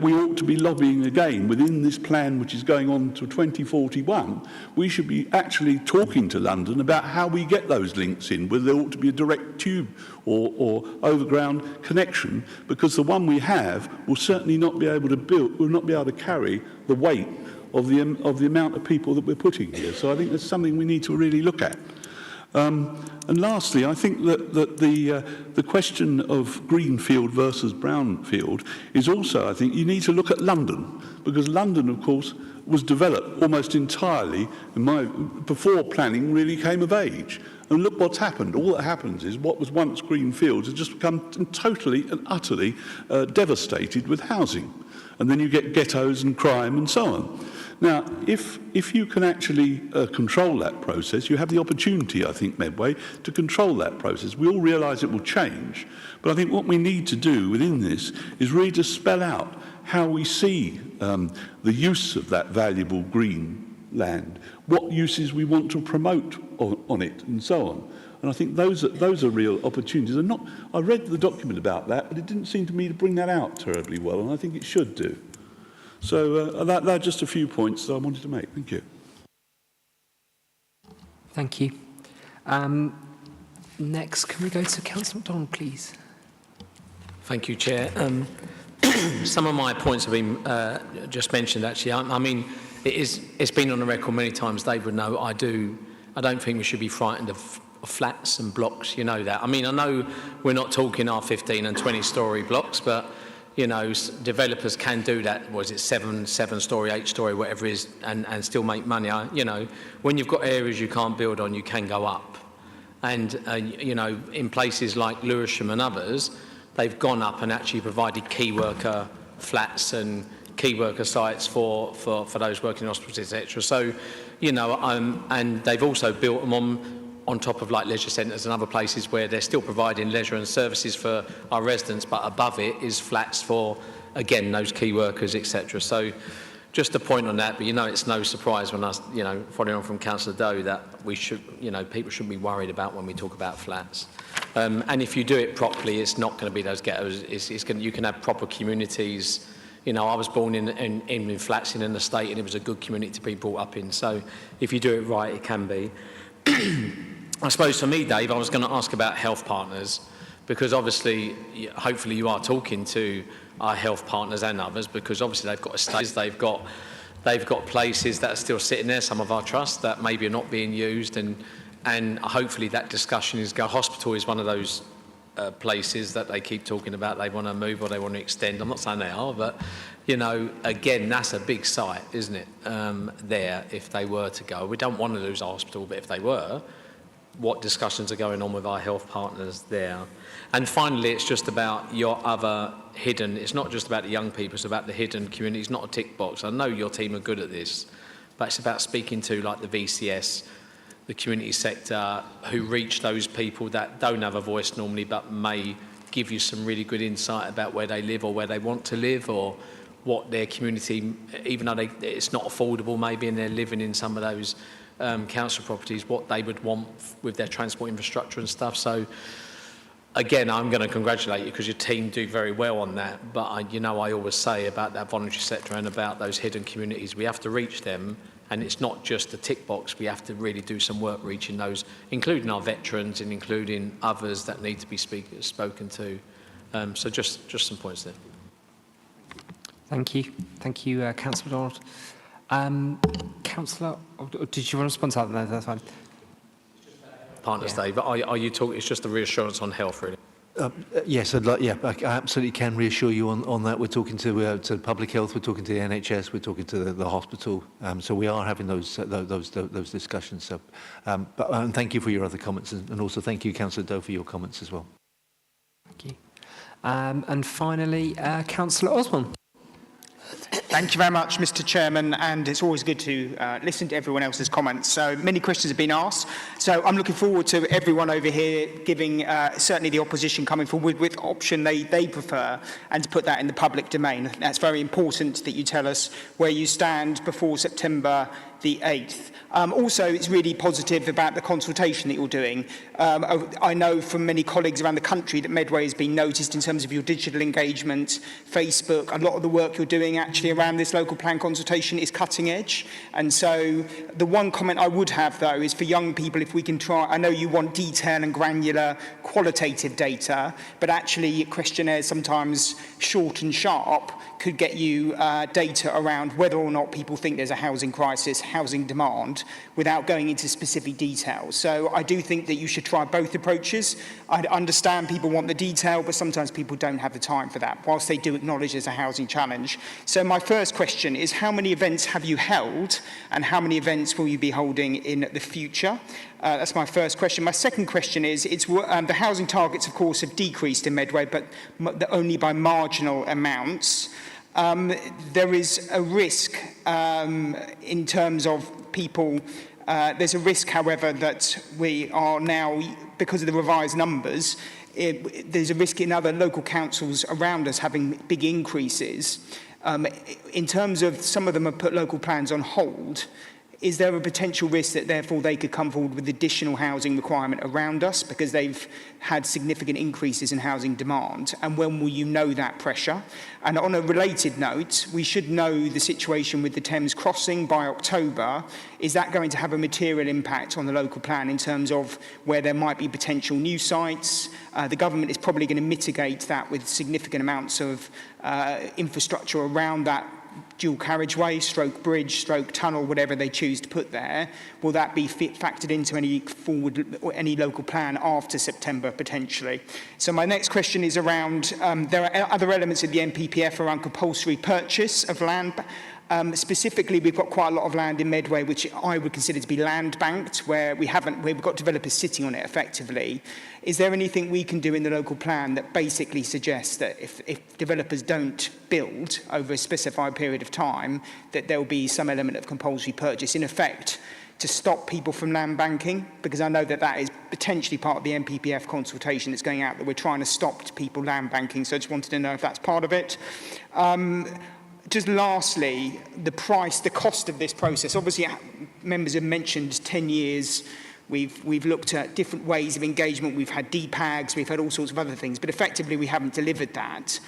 we ought to be lobbying again within this plan which is going on to 2041. We should be actually talking to London about how we get those links in, whether there ought to be a direct tube or overground connection, because the one we have will certainly not be able to carry the weight of the amount of people that we're putting here. So I think that's something we need to really look at. And lastly, I think that the question of greenfield versus brownfield is also, I think, you need to look at London, because London, of course, was developed almost entirely before planning really came of age. And look what's happened. All that happens is what was once green fields has just become totally and utterly devastated with housing. And then you get ghettos and crime and so on. Now, if you can actually control that process, you have the opportunity, I think, Medway, to control that process. We all realise it will change, but I think what we need to do within this is really to spell out how we see the use of that valuable green land, what uses we want to promote on it, and so on. And I think those are real opportunities. I read the document about that, but it didn't seem to me to bring that out terribly well, and I think it should do. So that are just a few points that I wanted to make. Thank you. Thank you. Next, can we go to Councillor MacDonald, please? Thank you, Chair. Some of my points have been just mentioned, actually. I mean, it's been on the record many times. Dave would know I don't think we should be frightened of flats and blocks. You know that. I mean, I know we're not talking our 15 and 20-storey blocks, but developers can do that. What is it, 7-storey, 8-storey, whatever it is, and still make money. When you've got areas you can't build on, you can go up. And in places like Lewisham and others, they've gone up and actually provided key worker flats and key worker sites for those working in hospitals, etc. So, and they've also built them on top of like leisure centres and other places where they're still providing leisure and services for our residents, but above it is flats for, again, those key workers, etc. So, Just a point on that, but it's no surprise when following on from Councillor Doe, that we should, people shouldn't be worried about when we talk about flats. And if you do it properly, it's not going to be those ghettos. You can have proper communities. I was born in flats in an estate, and it was a good community to be brought up in. So if you do it right, it can be. I suppose for me, Dave, I was going to ask about health partners, because obviously, hopefully you are talking to our health partners and others, because obviously they've got estates, they've got places that are still sitting there, some of our trusts that maybe are not being used, and hopefully that discussion is go. Hospital is one of those places that they keep talking about they want to move or they want to extend. I'm not saying they are, but again, that's a big site, isn't it? There, if they were to go, we don't want to lose our hospital, but if they were, what discussions are going on with our health partners there? And finally, it's just about your other hidden, it's not just about the young people, it's about the hidden community. It's not a tick box. I know your team are good at this, but it's about speaking to like the VCS, the community sector, who reach those people that don't have a voice normally, but may give you some really good insight about where they live or where they want to live, or what their community, even though it's not affordable maybe, and they're living in some of those council properties, what they would want with their transport infrastructure and stuff. So again, I'm going to congratulate you because your team do very well on that. But I always say about that voluntary sector and about those hidden communities, we have to reach them, and it's not just a tick box. We have to really do some work reaching those, including our veterans and including others that need to be spoken to. So just some points there. Thank you, Councillor Donald. Councillor, did you want to respond to that? No, that's fine. Partners, Dave, but are you talking? It's just a reassurance on health, really. Yes, I absolutely can reassure you on that. We're talking to public health, we're talking to the NHS, we're talking to the hospital. So we are having those discussions. So, and thank you for your other comments, and also thank you, Councillor Doe, for your comments as well. Thank you. And finally, Councillor Osborne. Thank you very much, Mr. Chairman, and it's always good to listen to everyone else's comments. So many questions have been asked. So I'm looking forward to everyone over here giving, certainly the opposition coming forward with option they prefer, and to put that in the public domain. That's very important that you tell us where you stand before September the 8th. Also, it's really positive about the consultation that you're doing. I know from many colleagues around the country that Medway has been noticed in terms of your digital engagement, Facebook. A lot of the work you're doing actually around this local plan consultation is cutting edge. And so the one comment I would have, though, is for young people, if we can try, I know you want detail and granular qualitative data, but actually questionnaires sometimes short and sharp could get you data around whether or not people think there's a housing crisis, housing demand, without going into specific details. So I do think that you should try both approaches. I understand people want the detail, but sometimes people don't have the time for that, whilst they do acknowledge there's a housing challenge. So my first question is, how many events have you held, and how many events will you be holding in the future? That's my first question. My second question is, the housing targets, of course, have decreased in Medway, but only by marginal amounts. There is a risk in terms of people. There's a risk, however, that we are now, because of the revised numbers, there's a risk in other local councils around us having big increases. In terms of some of them have put local plans on hold, is there a potential risk that therefore they could come forward with additional housing requirement around us because they've had significant increases in housing demand? And when will you know that pressure? And on a related note, we should know the situation with the Thames crossing by October. Is that going to have a material impact on the local plan in terms of where there might be potential new sites? The government is probably going to mitigate that with significant amounts of infrastructure around that dual carriageway, stroke bridge, stroke tunnel, whatever they choose to put there. Will that be factored into any local plan after September potentially? So my next question is around, there are other elements of the NPPF around compulsory purchase of land. Specifically, we've got quite a lot of land in Medway, which I would consider to be land banked, where we've got developers sitting on it effectively. Is there anything we can do in the local plan that basically suggests that if developers don't build over a specified period of time, that there will be some element of compulsory purchase, in effect, to stop people from land banking? Because I know that that is potentially part of the NPPF consultation that's going out, that we're trying to stop people land banking. So I just wanted to know if that's part of it. just lastly, the cost of this process. Obviously, members have mentioned 10 years. We've looked at different ways of engagement. We've had DPAGs, we've had all sorts of other things, but effectively we haven't delivered that.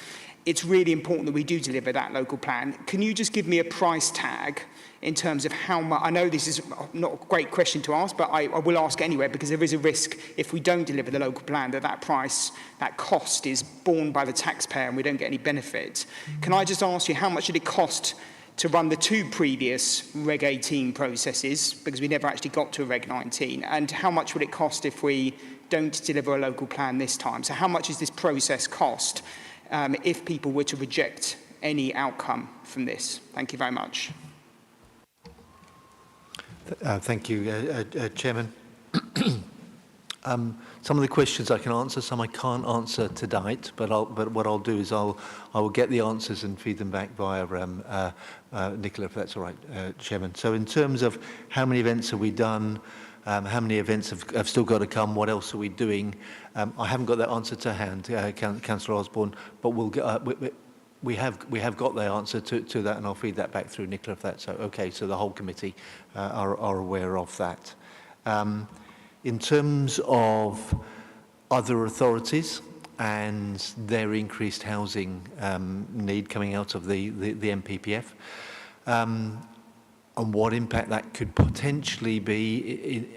It's really important that we do deliver that local plan. Can you just give me a price tag in terms of how much? I know this is not a great question to ask, but I will ask anyway, because there is a risk if we don't deliver the local plan that cost is borne by the taxpayer and we don't get any benefit. Can I just ask you, how much did it cost to run the 2 previous Reg 18 processes, because we never actually got to a Reg 19, and how much would it cost if we don't deliver a local plan this time? So how much is this process cost if people were to reject any outcome from this? Thank you very much. Thank you, Chairman. Some of the questions I can answer, some I can't answer tonight, but what I'll do is I will get the answers and feed them back via Nicola, if that's all right, Chairman. So in terms of how many events have we done, how many events have still got to come, what else are we doing, I haven't got that answer to hand, Councillor Osborne, but we'll get, we have got the answer to that, and I'll feed that back through Nicola, if that's okay. So the whole committee are aware of that. In terms of other authorities and their increased housing need coming out of the MPPF, and what impact that could potentially be,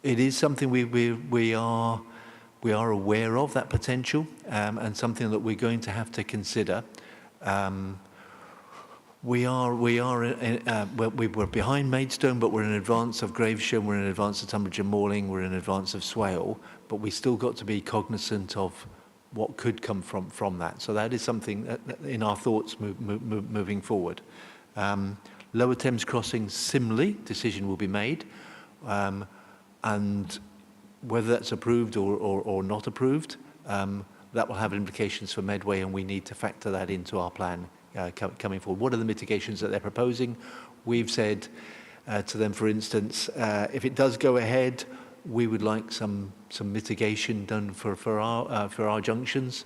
it is something we are aware of, that potential, and something that we're going to have to consider. We were behind Maidstone, but we're in advance of Gravesham, we're in advance of Tunbridge and Malling, we're in advance of Swale, but we still got to be cognizant of what could come from that. So that is something in our thoughts moving forward. Lower Thames Crossing, similarly, decision will be made, and whether that's approved or not approved, that will have implications for Medway, and we need to factor that into our plan coming forward. What are the mitigations that they're proposing? We've said to them, for instance, if it does go ahead, we would like some mitigation done for our junctions.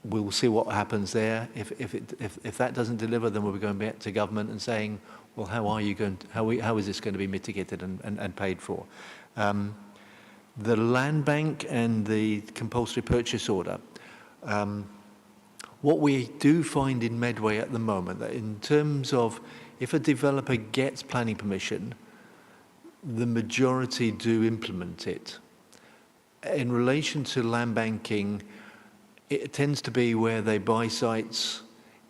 We'll see what happens there. If that doesn't deliver, then we'll be going back to government and saying, well, how is this going to be mitigated and paid for? The land bank and the compulsory purchase order. What we do find in Medway at the moment, that in terms of if a developer gets planning permission, the majority do implement it. In relation to land banking, it tends to be where they buy sites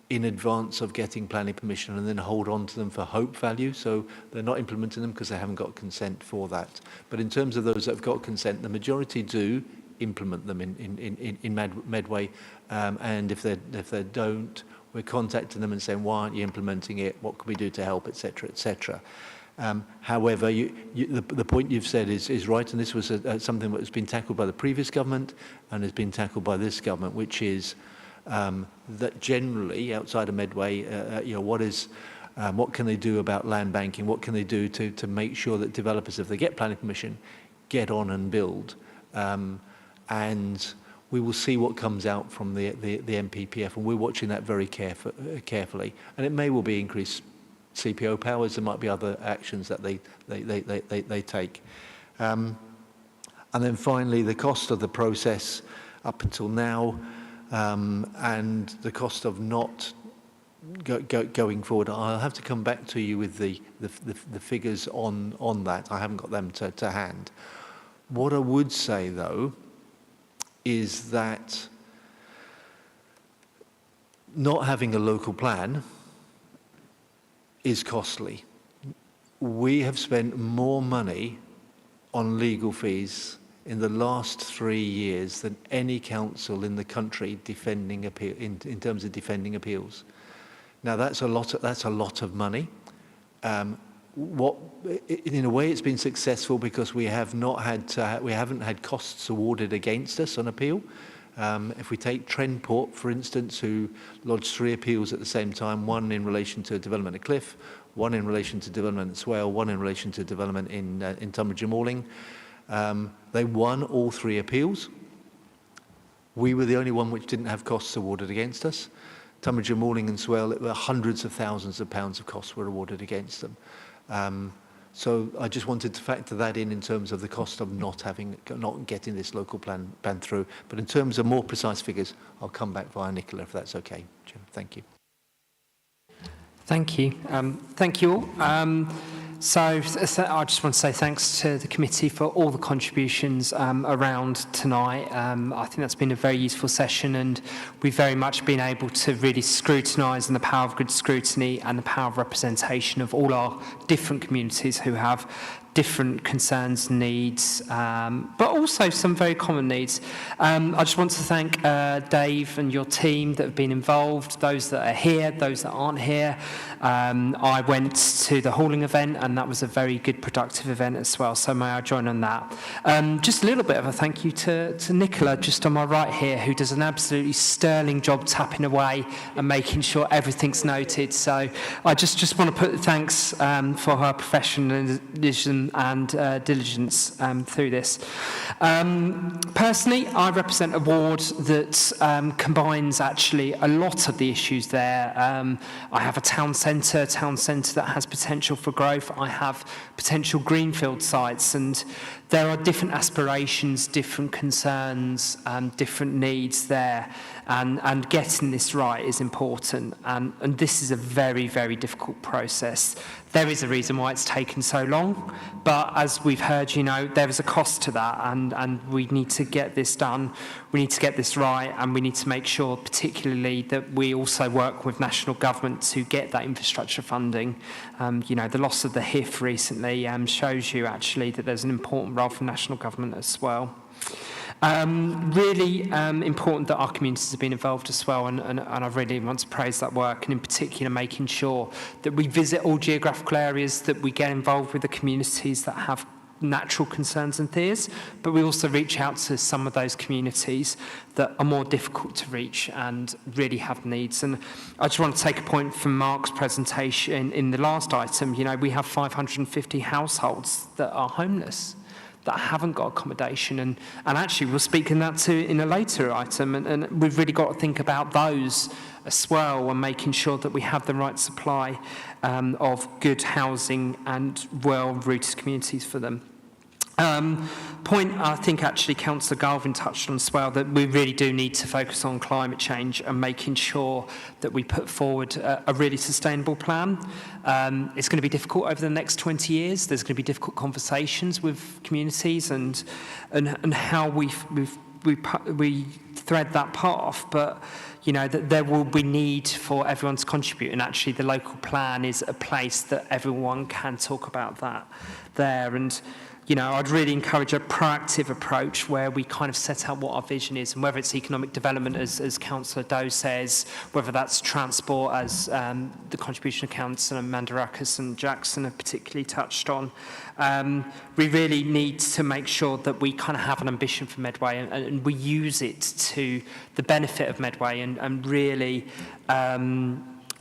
in advance of getting planning permission and then hold on to them for hope value. So they're not implementing them because they haven't got consent for that. But in terms of those that have got consent, the majority do implement them in Medway. And if they don't, we're contacting them and saying, why aren't you implementing it? What can we do to help, etc., etc. However, the point you've said is right, and this was something that has been tackled by the previous government and has been tackled by this government, which is that generally outside of Medway, what can they do about land banking? What can they do to make sure that developers, if they get planning permission, get on and build? And we will see what comes out from the MPPF, and we're watching that very carefully. And it may well be increased CPO powers. There might be other actions that they take. And then finally, the cost of the process up until now, and the cost of not going forward. I'll have to come back to you with the figures on that. I haven't got them to hand. What I would say, though, is that not having a local plan is costly. We have spent more money on legal fees in the last 3 years than any council in the country defending appeal in terms of defending appeals. Now that's a lot of money. In a way, it's been successful because we haven't had costs awarded against us on appeal. If we take Trentport, for instance, who lodged 3 appeals at the same time, one in relation to development at Cliff, one in relation to development at Swale, one in relation to development in Tunbridge and Malling. They won all 3 appeals. We were the only one which didn't have costs awarded against us. Tunbridge and Morning and Swale, it were hundreds of thousands of pounds of costs were awarded against them. So I just wanted to factor that in terms of the cost of not getting this local plan through. But in terms of more precise figures, I'll come back via Nicola if that's okay. Chair. Thank you. Thank you. Thank you all. So I just want to say thanks to the committee for all the contributions around tonight. I think that's been a very useful session, and we've very much been able to really scrutinise on the power of good scrutiny and the power of representation of all our different communities who have different concerns and needs, but also some very common needs. I just want to thank Dave and your team that have been involved, those that are here, those that aren't here. I went to the hauling event, and that was a very good, productive event as well, so may I join on that. Just a little bit of a thank you to Nicola, just on my right here, who does an absolutely sterling job tapping away and making sure everything's noted. So I just want to put thanks for her professionalism and diligence through this. Personally, I represent a ward that combines actually a lot of the issues there. I have a town centre that has potential for growth. I have potential greenfield sites, and there are different aspirations, different concerns, different needs there, and getting this right is important, and this is a very, very difficult process. There is a reason why it's taken so long, but as we've heard, you know, there is a cost to that, and we need to get this done, we need to get this right, and we need to make sure particularly that we also work with national government to get that infrastructure funding. You know, the loss of the HIF recently shows you actually that there's an important role for national government as well. Really important that our communities have been involved as well, and I really want to praise that work, and in particular making sure that we visit all geographical areas, that we get involved with the communities that have natural concerns and fears, but we also reach out to some of those communities that are more difficult to reach and really have needs. And I just want to take a point from Mark's presentation in the last item. You know, we have 550 households that are homeless, that haven't got accommodation, and actually we'll speak in that too in a later item, and we've really got to think about those as well, and making sure that we have the right supply of good housing and well-rooted communities for them. Point I think actually Councillor Galvin touched on as well, that we really do need to focus on climate change and making sure that we put forward a really sustainable plan. It's going to be difficult over the next 20 years. There's going to be difficult conversations with communities and how we thread that path, but you know that there will be need for everyone to contribute, and actually the local plan is a place that everyone can talk about that there. And you know, I'd really encourage a proactive approach where we kind of set out what our vision is, and whether it's economic development, as Councillor Doe says, whether that's transport, as the contribution of Councillor Mandarakis and Jackson have particularly touched on. We really need to make sure that we kind of have an ambition for Medway, and we use it to the benefit of Medway, and really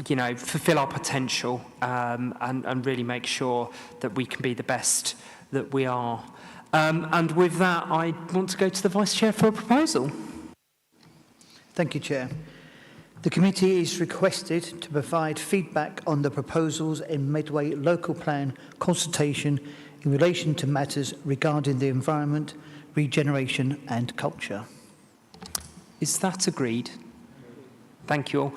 you know, fulfil our potential, and really make sure that we can be the best that we are. And with that, I want to go to the Vice Chair for a proposal. Thank you, Chair. The committee is requested to provide feedback on the proposals in Medway local plan consultation in relation to matters regarding the environment, regeneration and culture. Is that agreed? Thank you all.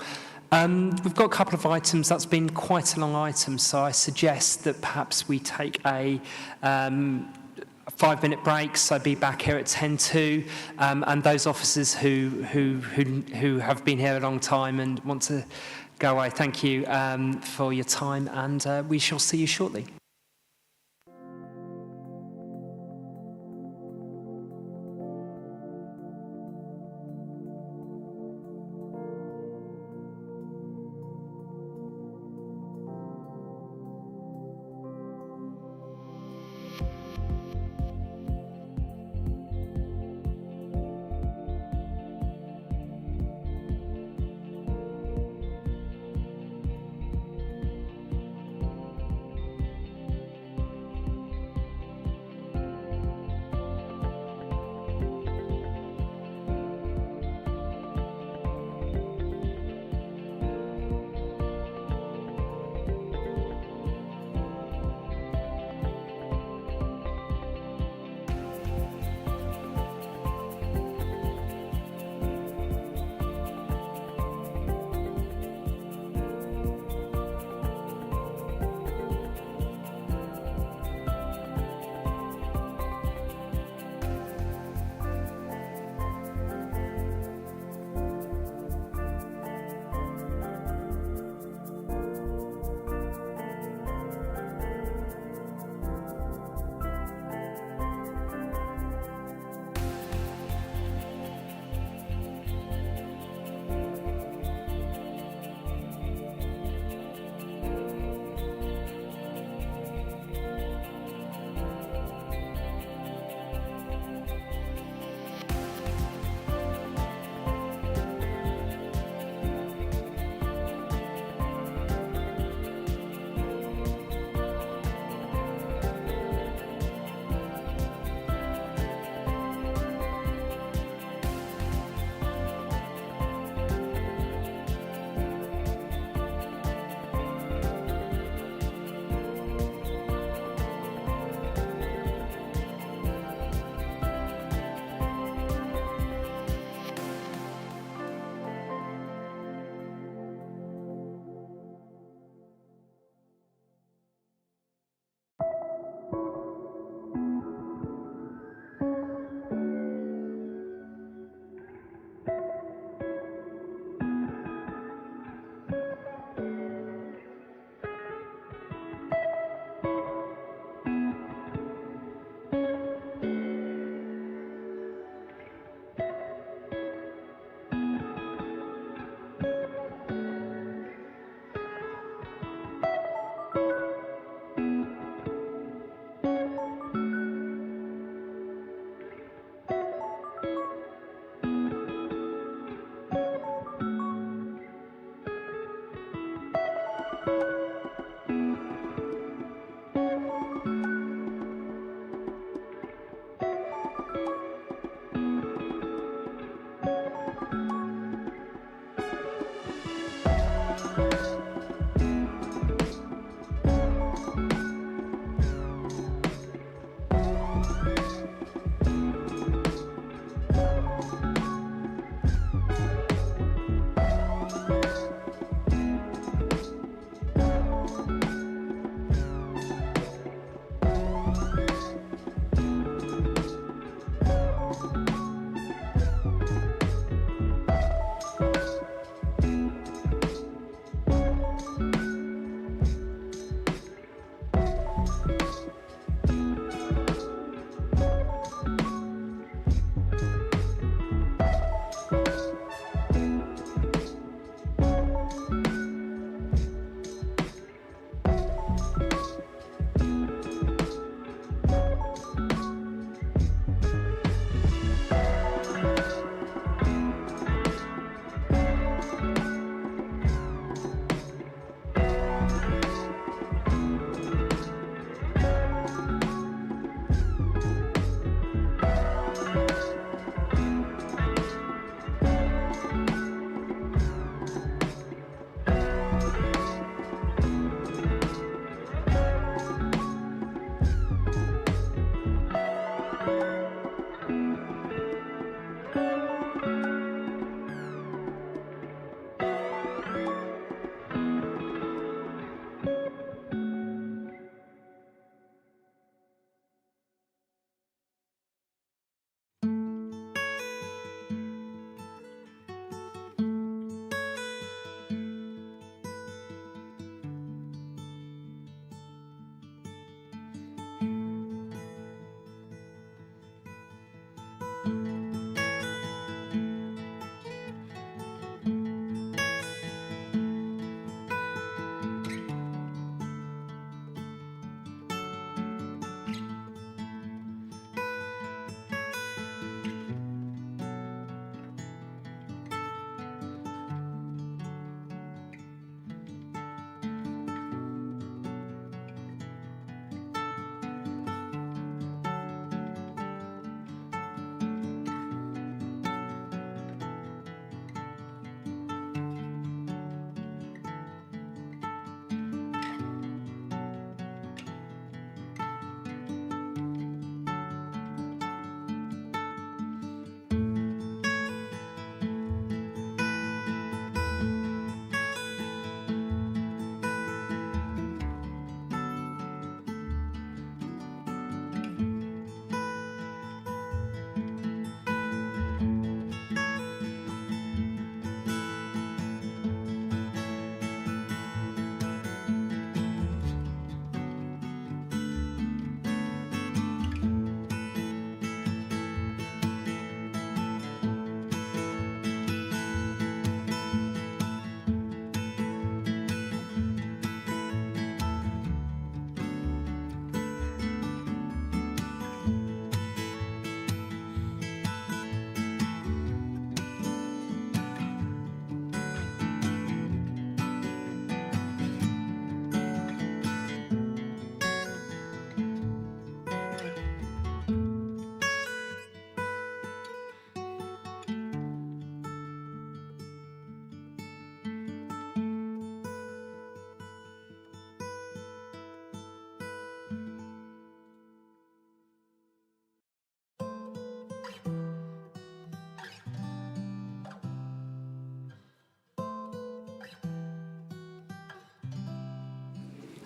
We've got a couple of items. That's been quite a long item, so I suggest that perhaps we take a 5-minute break, so be back here at 10:02, and those officers who have been here a long time and want to go away, thank you for your time, and we shall see you shortly.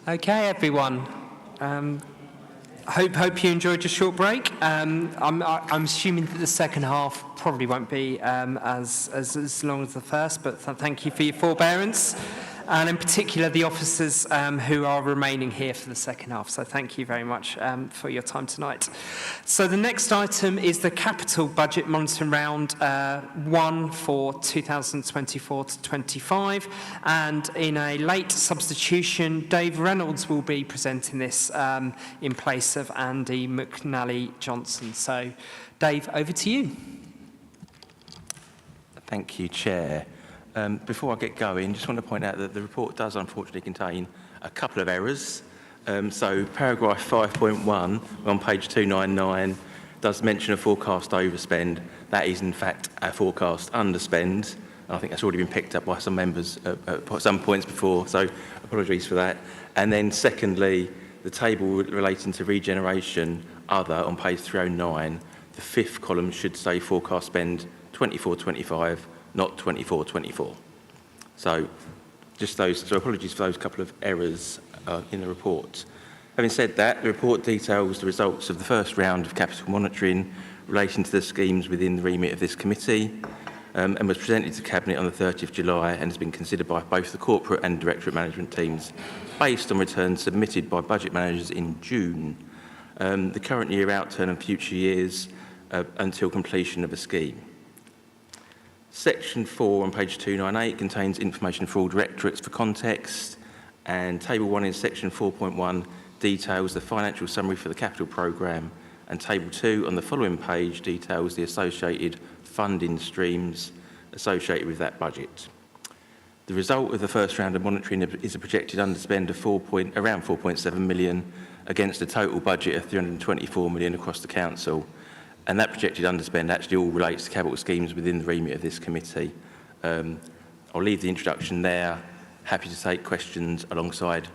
Okay, everyone. Hope you enjoyed your short break. I'm assuming that the second half probably won't be as long as the first, but thank you for your forbearance. And in particular, the officers who are remaining here for the second half. So thank you very much for your time tonight. So the next item is the Capital Budget Monitoring Round 1 for 2024 to 25. And in a late substitution, Dave Reynolds will be presenting this in place of Andy McNally-Johnson. So Dave, over to you. Thank you, Chair. Before I get going, just want to point out that the report does unfortunately contain a couple of errors. So paragraph 5.1 on page 299 does mention a forecast overspend. That is in fact a forecast underspend. I think that's already been picked up by some members at some points before, so apologies for that. And then secondly, the table relating to regeneration other on page 309, the fifth column should say forecast spend 24-25, not 24-24. So just those, so apologies for those couple of errors in the report. Having said that, the report details the results of the first round of capital monitoring relating to the schemes within the remit of this committee and was presented to Cabinet on the 30th of July and has been considered by both the corporate and directorate management teams based on returns submitted by budget managers in June. The current year outturn and future years until completion of a scheme. Section 4 on page 298 contains information for all directorates for context, and Table 1 in Section 4.1 details the financial summary for the capital programme, and Table 2 on the following page details the associated funding streams associated with that budget. The result of the first round of monitoring is a projected underspend of around 4.7 million against a total budget of 324 million across the council. And that projected underspend actually all relates to capital schemes within the remit of this committee. I'll leave the introduction there. Happy to take questions alongside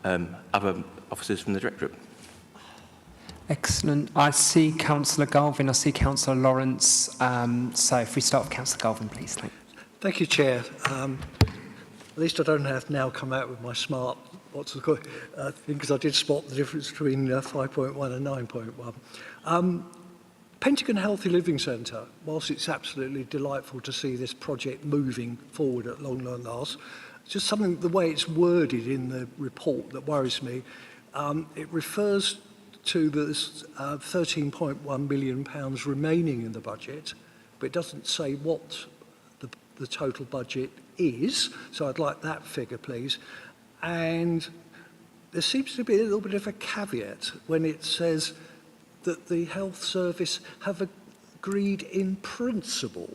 other officers from the directorate. Excellent. I see Councillor Galvin, I see Councillor Lawrence. So if we start with Councillor Galvin, please. Thank you, Chair. At least I don't have to now come out with my smart, because I did spot the difference between 5.1 and 9.1. Pentagon Healthy Living Centre, whilst it's absolutely delightful to see this project moving forward at long last, just something, the way it's worded in the report that worries me. It refers to this £13.1 million remaining in the budget, but it doesn't say what the total budget is, so I'd like that figure, please. And there seems to be a little bit of a caveat when it says that the health service have agreed in principle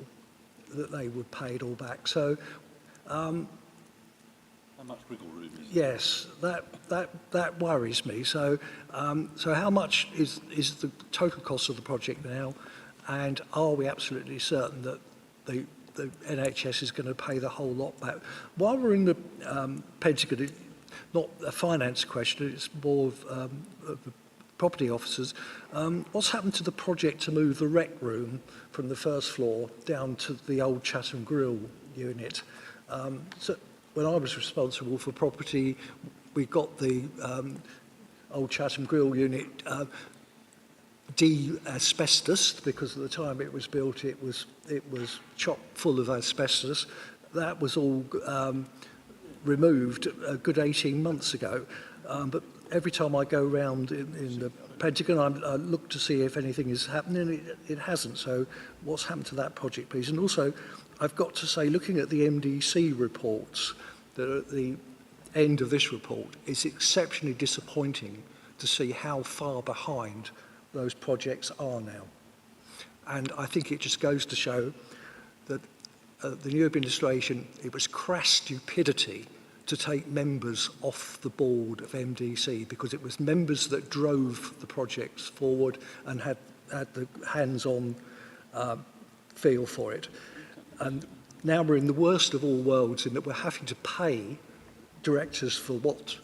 that they would pay it all back. So, how much wriggle room is yes, that worries me. So, so how much is the total cost of the project now, and are we absolutely certain that the NHS is going to pay the whole lot back? While we're in the Pentagon, it's not a finance question; it's more of the property officers. What's happened to the project to move the rec room from the first floor down to the old Chatham Grill unit? So when I was responsible for property, we got the old Chatham Grill unit de-asbestos, because at the time it was built it was chock full of asbestos. That was all removed a good 18 months ago. But every time I go around in the Pentagon, I look to see if anything is happening. It hasn't. So what's happened to that project, please? And also, I've got to say, looking at the MDC reports that are at the end of this report, it's exceptionally disappointing to see how far behind those projects are now. And I think it just goes to show that the new administration, it was crass stupidity to take members off the board of MDC, because it was members that drove the projects forward and had the hands-on feel for it. And now we're in the worst of all worlds in that we're having to pay directors for what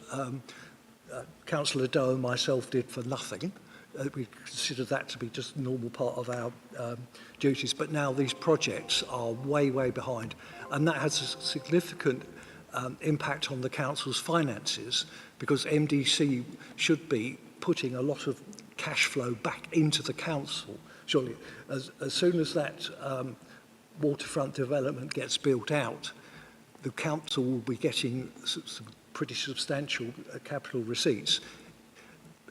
Councillor Doe and myself did for nothing. We consider that to be just a normal part of our duties. But now these projects are way, way behind. And that has a significant impact on the council's finances, because MDC should be putting a lot of cash flow back into the council. Surely, as soon as that waterfront development gets built out, the council will be getting some pretty substantial capital receipts.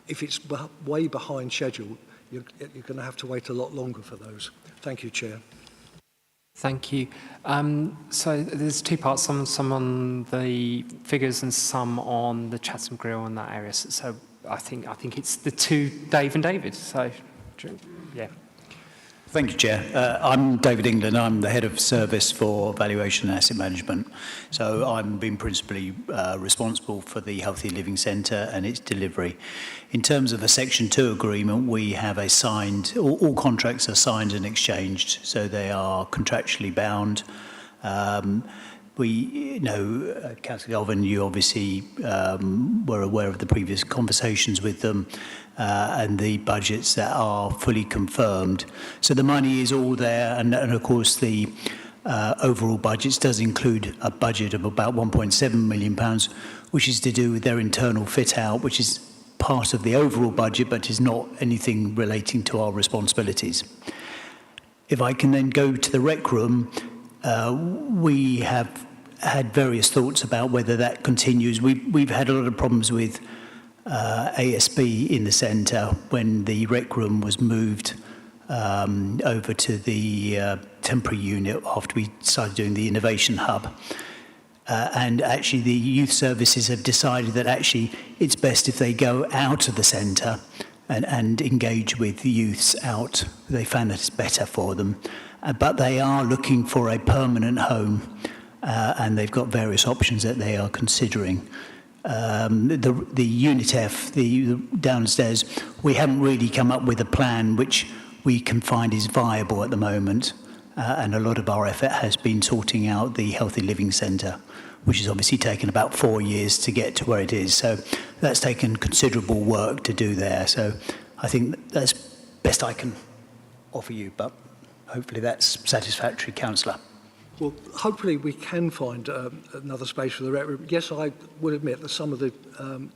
If it's way behind schedule, you're going to have to wait a lot longer for those. Thank you, Chair. Thank you. So there's two parts, some on the figures and some on the Chatham Grill and that area. So I think it's the two, Dave and David. So, yeah. Thank you, Chair. I'm David England. I'm the Head of Service for Valuation and Asset Management. So I'm been principally responsible for the Healthy Living Centre and its delivery. In terms of a Section 2 agreement, we have a signed, all contracts are signed and exchanged, so they are contractually bound. We know, Councillor Galvin, you obviously were aware of the previous conversations with them and the budgets that are fully confirmed. So the money is all there, and of course the overall budgets does include a budget of about £1.7 million, which is to do with their internal fit-out, which is part of the overall budget, but is not anything relating to our responsibilities. If I can then go to the rec room, we have had various thoughts about whether that continues. We've had a lot of problems with ASB in the centre when the rec room was moved over to the temporary unit after we started doing the innovation hub. And actually the youth services have decided that actually it's best if they go out of the centre and engage with the youths out. They found that it's better for them. But they are looking for a permanent home and they've got various options that they are considering. The Unit F, the downstairs, we haven't really come up with a plan which we can find is viable at the moment. And a lot of our effort has been sorting out the Healthy Living Centre, which has obviously taken about 4 years to get to where it is. So that's taken considerable work to do there. So I think that's best I can offer you, but hopefully that's satisfactory, Councillor. Well, hopefully we can find another space for the rec room. Yes, I will admit that some of the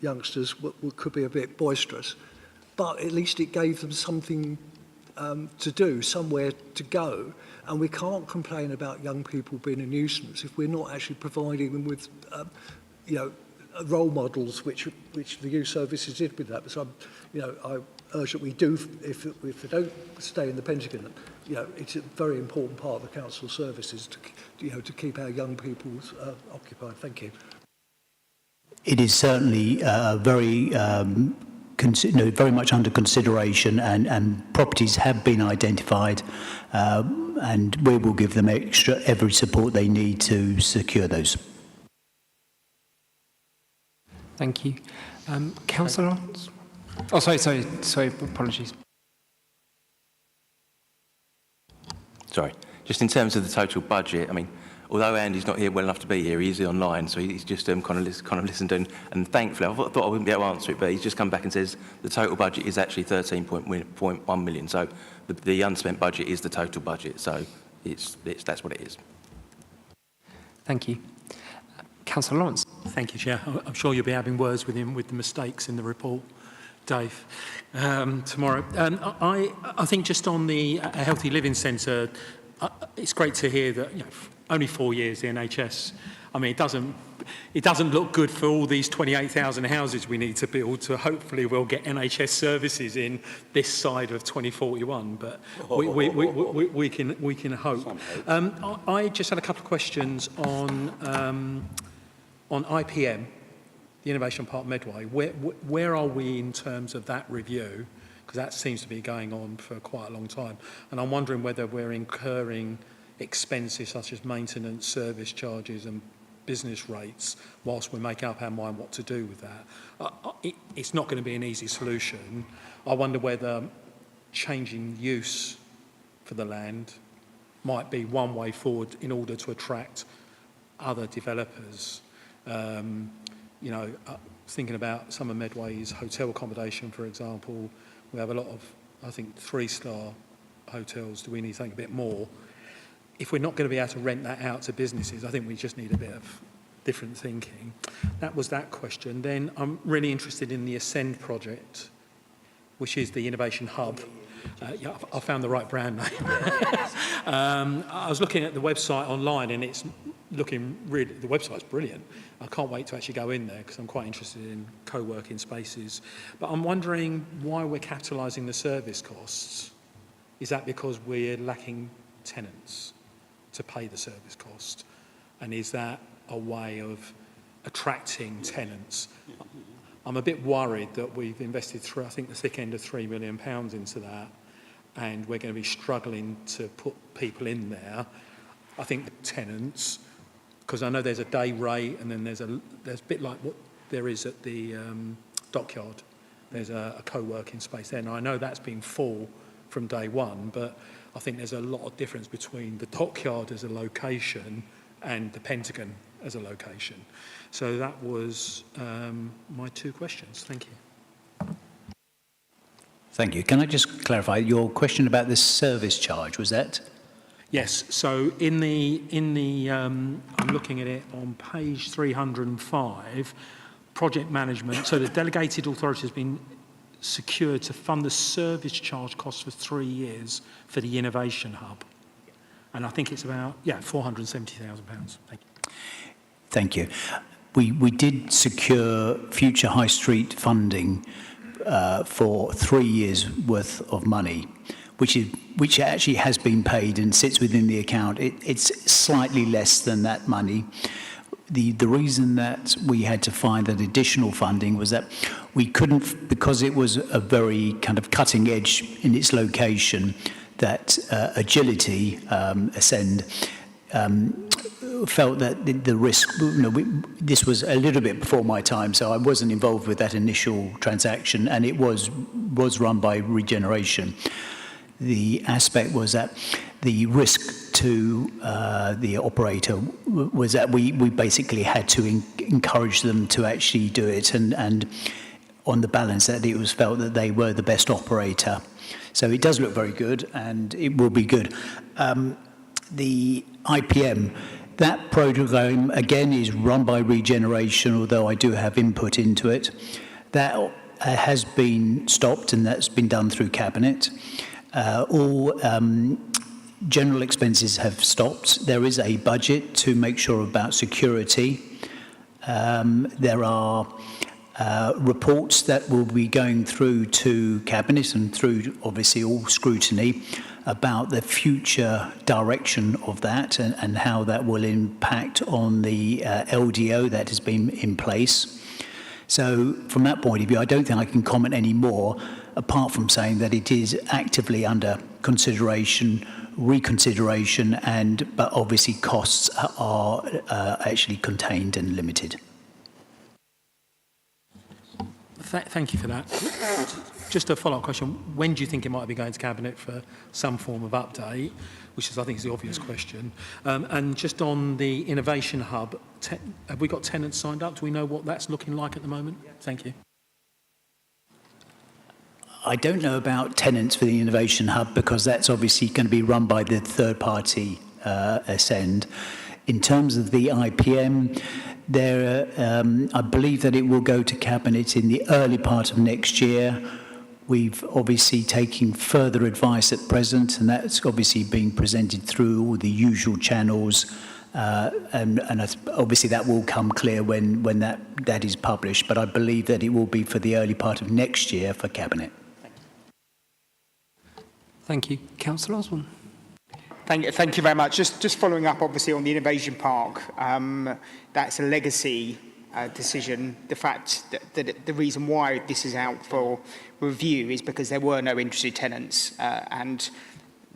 youngsters could be a bit boisterous, but at least it gave them something to do, somewhere to go. And we can't complain about young people being a nuisance if we're not actually providing them with, role models, which the youth services did with that. So, I urge that we do, if they don't stay in the Pentagon, it's a very important part of the council services to keep our young people occupied. Thank you. It is certainly very much under consideration, and properties have been identified, and we will give them every support they need to secure those. Thank you. Councillor Lawrence? Oh, sorry, apologies. Sorry. Just in terms of the total budget, I mean, although Andy's not here well enough to be here, he's online, so he's just kind of listened and thankfully, I thought I wouldn't be able to answer it, but he's just come back and says the total budget is actually 13.1 million. So the unspent budget is the total budget. So that's what it is. Thank you. Councillor Lawrence. Thank you, Chair. I'm sure you'll be having words with him with the mistakes in the report, Dave, tomorrow. I think just on the Healthy Living Centre, it's great to hear that only 4 years the NHS. I mean, it doesn't look good for all these 28,000 houses we need to build. So hopefully we'll get NHS services in this side of 2041. But we can hope. I just had a couple of questions on IPM, the Innovation Park Medway. Where are we in terms of that review? Because that seems to be going on for quite a long time. And I'm wondering whether we're incurring expenses such as maintenance, service charges and business rates whilst we make up our mind what to do with that. It's not going to be an easy solution. I wonder whether changing use for the land might be one way forward in order to attract other developers. Thinking about some of Medway's hotel accommodation, for example, we have a lot of, I think, 3-star hotels. Do we need to think a bit more? If we're not going to be able to rent that out to businesses, I think we just need a bit of different thinking. That was that question. Then I'm really interested in the Ascend project, which is the Innovation Hub. Yeah, I found the right brand name. I was looking at the website online and it's looking really, the website's brilliant. I can't wait to actually go in there because I'm quite interested in co-working spaces. But I'm wondering why we're capitalising the service costs. Is that because we're lacking tenants to pay the service cost? And is that a way of attracting tenants? I'm a bit worried that we've invested through, I think, the thick end of £3 million into that, and we're going to be struggling to put people in there. I think the tenants, because I know there's a day rate, and then there's a bit like what there is at the dockyard. There's a co-working space there. Now, I know that's been full from day one, but I think there's a lot of difference between the dockyard as a location and the Pentagon as a location. So that was my two questions. Thank you. Thank you. Can I just clarify your question about the service charge? Was that? Yes. So in the I'm looking at it on page 305, project management. So the delegated authority has been secured to fund the service charge costs for 3 years for the Innovation Hub, and I think it's about £470,000. Thank you. Thank you. We did secure future high street funding for 3 years worth of money, which actually has been paid and sits within the account. It's slightly less than that money. The reason that we had to find that additional funding was that we couldn't, because it was a very kind of cutting edge in its location, that Agility, Ascend, felt that the risk, this was a little bit before my time, so I wasn't involved with that initial transaction, and it was run by Regeneration. The aspect was that the risk to the operator was that we basically had to encourage them to actually do it, and on the balance that it was felt that they were the best operator. So it does look very good, and it will be good. The IPM, that program, again, is run by Regeneration, although I do have input into it. That has been stopped, and that's been done through Cabinet. All general expenses have stopped. There is a budget to make sure about security. There are reports that will be going through to Cabinet and through, obviously, all scrutiny about the future direction of that and how that will impact on the LDO that has been in place. So from that point of view, I don't think I can comment any more, apart from saying that it is actively under consideration, reconsideration, but obviously costs are actually contained and limited. Thank you for that. Just a follow-up question. When do you think it might be going to Cabinet for some form of update, which is, I think, is the obvious question? And just on the Innovation Hub, have we got tenants signed up? Do we know what that's looking like at the moment? Thank you. I don't know about tenants for the Innovation Hub because that's obviously going to be run by the third-party Ascend. In terms of the IPM, I believe that it will go to Cabinet in the early part of next year. We've obviously taken further advice at present, and that's obviously being presented through all the usual channels. And obviously that will come clear when that is published. But I believe that it will be for the early part of next year for Cabinet. Thank you. Councillor Osborne. Thank you very much. Just following up, obviously, on the Innovation Park, that's a legacy decision. The fact that the reason why this is out for review is because there were no interested tenants, and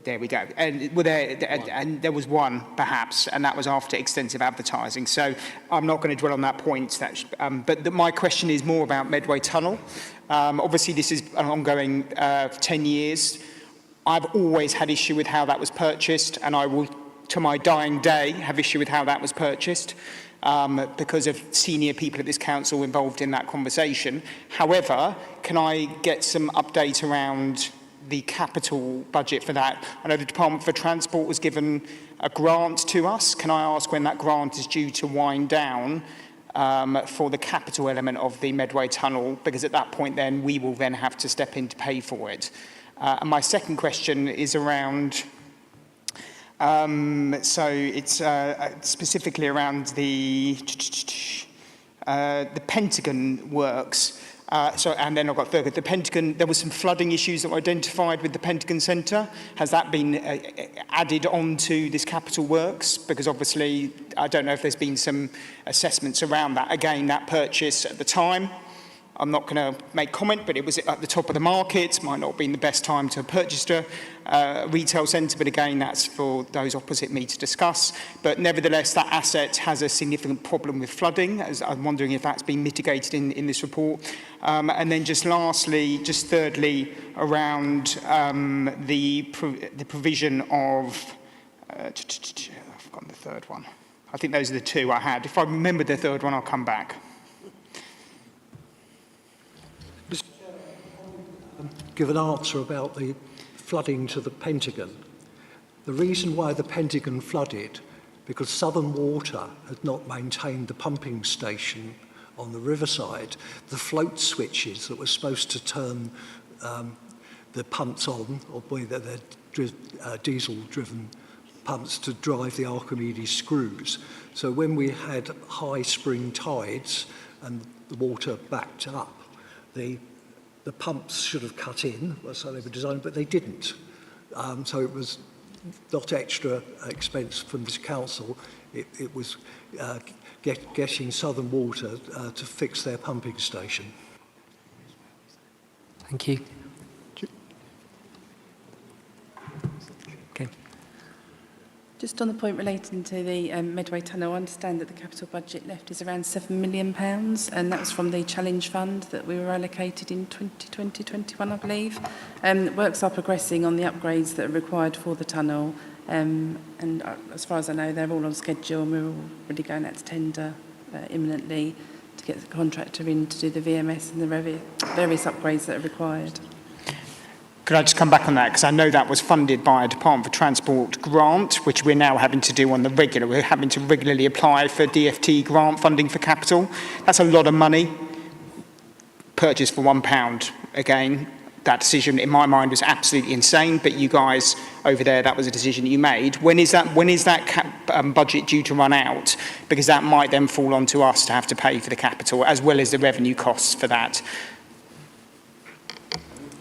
there we go. And there was one, perhaps, and that was after extensive advertising. So I'm not going to dwell on that point. But my question is more about Medway Tunnel. Obviously, this is an ongoing 10 years. I've always had issue with how that was purchased, and I will, to my dying day, have issue with how that was purchased because of senior people at this council involved in that conversation. However, can I get some update around the capital budget for that? I know the Department for Transport was given a grant to us. Can I ask when that grant is due to wind down for the capital element of the Medway Tunnel? Because at that point then, we will then have to step in to pay for it. And my second question is around, so it's specifically around the Pentagon works. And then I've got third, the Pentagon, there were some flooding issues that were identified with the Pentagon Centre. Has that been added onto this capital works? Because obviously, I don't know if there's been some assessments around that. Again, that purchase at the time, I'm not going to make comment, but it was at the top of the market. Might not have been the best time to have purchased a retail centre, but again, that's for those opposite me to discuss. But nevertheless, that asset has a significant problem with flooding. As I'm wondering if that's been mitigated in this report. And then just lastly, just thirdly, around the provision of, I've forgotten the third one. I think those are the two I had. If I remember the third one, I'll come back. Give an answer about the flooding to the Pentagon. The reason why the Pentagon flooded, because Southern Water had not maintained the pumping station on the riverside. The float switches that were supposed to turn the pumps on, or they're diesel-driven pumps to drive the Archimedes screws. So when we had high spring tides and the water backed up, the pumps should have cut in, so they were designed, but they didn't. So it was not extra expense from this council. It was getting Southern Water to fix their pumping station. Thank you. Okay. Just on the point relating to the Medway Tunnel, I understand that the capital budget left is around £7 million, and that was from the Challenge Fund that we were allocated in 2020-21, I believe. Works are progressing on the upgrades that are required for the tunnel, and as far as I know, they're all on schedule, and we're already going out to tender imminently to get the contractor in to do the VMS and the various upgrades that are required. Could I just come back on that? Because I know that was funded by a Department for Transport grant, which we're now having to do on the regular. We're having to regularly apply for DFT grant funding for capital. That's a lot of money. Purchase for £1. Again, that decision in my mind was absolutely insane, but you guys over there, that was a decision you made. When is that budget due to run out? Because that might then fall onto us to have to pay for the capital, as well as the revenue costs for that.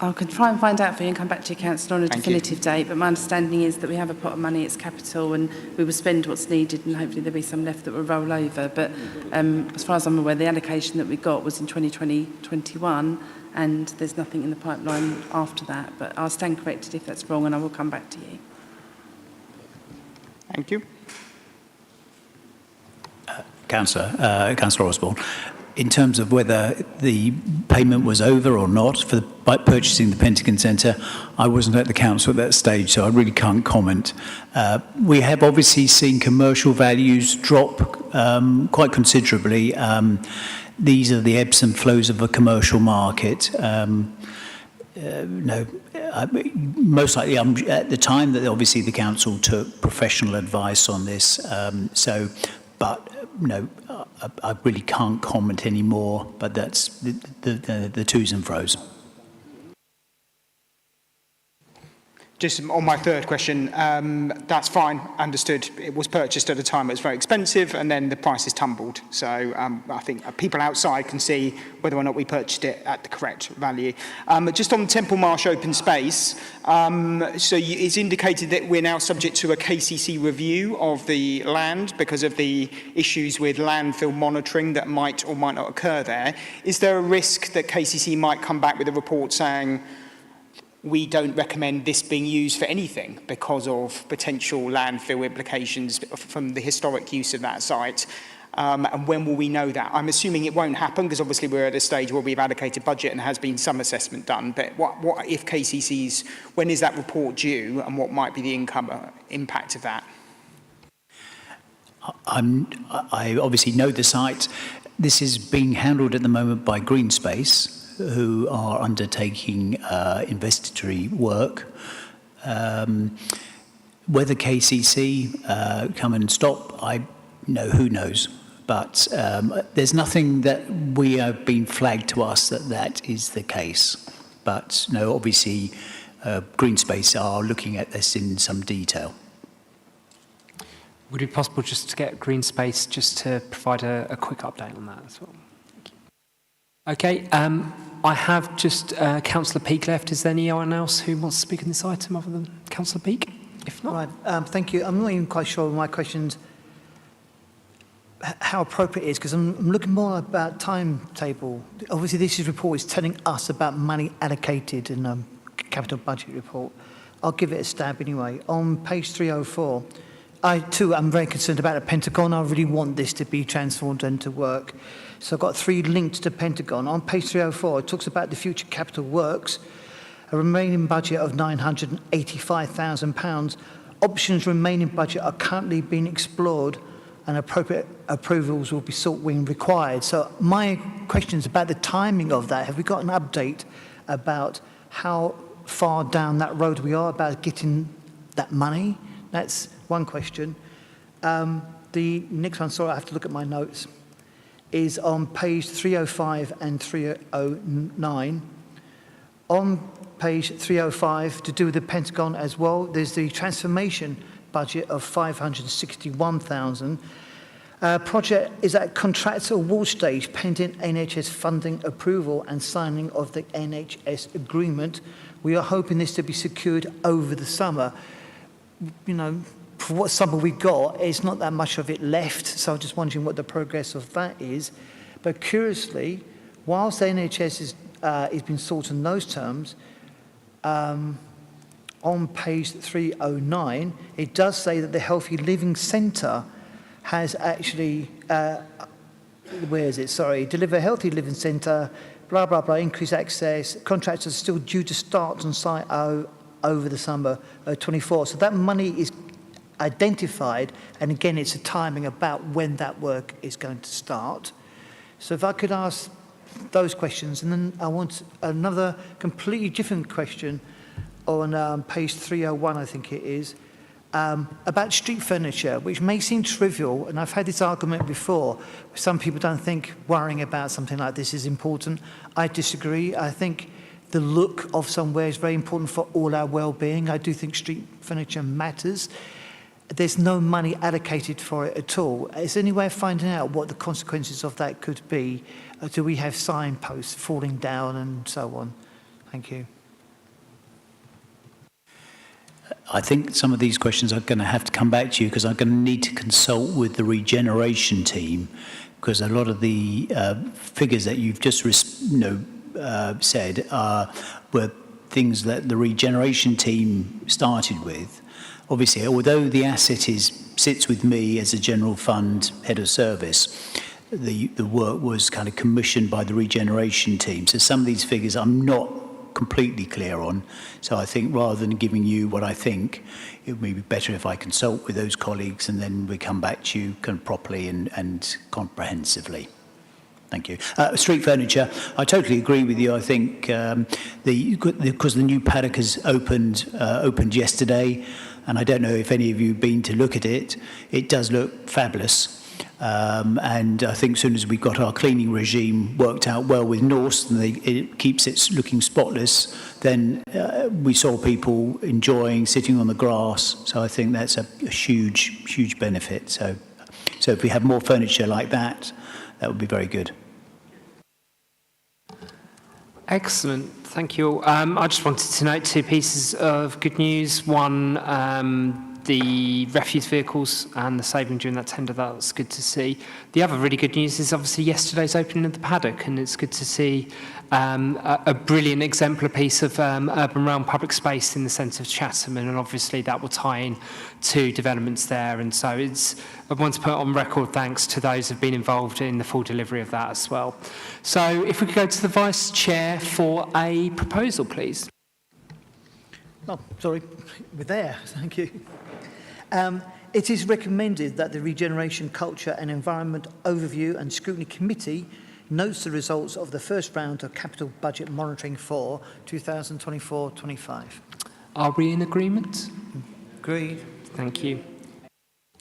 I can try and find out for you and come back to you, Councillor, on a definitive date, but my understanding is that we have a pot of money, it's capital, and we will spend what's needed, and hopefully there'll be some left that will roll over. But as far as I'm aware, the allocation that we got was in 2020-21, and there's nothing in the pipeline after that. But I'll stand corrected if that's wrong, and I will come back to you. Thank you. Councillor Osborne, in terms of whether the payment was over or not by purchasing the Pentagon Centre, I wasn't at the council at that stage, so I really can't comment. We have obviously seen commercial values drop quite considerably. These are the ebbs and flows of a commercial market. Most likely at the time that obviously the council took professional advice on this, but no, I really can't comment anymore, but that's the twos and fro's. Just on my third question, that's fine, understood. It was purchased at a time it was very expensive, and then the prices tumbled. So I think people outside can see whether or not we purchased it at the correct value. Just on Temple Marsh open space, so it's indicated that we're now subject to a KCC review of the land because of the issues with landfill monitoring that might or might not occur there. Is there a risk that KCC might come back with a report saying, we don't recommend this being used for anything because of potential landfill implications from the historic use of that site? And when will we know that? I'm assuming it won't happen because obviously we're at a stage where we've allocated budget and has been some assessment done. But what if KCC's, when is that report due and what might be the impact of that? I obviously know the site. This is being handled at the moment by Green Space. who are undertaking investigatory work. Whether KCC come and stop, who knows? But there's nothing that we have been flagged to us that is the case. But no, obviously, Green Space are looking at this in some detail. Would it be possible just to get Green Space just to provide a quick update on that as well? Okay, I have just Councillor Peake left. Is there anyone else who wants to speak on this item other than Councillor Peake? If not... Right, thank you. I'm not even quite sure my questions, how appropriate it is, because I'm looking more about timetable. Obviously, this report is telling us about money allocated in the capital budget report. I'll give it a stab anyway. On page 304, I too am very concerned about the Pentagon. I really want this to be transformed and to work. So I've got 3 links to Pentagon. On page 304, it talks about the future capital works, a remaining budget of £985,000. Options remaining budget are currently being explored and appropriate approvals will be sought when required. So my question is about the timing of that. Have we got an update about how far down that road we are about getting that money? That's one question. The next one, sorry, I have to look at my notes, is on page 305 and 309. On page 305, to do with the Pentagon as well, there's the transformation budget of 561,000. Project is at contracts award stage pending NHS funding approval and signing of the NHS agreement. We are hoping this to be secured over the summer. You know, for what summer we got, it's not that much of it left, so I'm just wondering what the progress of that is. But curiously, whilst the NHS is been sought in those terms, on page 309, it does say that the Healthy Living Centre has actually, where is it? Sorry, deliver a Healthy Living Centre, blah, blah, blah, increase access. Contracts are still due to start on site over the summer 24. So that money is identified, and again, it's a timing about when that work is going to start. So if I could ask those questions, and then I want another completely different question on page 301, I think it is, about street furniture, which may seem trivial, and I've had this argument before. Some people don't think worrying about something like this is important. I disagree. I think the look of somewhere is very important for all our well-being. I do think street furniture matters. There's no money allocated for it at all. Is there any way of finding out what the consequences of that could be? Do we have signposts falling down and so on? Thank you. I think some of these questions are going to have to come back to you because I'm going to need to consult with the Regeneration team, because a lot of the figures that you've just said were things that the Regeneration team started with. Obviously, although the asset sits with me as a general fund head of service, the work was kind of commissioned by the Regeneration team. So some of these figures I'm not completely clear on. So I think rather than giving you what I think, it would be better if I consult with those colleagues and then we come back to you kind of properly and comprehensively. Thank you. Street furniture, I totally agree with you. I think because the new paddock has opened yesterday, and I don't know if any of you have been to look at it, it does look fabulous. And I think as soon as we got our cleaning regime worked out well with Norse and it keeps it looking spotless, then we saw people enjoying sitting on the grass. So I think that's a huge, huge benefit. So if we have more furniture like that, that would be very good. Excellent. Thank you all. I just wanted to note 2 pieces of good news. One, the refuse vehicles and the saving during that tender, that's good to see. The other really good news is obviously yesterday's opening of the paddock, and it's good to see a brilliant exemplar piece of urban realm public space in the centre of Chatham, and obviously that will tie in to developments there. And so I want to put on record thanks to those who have been involved in the full delivery of that as well. So if we could go to the Vice Chair for a proposal, please. Oh, sorry, we're there. Thank you. It is recommended that the Regeneration, Culture and Environment Overview and Scrutiny Committee notes the results of the first round of capital budget monitoring for 2024-25. Are we in agreement? Agreed. Thank you.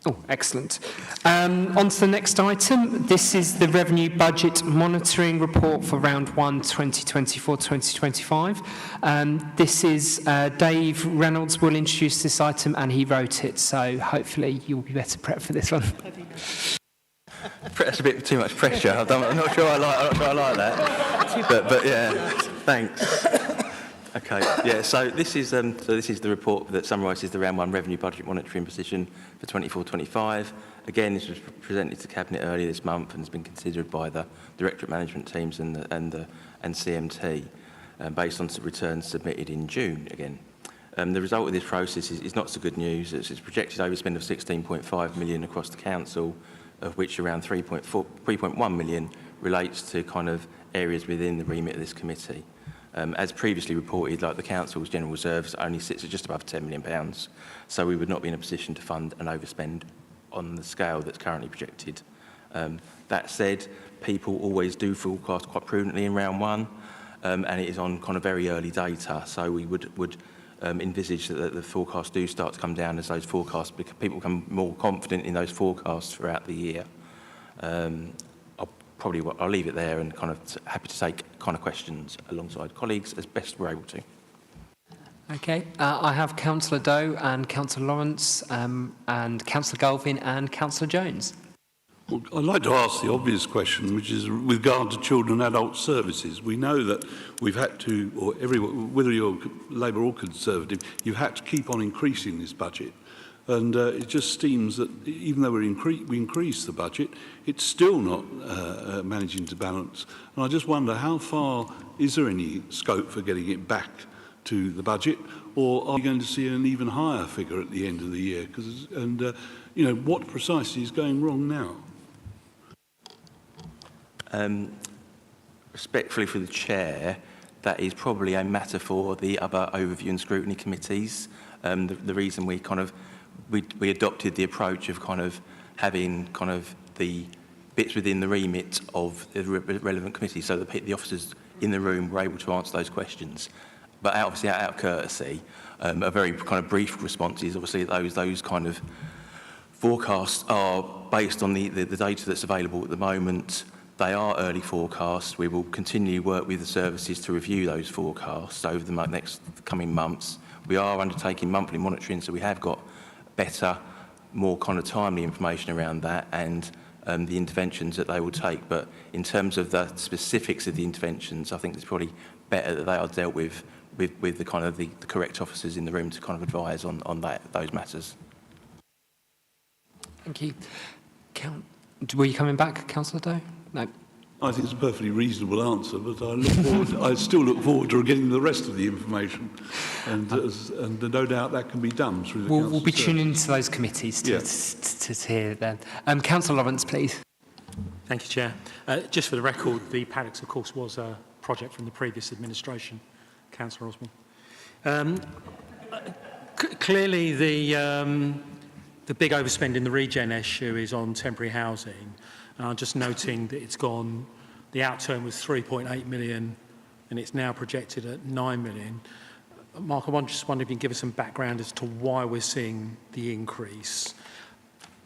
Oh, excellent. On to the next item. This is the Revenue Budget Monitoring Report for Round 1, 2024-2025. This is Dave Reynolds will introduce this item and he wrote it, so hopefully you'll be better prepped for this one. That's a bit too much pressure. I'm not sure I like that. But yeah, thanks. Okay, yeah, so this is the report that summarises the Round 1 Revenue Budget Monitoring position for 24-25. Again, this was presented to Cabinet earlier this month and has been considered by the Directorate Management teams and CMT based on returns submitted in June again. The result of this process is not so good news. It's projected overspend of 16.5 million across the council, of which around 3.1 million relates to kind of areas within the remit of this committee. As previously reported, like the council's general reserves only sits at just above £10 million, so we would not be in a position to fund an overspend on the scale that's currently projected. That said, people always do forecast quite prudently in round 1, and it is on kind of very early data, so we would envisage that the forecasts do start to come down as those forecasts, people become more confident in those forecasts throughout the year. I'll leave it there and kind of happy to take kind of questions alongside colleagues as best we're able to. Okay, I have Councillor Doe and Councillor Lawrence and Councillor Galvin and Councillor Jones. Well, I'd like to ask the obvious question, which is with regard to children and adult services. We know that we've had to, or everyone, whether you're Labour or Conservative, you've had to keep on increasing this budget. And it just seems that even though we increase the budget, it's still not managing to balance. And I just wonder, how far is there any scope for getting it back to the budget, or are we going to see an even higher figure at the end of the year? You know, what precisely is going wrong now? Respectfully for the Chair, that is probably a matter for the other overview and scrutiny committees. The reason we kind of we adopted the approach of kind of having kind of the bits within the remit of the relevant committee, so that the officers in the room were able to answer those questions. But obviously, out of courtesy, a very kind of brief response is obviously those kind of forecasts are based on the data that's available at the moment. They are early forecasts. We will continue to work with the services to review those forecasts over the next coming months. We are undertaking monthly monitoring, so we have got better, more kind of timely information around that and the interventions that they will take. But in terms of the specifics of the interventions, I think it's probably better that they are dealt with the kind of the correct officers in the room to kind of advise on those matters. Thank you. Were you coming back, Councillor Doe? No. I think it's a perfectly reasonable answer, but I still look forward to getting the rest of the information, and no doubt that can be done through the council. We'll be tuning into those committees to hear them. Councillor Lawrence, please. Thank you, Chair. Just for the record, the paddocks, of course, was a project from the previous administration, Councillor Osborne. Clearly, the big overspend in the regen issue is on temporary housing. Just noting that it's gone, the outturn was 3.8 million and it's now projected at 9 million. Mark, I just wonder if you can give us some background as to why we're seeing the increase.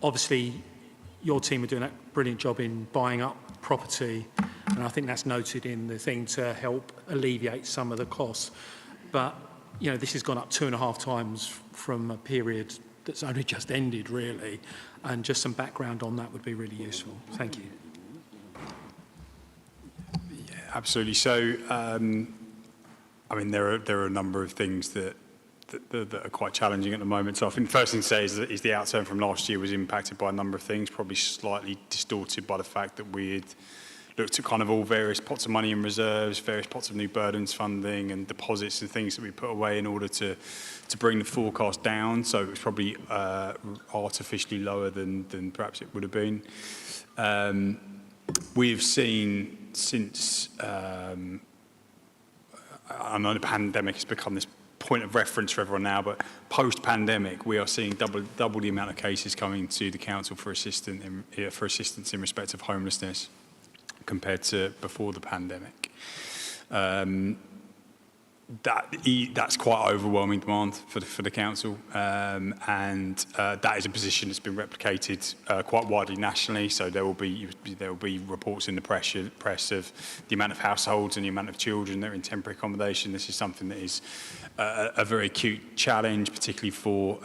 Obviously, your team are doing a brilliant job in buying up property, and I think that's noted in the thing to help alleviate some of the costs. But, you know, this has gone up 2.5 times from a period that's only just ended, really, and just some background on that would be really useful. Thank you. Yeah, absolutely. So, I mean, there are a number of things that are quite challenging at the moment. So I think the first thing to say is that the outturn from last year was impacted by a number of things, probably slightly distorted by the fact that we had looked at kind of all various pots of money in reserves, various pots of new burdens funding and deposits and things that we put away in order to bring the forecast down. So it was probably artificially lower than perhaps it would have been. We've seen since, I know the pandemic has become this point of reference for everyone now, but post-pandemic, we are seeing double the amount of cases coming to the council for assistance in respect of homelessness. compared to before the pandemic. That's quite overwhelming demand for the council, and that is a position that's been replicated quite widely nationally. So there will be reports in the press of the amount of households and the amount of children that are in temporary accommodation. This is something that is a very acute challenge, particularly for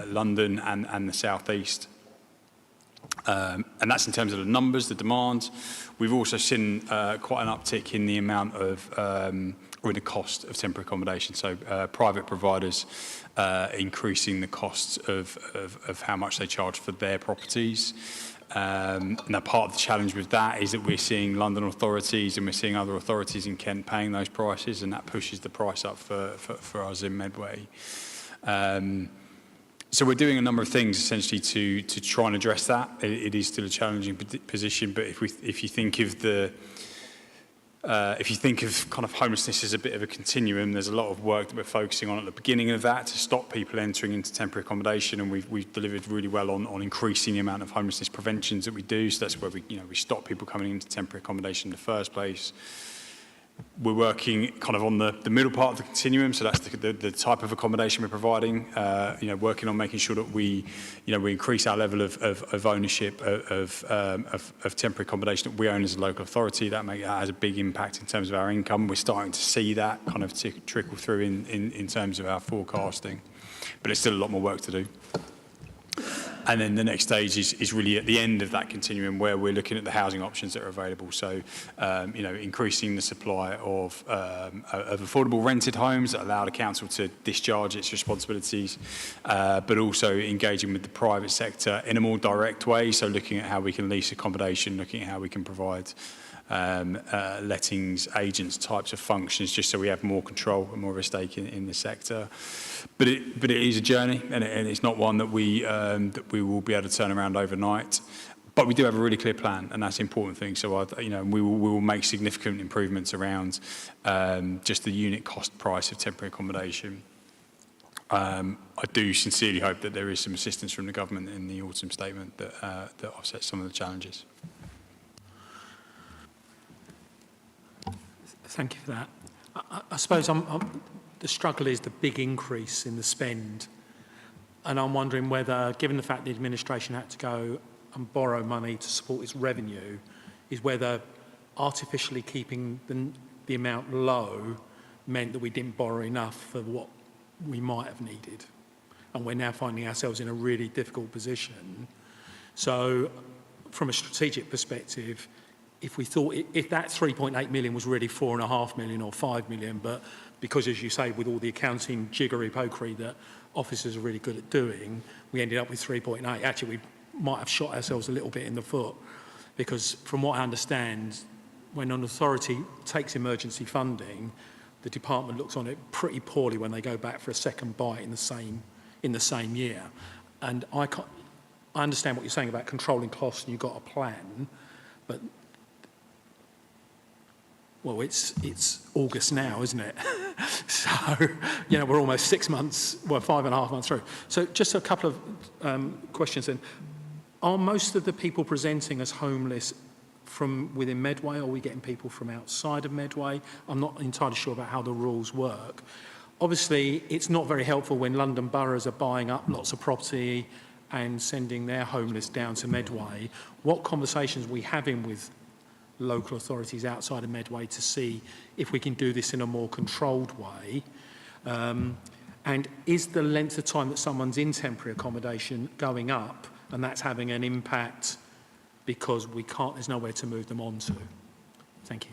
London and the South East. And that's in terms of the numbers, the demand. We've also seen quite an uptick in the amount of or in the cost of temporary accommodation. So private providers increasing the costs of how much they charge for their properties. Now, part of the challenge with that is that we're seeing London authorities and we're seeing other authorities in Kent paying those prices, and that pushes the price up for us in Medway. So we're doing a number of things essentially to try and address that. It is still a challenging position, but if you think of kind of homelessness as a bit of a continuum, there's a lot of work that we're focusing on at the beginning of that to stop people entering into temporary accommodation, and we've delivered really well on increasing the amount of homelessness preventions that we do. So that's where we stop people coming into temporary accommodation in the first place. We're working kind of on the middle part of the continuum, so that's the type of accommodation we're providing. Working on making sure that we increase our level of ownership of temporary accommodation that we own as a local authority. That has a big impact in terms of our income. We're starting to see that kind of trickle through in terms of our forecasting, but there's still a lot more work to do. And then the next stage is really at the end of that continuum where we're looking at the housing options that are available. So, increasing the supply of affordable rented homes that allow the council to discharge its responsibilities, but also engaging with the private sector in a more direct way. So looking at how we can lease accommodation, looking at how we can provide lettings, agents types of functions, just so we have more control and more of a stake in the sector. But it is a journey, and it's not one that we will be able to turn around overnight. But we do have a really clear plan, and that's the important thing. So we will make significant improvements around just the unit cost price of temporary accommodation. I do sincerely hope that there is some assistance from the government in the autumn statement that offsets some of the challenges. Thank you for that. I suppose the struggle is the big increase in the spend, and I'm wondering whether, given the fact the administration had to go and borrow money to support its revenue, is whether artificially keeping the amount low meant that we didn't borrow enough for what we might have needed, and we're now finding ourselves in a really difficult position. So, from a strategic perspective, if that 3.8 million was really 4.5 million or 5 million, but because, as you say, with all the accounting jiggery-pokery that officers are really good at doing, we ended up with 3.8. Actually, we might have shot ourselves a little bit in the foot, because from what I understand, when an authority takes emergency funding, the department looks on it pretty poorly when they go back for a second bite in the same year. And I understand what you're saying about controlling costs, and you've got a plan, but well, it's August now, isn't it? So, we're almost 6 months, 5.5 months through. So just a couple of questions then. Are most of the people presenting as homeless from within Medway, or are we getting people from outside of Medway? I'm not entirely sure about how the rules work. Obviously, it's not very helpful when London boroughs are buying up lots of property and sending their homeless down to Medway. What conversations are we having with local authorities outside of Medway to see if we can do this in a more controlled way? And is the length of time that someone's in temporary accommodation going up, and that's having an impact because there's nowhere to move them on to? Thank you.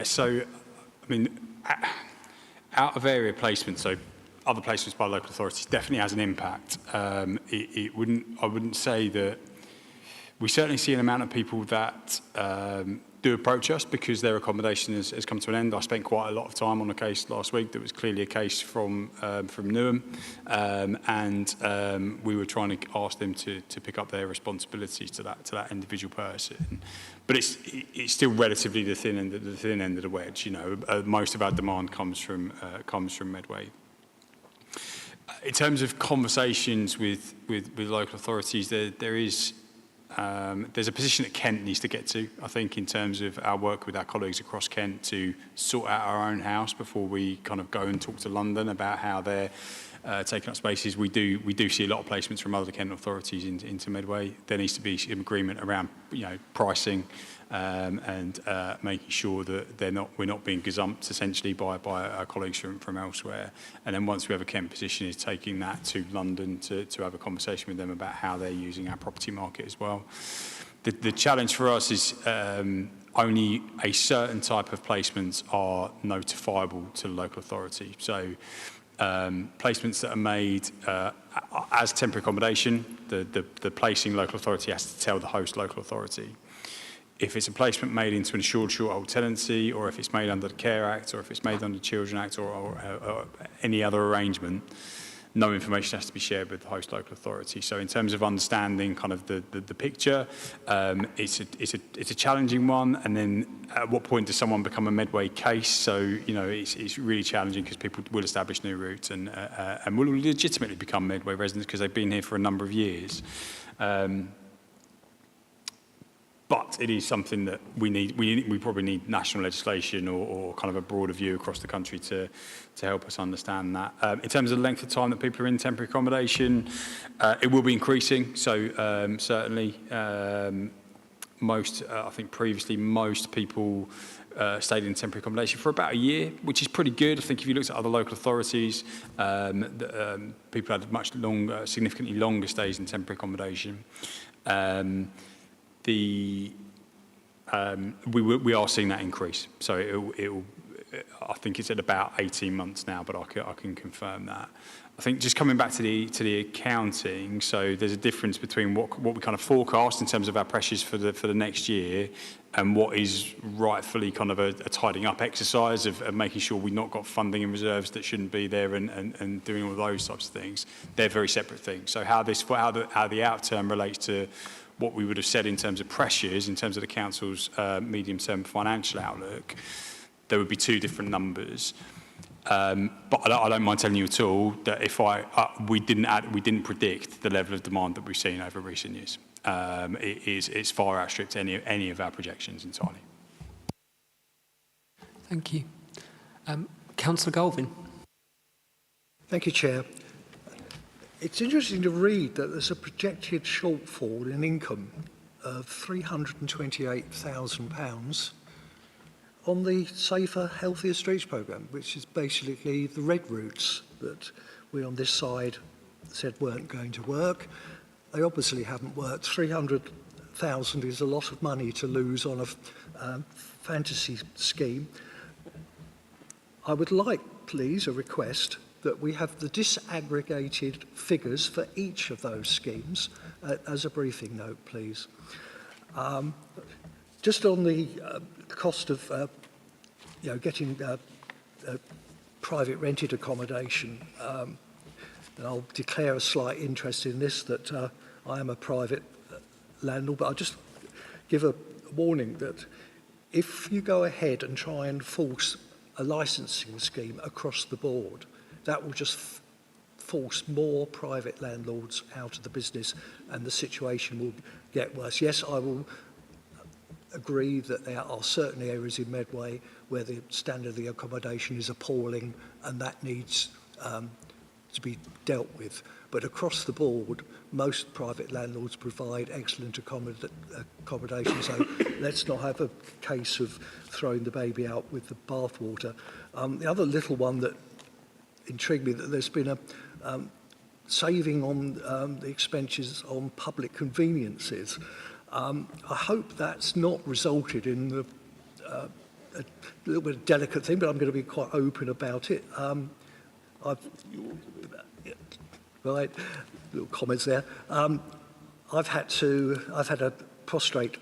So, out of area placement, so other placements by local authorities definitely has an impact. I wouldn't say that we certainly see an amount of people that do approach us because their accommodation has come to an end. I spent quite a lot of time on a case last week that was clearly a case from Newham, and we were trying to ask them to pick up their responsibilities to that individual person. But it's still relatively the thin end of the wedge. Most of our demand comes from Medway. In terms of conversations with local authorities, there's a position that Kent needs to get to, I think, in terms of our work with our colleagues across Kent to sort out our own house before we kind of go and talk to London about how they're taking up spaces. We do see a lot of placements from other Kent authorities into Medway. There needs to be some agreement around, pricing and making sure that we're not being gazumped essentially by our colleagues from elsewhere. And then once we have a Kent position, is taking that to London to have a conversation with them about how they're using our property market as well. The challenge for us is only a certain type of placements are notifiable to the local authority. So placements that are made as temporary accommodation, the placing local authority has to tell the host local authority. If it's a placement made into an insured short-hold tenancy, or if it's made under the Care Act, or if it's made under the Children Act, or any other arrangement, no information has to be shared with the host local authority. So in terms of understanding kind of the picture, it's a challenging one. And then at what point does someone become a Medway case? So, it's really challenging because people will establish new routes and will legitimately become Medway residents because they've been here for a number of years. But it is something that we probably need national legislation or kind of a broader view across the country to help us understand that. In terms of the length of time that people are in temporary accommodation, it will be increasing. So certainly I think previously most people stayed in temporary accommodation for about a year, which is pretty good. I think if you looked at other local authorities, people had much longer, significantly longer stays in temporary accommodation. We are seeing that increase. So I think it's at about 18 months now, but I can confirm that. I think just coming back to the accounting, so there's a difference between what we kind of forecast in terms of our pressures for the next year and what is rightfully kind of a tidying up exercise of making sure we've not got funding in reserves that shouldn't be there and doing all those types of things. They're very separate things. So how the outturn relates to what we would have said in terms of pressures, in terms of the council's medium-term financial outlook, there would be two different numbers. But I don't mind telling you at all that we didn't predict the level of demand that we've seen over recent years. It's far outstripped any of our projections entirely. Thank you. Councillor Galvin. Thank you, Chair. It's interesting to read that there's a projected shortfall in income of £328,000 on the Safer, Healthier Streets programme, which is basically the red routes that we on this side said weren't going to work. They obviously haven't worked. 300,000 is a lot of money to lose on a fantasy scheme. I would like, please, a request that we have the disaggregated figures for each of those schemes as a briefing note, please. Just on the cost of getting private rented accommodation, and I'll declare a slight interest in this, that I am a private landlord, but I'll just give a warning that if you go ahead and try and force a licensing scheme across the board, that will just force more private landlords out of the business and the situation will get worse. Yes, I will agree that there are certain areas in Medway where the standard of the accommodation is appalling and that needs to be dealt with. But across the board, most private landlords provide excellent accommodation, so let's not have a case of throwing the baby out with the bathwater. The other little one that intrigued me, that there's been a saving on the expenses on public conveniences. I hope that's not resulted in a little bit of delicate thing, but I'm going to be quite open about it. Right, little comments there. I've had a prostate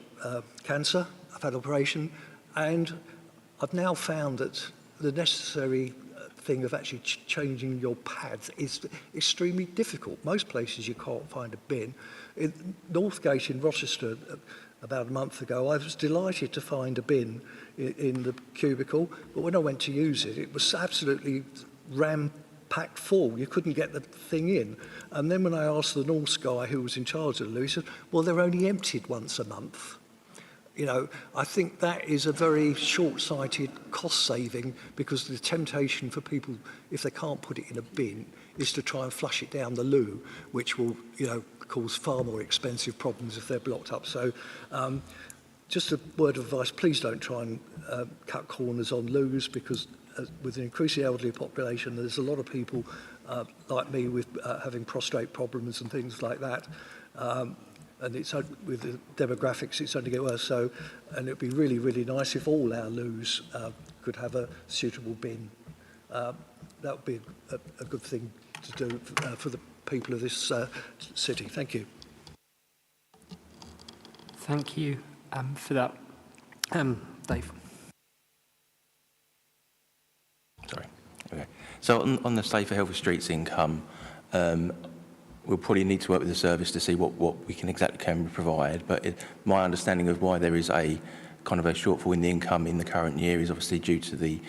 cancer. I've had an operation, and I've now found that the necessary thing of actually changing your pads is extremely difficult. Most places you can't find a bin. In Northgate in Rochester, about a month ago, I was delighted to find a bin in the cubicle, but when I went to use it, it was absolutely packed full. You couldn't get the thing in. And then when I asked the Norse guy who was in charge of the loo, he said, well, they're only emptied once a month. You know, I think that is a very short-sighted cost saving, because the temptation for people, if they can't put it in a bin, is to try and flush it down the loo, which will, you know, cause far more expensive problems if they're blocked up. So just a word of advice, please don't try and cut corners on loos, because with an increasing elderly population, there's a lot of people like me with having prostate problems and things like that. And it's with the demographics, it's only get worse. So, and it'd be really, really nice if all our loos could have a suitable bin. That would be a good thing to do for the people of this city. Thank you. Thank you for that, Dave. Sorry. Okay. So on the Safer Healthy Streets income, we'll probably need to work with the service to see what we can provide. But my understanding of why there is a kind of a shortfall in the income in the current year is obviously due to the,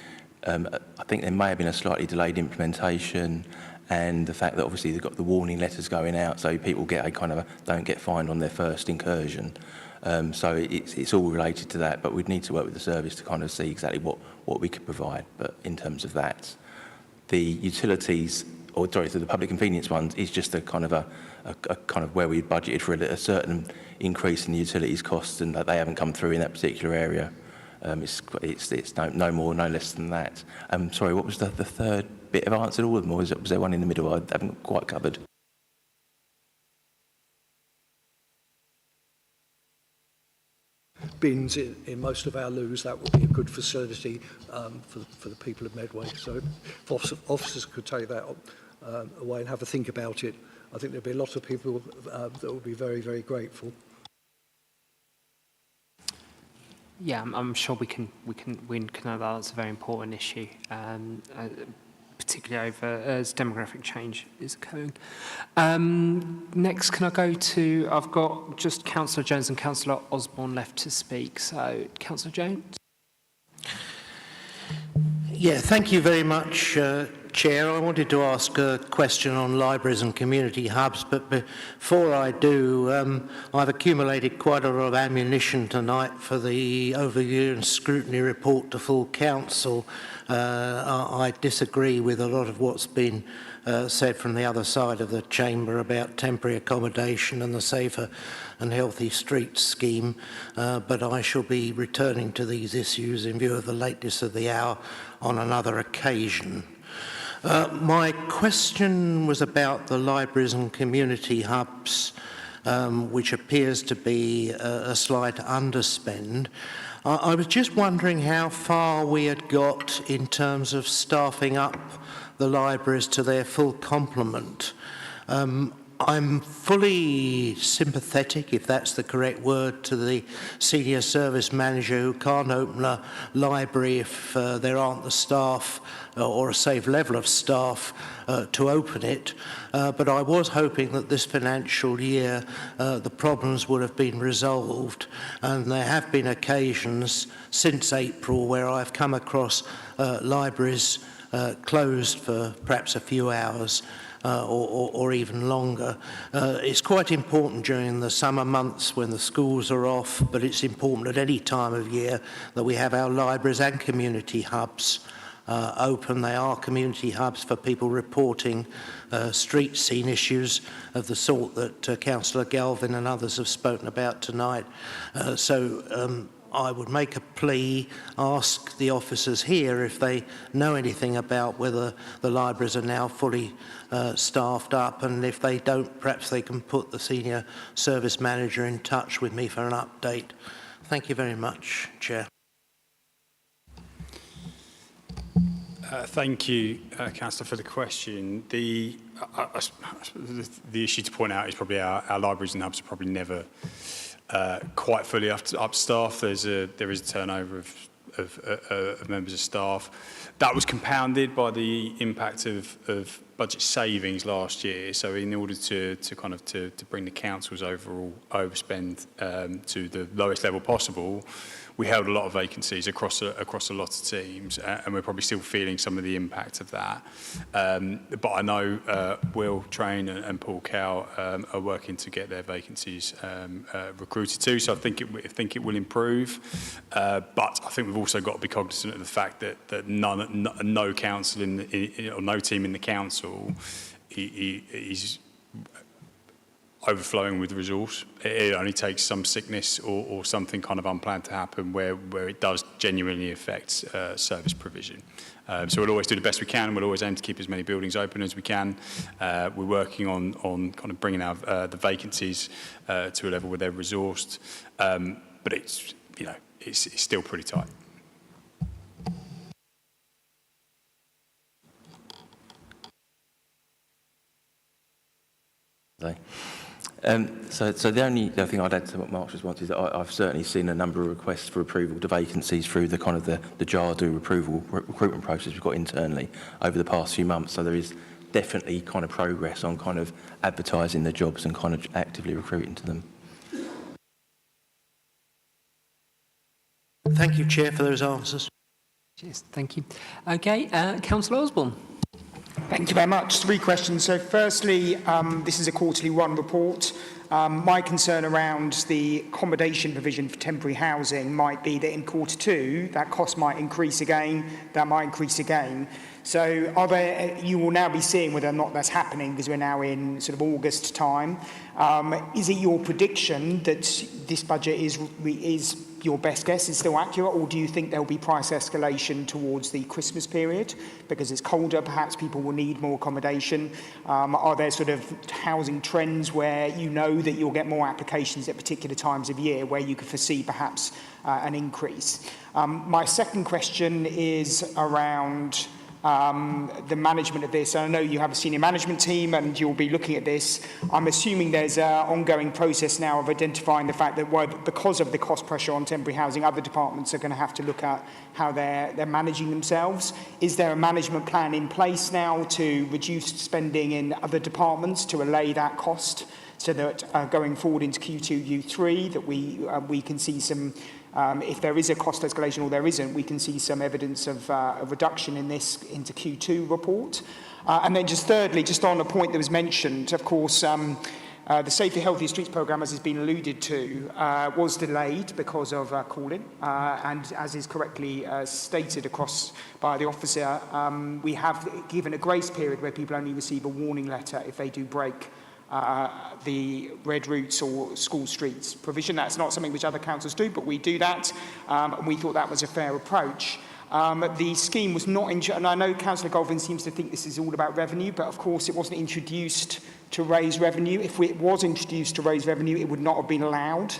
I think there may have been a slightly delayed implementation, and the fact that obviously they've got the warning letters going out, so people get a kind of don't get fined on their first incursion. So it's all related to that, but we'd need to work with the service to kind of see exactly what we could provide. But in terms of that, the utilities, or sorry, so the public convenience ones is just a kind of a kind of where we budgeted for a certain increase in the utilities costs, and that they haven't come through in that particular area. It's no more, no less than that. Sorry, what was the third bit of answer to all of them, or was there one in the middle I haven't quite covered? Bins in most of our loos, that would be a good facility for the people of Medway. So if officers could take that away and have a think about it, I think there'd be a lot of people that would be very, very grateful. Yeah, I'm sure we can know that's a very important issue, particularly over as demographic change is occurring. Next, can I go to? I've got just Councillor Jones and Councillor Osborne left to speak. So, Councillor Jones. Yeah, thank you very much, Chair. I wanted to ask a question on libraries and community hubs, but before I do, I've accumulated quite a lot of ammunition tonight for the overview and scrutiny report to full council. I disagree with a lot of what's been said from the other side of the chamber about temporary accommodation and the Safer and Healthy Streets scheme, but I shall be returning to these issues in view of the lateness of the hour on another occasion. My question was about the libraries and community hubs, which appears to be a slight underspend. I was just wondering how far we had got in terms of staffing up the libraries to their full complement. I'm fully sympathetic, if that's the correct word, to the senior service manager who can't open a library if there aren't the staff or a safe level of staff to open it. But I was hoping that this financial year the problems would have been resolved, and there have been occasions since April where I've come across libraries closed for perhaps a few hours or even longer. It's quite important during the summer months when the schools are off, but it's important at any time of year that we have our libraries and community hubs open. They are community hubs for people reporting street scene issues of the sort that Councillor Galvin and others have spoken about tonight. So I would make a plea, ask the officers here if they know anything about whether the libraries are now fully staffed up, and if they don't, perhaps they can put the senior service manager in touch with me for an update. Thank you very much, Chair. Thank you, Councillor, for the question. The issue to point out is probably our libraries and hubs are probably never quite fully upstaffed. There is a turnover of members of staff. That was compounded by the impact of budget savings last year. So in order to bring the council's overall overspend to the lowest level possible, we held a lot of vacancies across a lot of teams, and we're probably still feeling some of the impact of that. But I know Will Train and Paul Cow are working to get their vacancies recruited too. So I think it will improve. But I think we've also got to be cognizant of the fact that no council or no team in the council is overflowing with resource. It only takes some sickness or something kind of unplanned to happen where it does genuinely affect service provision. So we'll always do the best we can. We'll always aim to keep as many buildings open as we can. We're working on kind of bringing our the vacancies to a level where they're resourced, but it's still pretty tight. So the only other thing I'd add to what Mark's response is that I've certainly seen a number of requests for approval to vacancies through the kind of the JARDU recruitment process we've got internally over the past few months. So there is definitely kind of progress on kind of advertising the jobs and kind of actively recruiting to them. Thank you, Chair, for those answers. Cheers, thank you. Okay, Councillor Osborne. Thank you very much. 3 questions. So firstly, this is a quarterly run report. My concern around the accommodation provision for temporary housing might be that in quarter 2, that cost might increase again, that might increase again. So you will now be seeing whether or not that's happening because we're now in sort of August time. Is it your prediction that this budget is your best guess, is still accurate, or do you think there'll be price escalation towards the Christmas period because it's colder, perhaps people will need more accommodation? Are there sort of housing trends where you know that you'll get more applications at particular times of year where you could foresee perhaps an increase? My second question is around the management of this. I know you have a senior management team and you'll be looking at this. I'm assuming there's an ongoing process now of identifying the fact that because of the cost pressure on temporary housing, other departments are going to have to look at how they're managing themselves. Is there a management plan in place now to reduce spending in other departments to allay that cost so that going forward into Q2, Q3, that we can see some if there is a cost escalation or there isn't, we can see some evidence of a reduction in this into Q2 report. And then just thirdly, just on a point that was mentioned, of course, the Safer Healthier Streets programme, as has been alluded to, was delayed because of call-in. And as is correctly stated across by the officer, we have given a grace period where people only receive a warning letter if they do break the red routes or school streets provision. That's not something which other councils do, but we do that, and we thought that was a fair approach. The scheme was not, and I know Councillor Goldwyn seems to think this is all about revenue, but of course it wasn't introduced to raise revenue. If it was introduced to raise revenue, it would not have been allowed.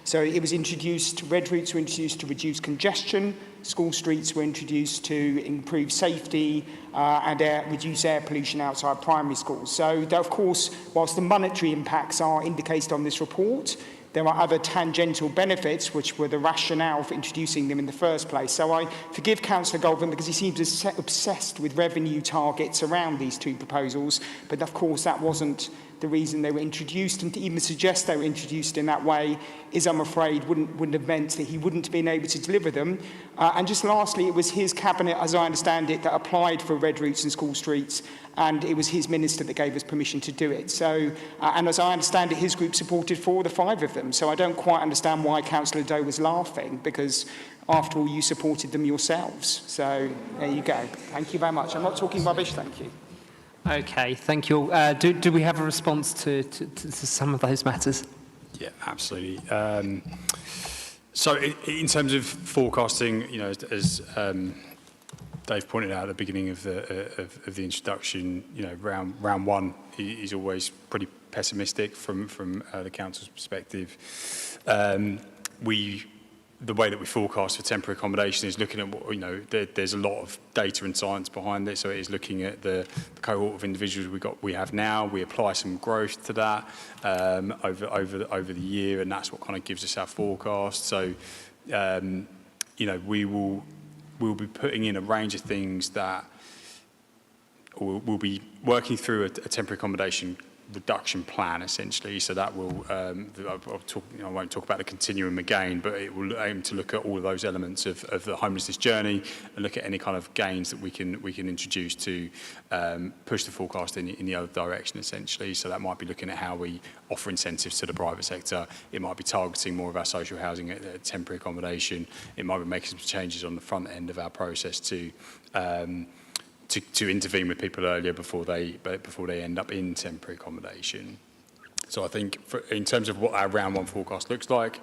So it was introduced, red routes were introduced to reduce congestion, school streets were introduced to improve safety and reduce air pollution outside primary schools. So, of course, whilst the monetary impacts are indicated on this report, there are other tangential benefits which were the rationale for introducing them in the first place. So I forgive Councillor Goldwyn because he seems obsessed with revenue targets around these 2 proposals, but of course that wasn't the reason they were introduced, and to even suggest they were introduced in that way is, I'm afraid, wouldn't have meant that he wouldn't have been able to deliver them. And just lastly, it was his cabinet, as I understand it, that applied for red routes and school streets, and it was his minister that gave us permission to do it. So, and as I understand it, his group supported 4 of the 5 of them. So I don't quite understand why Councillor Doe was laughing, because after all, you supported them yourselves. So there you go. Thank you very much. I'm not talking rubbish, thank you. Okay, thank you all. Do we have a response to some of those matters? Yeah, absolutely. So in terms of forecasting, as Dave pointed out at the beginning of the introduction, round 1 is always pretty pessimistic from the council's perspective. The way that we forecast for temporary accommodation is looking at what, there's a lot of data and science behind it. So it is looking at the cohort of individuals we have now. We apply some growth to that over the year, and that's what kind of gives us our forecast. So, we'll be putting in a range of things that we'll be working through a temporary accommodation reduction plan, essentially. So that will, I won't talk about the continuum again, but it will aim to look at all of those elements of the homelessness journey and look at any kind of gains that we can introduce to push the forecast in the other direction, essentially. So that might be looking at how we offer incentives to the private sector. It might be targeting more of our social housing at temporary accommodation. It might be making some changes on the front end of our process to intervene with people earlier before they end up in temporary accommodation. So I think in terms of what our round one forecast looks like,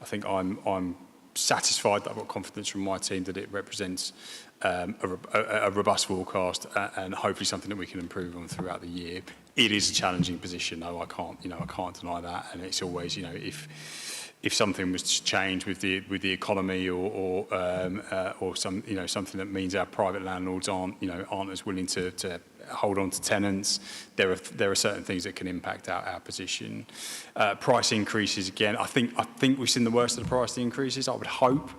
I think I'm satisfied that I've got confidence from my team that it represents a robust forecast and hopefully something that we can improve on throughout the year. It is a challenging position, though. I can't deny that, and it's always, if something was to change with the economy or some something that means our private landlords aren't as willing to hold on to tenants, there are certain things that can impact our position. Price increases, again, I think we've seen the worst of the price increases. I would hope,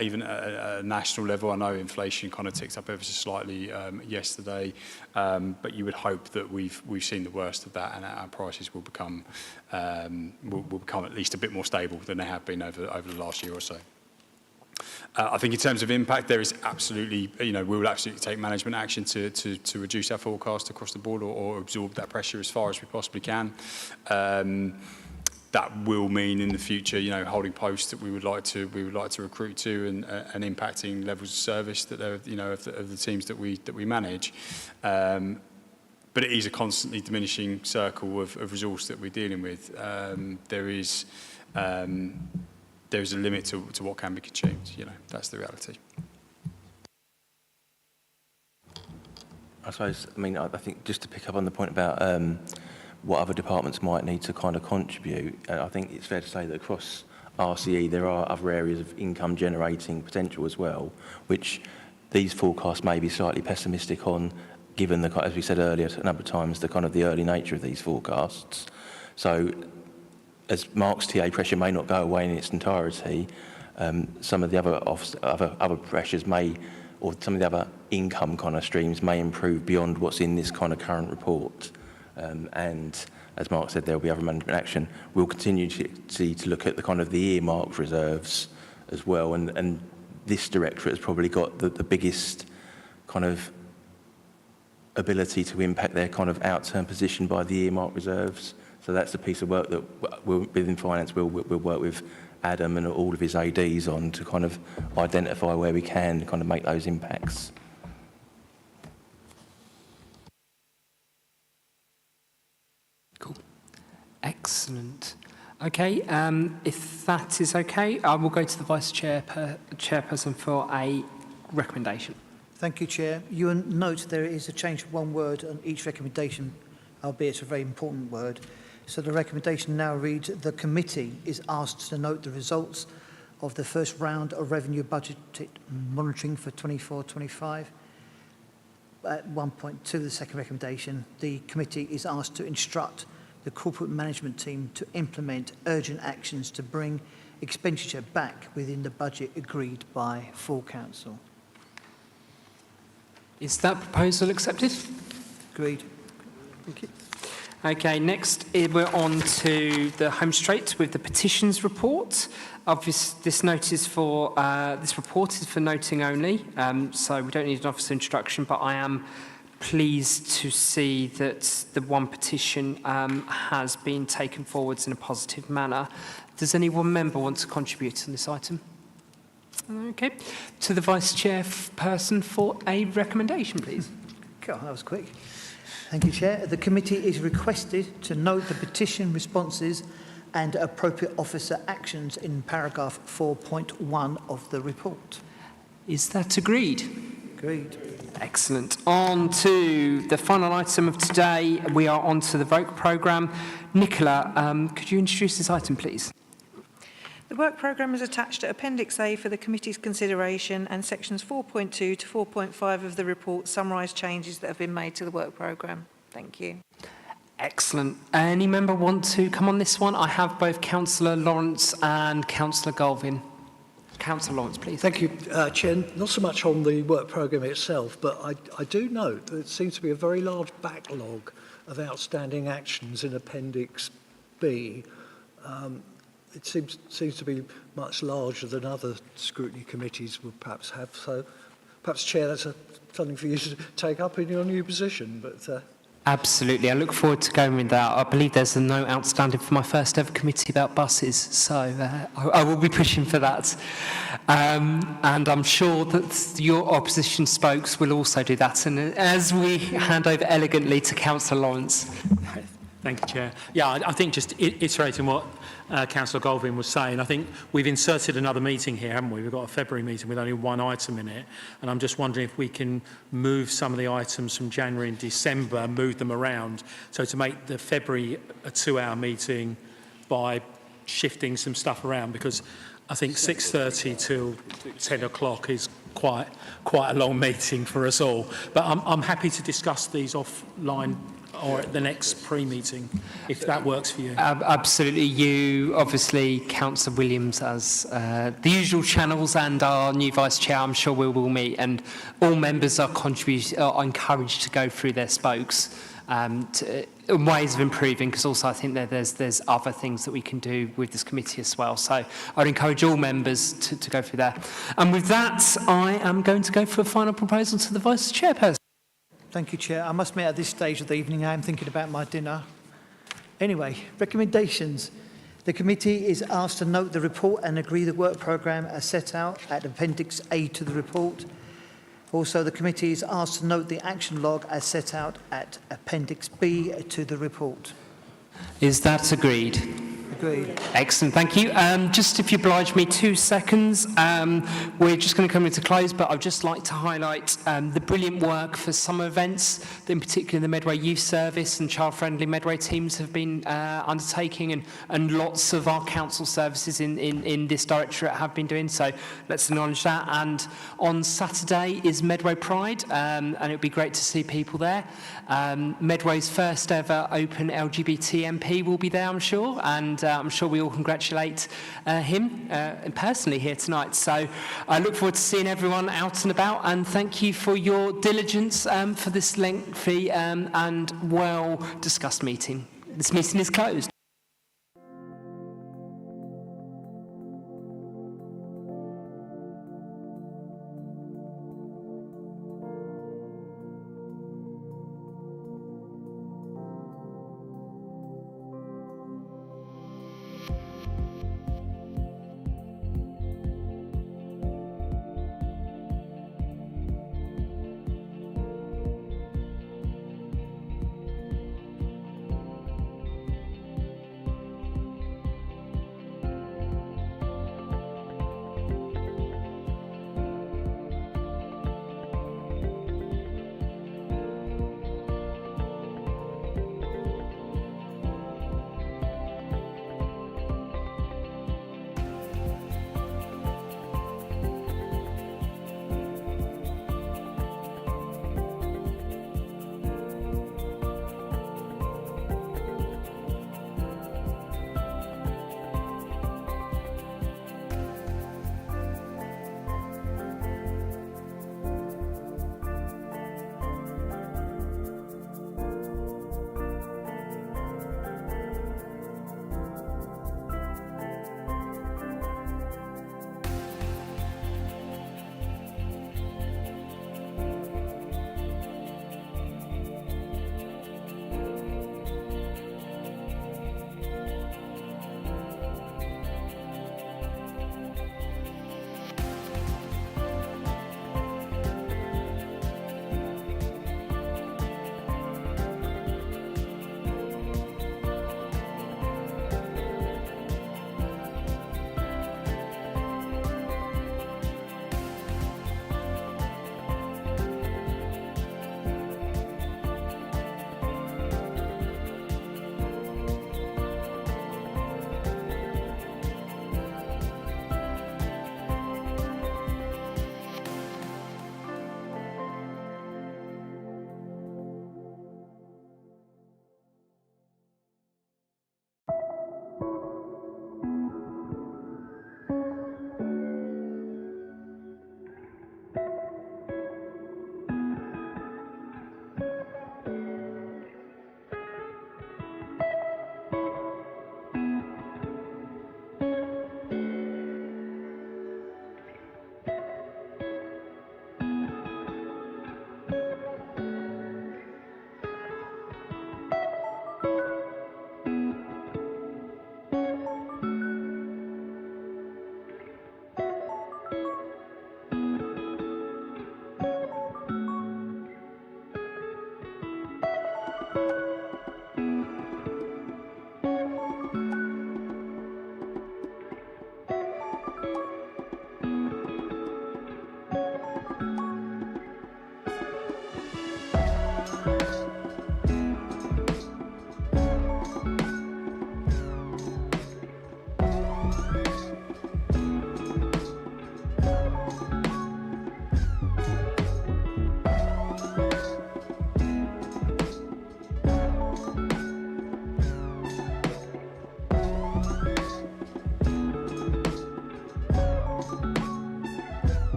even at a national level. I know inflation kind of ticked up ever so slightly yesterday, but you would hope that we've seen the worst of that, and our prices will become at least a bit more stable than they have been over the last year or so. I think in terms of impact, there is absolutely, we will absolutely take management action to reduce our forecast across the board or absorb that pressure as far as we possibly can. That will mean in the future, holding posts that we would like to recruit to and impacting levels of service that of the teams that we manage. But it is a constantly diminishing circle of resource that we're dealing with. There is a limit to what can be achieved. That's the reality. I suppose, I think just to pick up on the point about what other departments might need to kind of contribute, I think it's fair to say that across RCE there are other areas of income generating potential as well, which these forecasts may be slightly pessimistic on, given the, as we said earlier a number of times, the kind of the early nature of these forecasts. So, as Mark's TA pressure may not go away in its entirety, some of the other pressures may, or some of the other income kind of streams may improve beyond what's in this kind of current report. And as Mark said, there will be other management action. We'll continue to look at the kind of the earmarked reserves as well, and this directorate has probably got the biggest kind of ability to impact their kind of out-turn position by the earmarked reserves. So that's a piece of work that within finance we'll work with Adam and all of his ADs on to kind of identify where we can kind of make those impacts. Cool. Excellent. Okay, if that is okay, I will go to the Chairperson for a recommendation. Thank you, Chair. You will note there is a change of one word on each recommendation, albeit a very important word. So the recommendation now reads, the committee is asked to note the results of the first round of revenue budget monitoring for 24-25. At 1.2, the second recommendation, the committee is asked to instruct the corporate management team to implement urgent actions to bring expenditure back within the budget agreed by full council. Is that proposal accepted? Agreed. Thank you. Okay, next we're on to the home straight with the petitions report. This report is for noting only, so we don't need an officer introduction, but I am pleased to see that the one petition has been taken forwards in a positive manner. Does any one member want to contribute on this item? Okay, to the Vice Chairperson for a recommendation, please. God, that was quick. Thank you, Chair. The committee is requested to note the petition responses and appropriate officer actions in paragraph 4.1 of the report. Is that agreed? Agreed. Excellent. On to the final item of today. We are on to the VOC programme. Nicola, could you introduce this item, please? The work programme is attached to Appendix A for the committee's consideration, and sections 4.2 to 4.5 of the report summarise changes that have been made to the work programme. Thank you. Excellent. Any member want to come on this one? I have both Councillor Lawrence and Councillor Galvin. Councillor Lawrence, please. Thank you, Chair. Not so much on the work programme itself, but I do note that there seems to be a very large backlog of outstanding actions in Appendix B. It seems to be much larger than other scrutiny committees would perhaps have. So perhaps, Chair, that's something for you to take up in your new position. But Absolutely. I look forward to going with that. I believe there's a note outstanding for my first ever committee about buses, so I will be pushing for that. And I'm sure that your opposition spokes will also do that. And as we hand over elegantly to Councillor Lawrence. Thank you, Chair. Yeah, I think just iterating what Councillor Goldwyn was saying, I think we've inserted another meeting here, haven't we? We've got a February meeting with only one item in it, and I'm just wondering if we can move some of the items from January and December, move them around, so to make the February a 2-hour meeting by shifting some stuff around, because I think 6:30 till 10 o'clock is quite a long meeting for us all. But I'm happy to discuss these offline or at the next pre-meeting, if that works for you. Absolutely. You, obviously, Councillor Williams, as the usual channels, and our new Vice Chair, I'm sure we will meet, and all members are encouraged to go through their spokes ways of improving, because also I think that there's other things that we can do with this committee as well. So I'd encourage all members to go through there. And with that, I am going to go for a final proposal to the Vice Chairperson. Thank you, Chair. I must admit, at this stage of the evening, I am thinking about my dinner. Anyway, recommendations. The committee is asked to note the report and agree the work programme as set out at Appendix A to the report. Also, the committee is asked to note the action log as set out at Appendix B to the report. Is that agreed? Agreed. Excellent, thank you. Just if you oblige me 2 seconds, we're just going to come into close, but I'd just like to highlight the brilliant work for summer events, in particular the Medway Youth Service and child-friendly Medway teams have been undertaking, and lots of our council services in this directorate have been doing, so let's acknowledge that. And on Saturday is Medway Pride, and it would be great to see people there. Medway's first ever open LGBT MP will be there, I'm sure, and I'm sure we all congratulate him personally here tonight. So I look forward to seeing everyone out and about, and thank you for your diligence for this lengthy and well-discussed meeting. This meeting is closed.